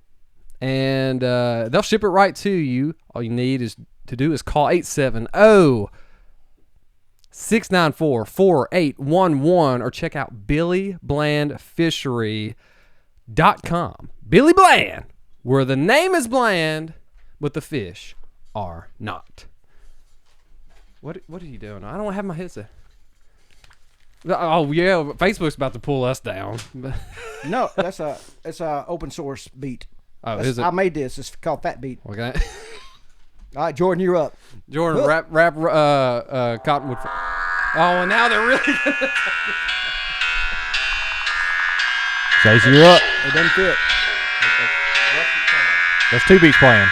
And they'll ship it right to you. All you need to do is call 870-694-4811 or check out BillyBlandFishery.com. Billy Bland, where the name is bland, but the fish are not. What are you doing? I don't have my headset. Oh yeah, Facebook's about to pull us down. No, it's a open source beat. Oh, is it? I made this. It's called Fat Beat. Okay. All right, Jordan, you're up. Jordan, rap Cottonwood. Oh, and now they're really. Chase, you're up. It doesn't fit. There's two beats playing.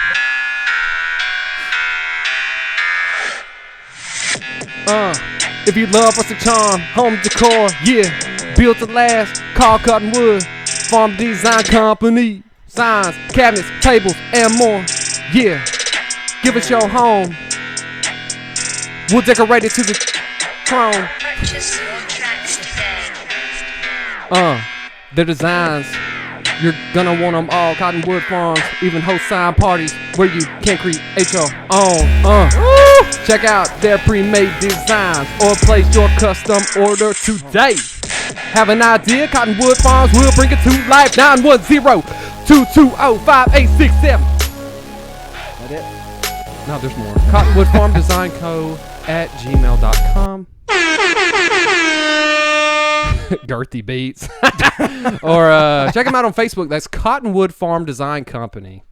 If you love us a charm, home decor, yeah. Built to last, call Cottonwood. Farm Design Company. Signs, cabinets, tables, and more. Yeah. Give us your home. We'll decorate it to the throne. Purchase your tracks today. The designs, you're gonna want them all. Cottonwood Farms, even host sign parties where you can create your own. Check out their pre-made designs or place your custom order today. Have an idea? Cottonwood Farms will bring it to life. 910-220-5867. That it? No, there's more. Cottonwood Farm Design Co. at gmail.com. Girthy Beats. Or check them out on Facebook. That's Cottonwood Farm Design Company.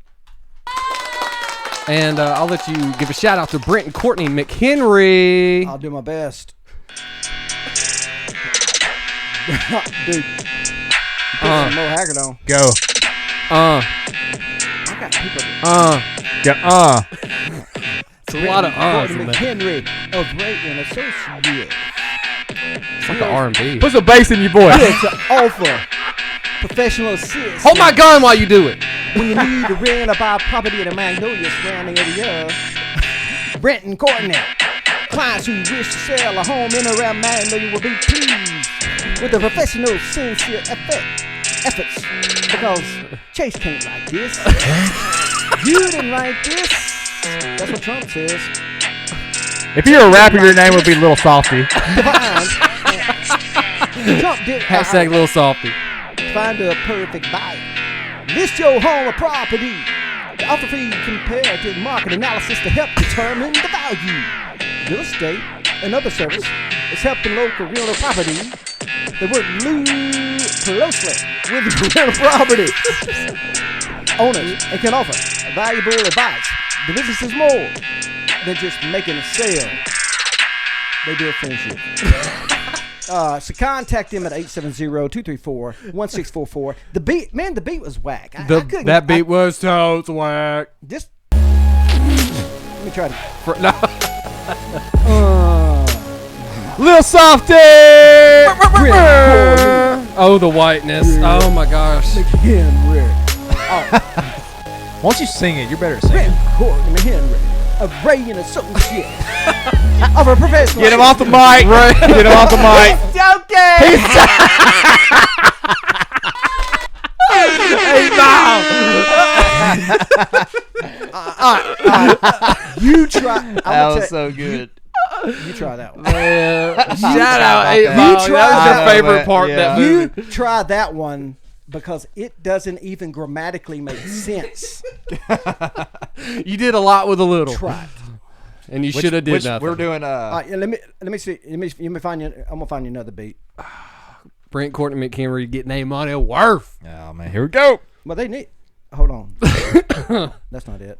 And I'll let you give a shout out to Brent and Courtney McHenry. I'll do my best. Dude, you put some Mo Haggard on. Go. I got people. Go. It's a lot of Courtney in there. McHenry of Rayton Associates. It's like an R&B. Put some bass in your voice. Here to offer professional assistance. Hold my gun while you do it. When you need to rent or buy property in the Magnolia surrounding area. Brent and Courtney, clients who wish to sell a home in or around Magnolia will be pleased with the professional, sincere efforts. Because Chase can't write this. You didn't write this. That's what Trump says. If you're a rapper, your name would be Little Softy. Trump did Hashtag Little Softy. find a perfect buyer. List your home or property. The offer fee comparative market analysis to help determine the value. Real estate and other service is helping local real property. They work closely with real property owners and can offer valuable advice. The business is more than just making a sale. They do a friendship. So contact them at 870-234-1644. The beat was whack. I couldn't. That beat was totes whack. Just let me try to. No. Little Softy! Oh, the whiteness. Oh my gosh. McHenry. Why don't you sing it? You're better at singing. Courtney McHenry of Ray and Associates. Of a professional. Get him off the mic. Get him off the mic. Hey, Mom. You try. That was so good. You try that one. Shout out 8 that. Mile. You try That was that. your favorite part. Yeah. That You movie. try that one because it doesn't even grammatically make sense. You did a lot with a little. Tried. And you should have did nothing. We're doing All right, let me see. Let me find you. I'm gonna find you another beat. Brent Courtney McHenry getting their money worth. Oh man, here we go. Well, they need. Hold on. That's not it.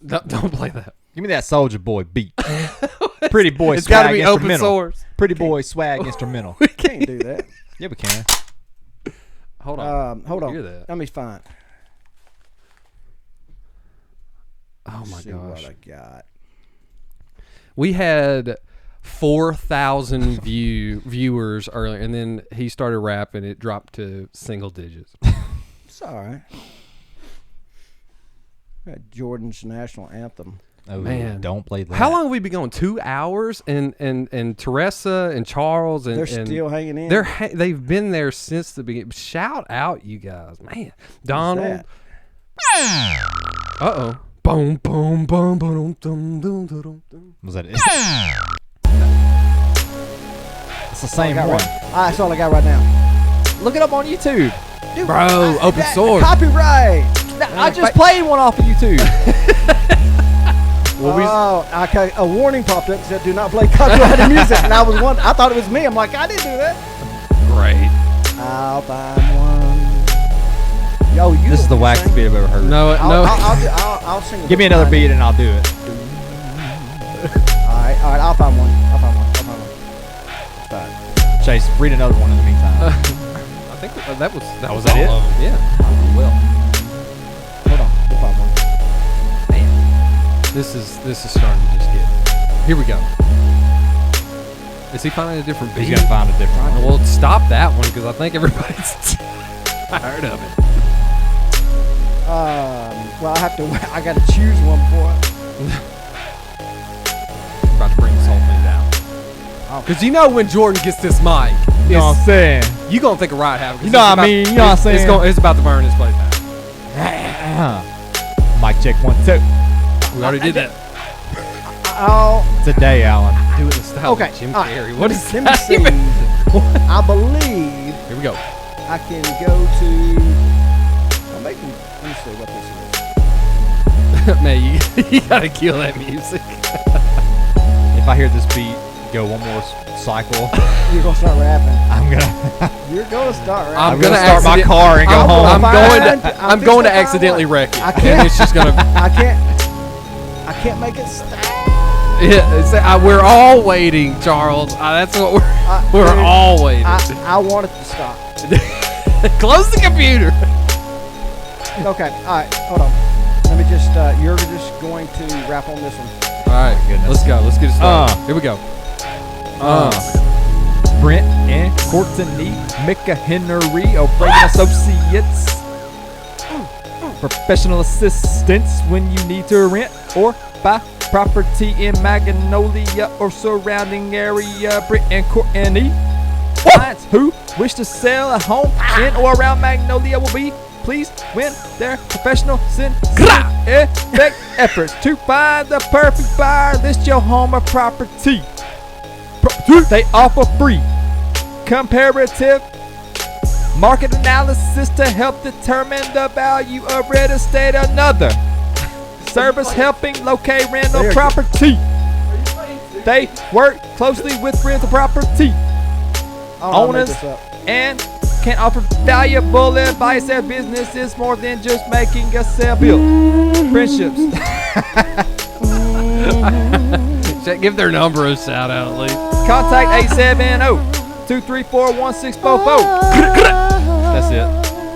Don't play that. Give me that Soldier Boy beat. Pretty boy It's got to swag be open instrumental. source. Pretty boy swag instrumental. Can't do that. Yeah, we can. Hold on. Hold on. Hear that. Let me find. Oh my See gosh. what I got. We had 4,000 viewers earlier, and then he started rapping. It dropped to single digits. It's all right. Got Jordan's national anthem. Oh Man. don't play that. How long have we been going? 2 hours, and Teresa and Charles and They're still hanging in. they've been there since the beginning. Shout out, you guys, man. Donald. Uh oh. Boom boom boom boom boom boom boom boom. Was that it? It's the same Got one. that's all I got right now. Look it up on YouTube. Dude, Bro, open source. Copyright. I just played one off of YouTube. Okay. A warning popped up that said, "Do not play copyrighted music." And I thought it was me. I'm like, I didn't do that. Great. I'll find one. Yo, you. This is the wackest beat I've ever heard. No, no. I'll sing. Give me another beat and I'll do it. All right. I'll find one. Chase, read another one in the meantime. I think that was Was that all it? of them. Yeah. Well, Hold on. We'll find one. This is starting to just get. Here we go. Is he finding a different beat? he's gonna find a different one. Well, stop that one because I think everybody's tired of it. Well, I got to choose one before. About to bring this whole thing down. Because you know when Jordan gets this mic, You know what I'm saying? you gonna think of Riot Havoc. You know what I mean? You know what I'm saying? It's about to burn this place down. Mic check 1 2. We already did that. Today, Alan. Do it in style Okay, of Jim all right. Carrey. What is Let me that see. even? I believe Here we go. I can go to. I'm making. Let me see what this is. Man, you gotta kill that music. If I hear this beat go one more cycle, You're gonna start rapping. I'm gonna You're gonna start rapping. I'm gonna start my accident- car and go I'm home. I'm I'm going to fixing to find accidentally one. wreck it. I And can't. it's just gonna. I can't make it stop. We're all waiting, Charles. That's what we're Dude, all waiting. I want it to stop. Close the computer. Okay. All right. Hold on. Let me just. You're just going to rap on this one. All right, goodness. let's go. Let's get it started. Here we go. Brent and Courtney McHenry, O'Brien Associates. Professional assistance when you need to rent or buy property in Magnolia or surrounding area. Brent and Courtney. Clients who wish to sell a home in or around Magnolia will be pleased when their professional effect efforts to find the perfect buyer. List your home or property. They offer free comparative market analysis to help determine the value of real estate. Another service helping locate rental property. They work closely with rental property owners and can offer valuable advice. Their business is more than just making a sale. Build friendships. Give their number a shout out, at least. Contact 870-234-1644. That's it.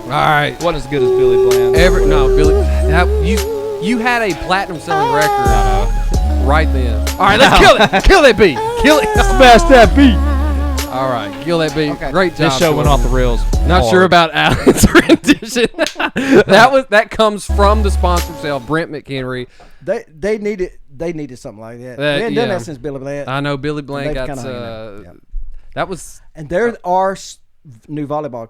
All right. Wasn't as good as Billy Bland. Billy. You had a platinum selling record right then. All right, let's kill it. Kill that beat. Kill it. Smash that beat. All right, kill that beat. Okay. Great job. This show went Jordan. off the rails. Not hard. sure about Alan's rendition. that comes from the sponsor himself, Brent McHenry. They needed something like that. That- They hadn't done yeah. that since Billy Bland. I know Billy Blank They've got kinda hung in there. that was And there are new volleyball.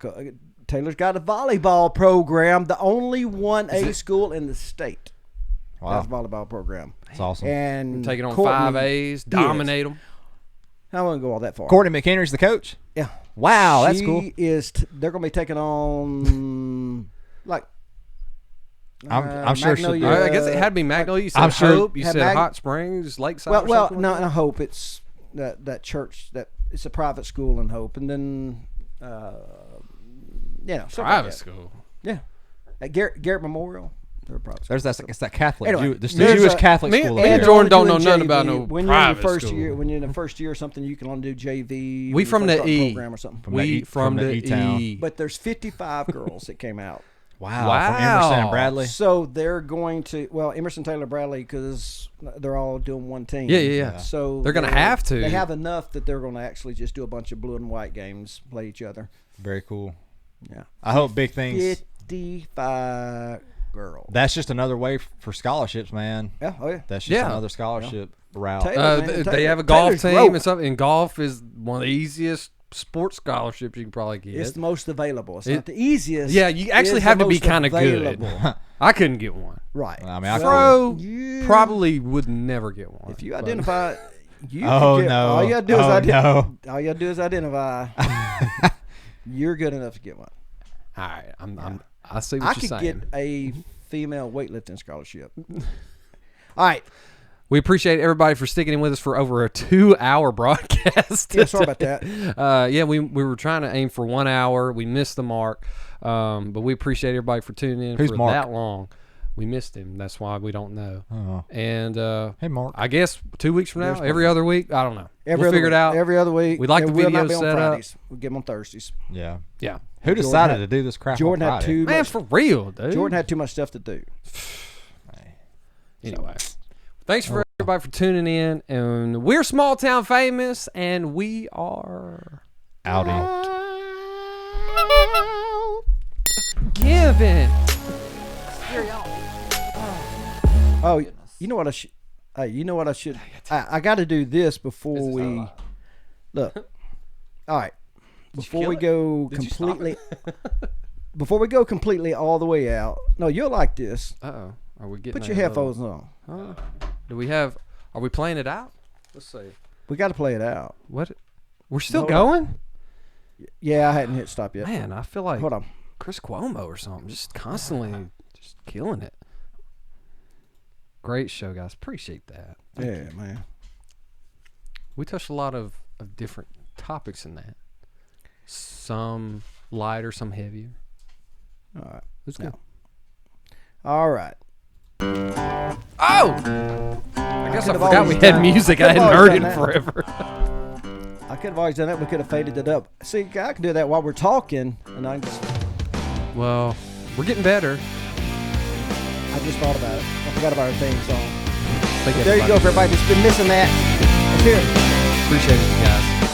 Taylor's got a volleyball program, the only 1A school in the state. Wow. That's a volleyball program. That's awesome. And taking on Courtney- 5As, dominate them. I wouldn't go all that far. Courtney McHenry's the coach. Yeah. Wow, that's cool. They're going to be taking on like. I'm sure she'll Magnolia, do I guess it had to be Magnolia. You said I'm sure- Hope. You had said Hot Springs, Lakeside. Well, or something no, like no, Hope. It's that church that it's a private school in Hope, and then something like private that. school. Yeah, at Garrett Memorial. They're a private school. There's it's that Catholic, Anyway, the there's Jewish a- Catholic me- school. me up and there. Jordan don't only know doing nothing about JV. no when you're in private the first school. year. When you're in the first year or something, you can only do JV. We when you from first the start E. program or something. From the E-town. E. But there's 55 girls that came out. Wow, from Emerson and Bradley. So they're going to Emerson, Taylor, Bradley, because they're all doing one team. Yeah. So They're gonna have to. They have enough that they're going to actually just do a bunch of blue and white games, play each other. Very cool. Yeah. I hope big things. 55 girls. That's just another way for scholarships, man. Yeah. Oh yeah. That's just Yeah. another scholarship route. Taylor, man, They Taylor- have a golf Taylor's team growing. and something. And golf is one of the easiest sports scholarships you can probably get. It's the most available. It's It- not the easiest. Yeah, you actually It's have the to be most kind of good. available. I couldn't get one. Right. I mean, I Pro you- probably would never get one. If you but- identify, you Oh, could get, no. All you gotta do is Oh, no. All you gotta do is identify. You're good enough to get one. All right, I see what I you're could saying. get a female weightlifting scholarship. All right. We appreciate everybody for sticking in with us for over a 2-hour broadcast. Yeah, sorry about that. We were trying to aim for 1 hour. We missed the mark, but we appreciate everybody for tuning in Who's for Mark? that long. We missed him. That's why we don't know. Oh. And Hey, Mark. I guess 2 weeks from now, There's every other week. I don't know. We'll other figure it week. out. Every other week. We'd like And the we'll not video be on set up. Fridays. We'll get them on Thursdays. Yeah. Yeah. Who Jordan decided had- to do this crap Jordan on had Friday? too Man, much. for real, dude. Jordan had too much stuff to do. Anyway, thanks for everybody for tuning in. And we're Small Town Famous, and we are Audi. Kevin. Oh, you know what I should? You know what I should? I got to do this before we look. All right, before we go completely, before we go completely all the way out. No, you'll like this. Uh-oh. Are we getting Put your a headphones little- on. Do we have? Are we playing it out? Let's see. We got to play it out. What? We're still Hold on. going? Yeah, I hadn't hit stop yet. Man, I feel like Hold on. Chris Cuomo or something, just constantly just killing it. Great show, guys. Appreciate that. Yeah, man. We touched a lot of different topics in that. Some lighter, some heavier. All right. It was good. All right. Oh! I guess I could've forgot always we had done- music. I I could've hadn't always heard it done in that. forever. I could have always done that. We could have faded it up. See, I can do that while we're talking, and I Well, we're getting better. just thought about it. I forgot about our theme song. Thank There you go, everybody. for everybody that's been missing that. Let's hear it. Appreciate it, guys.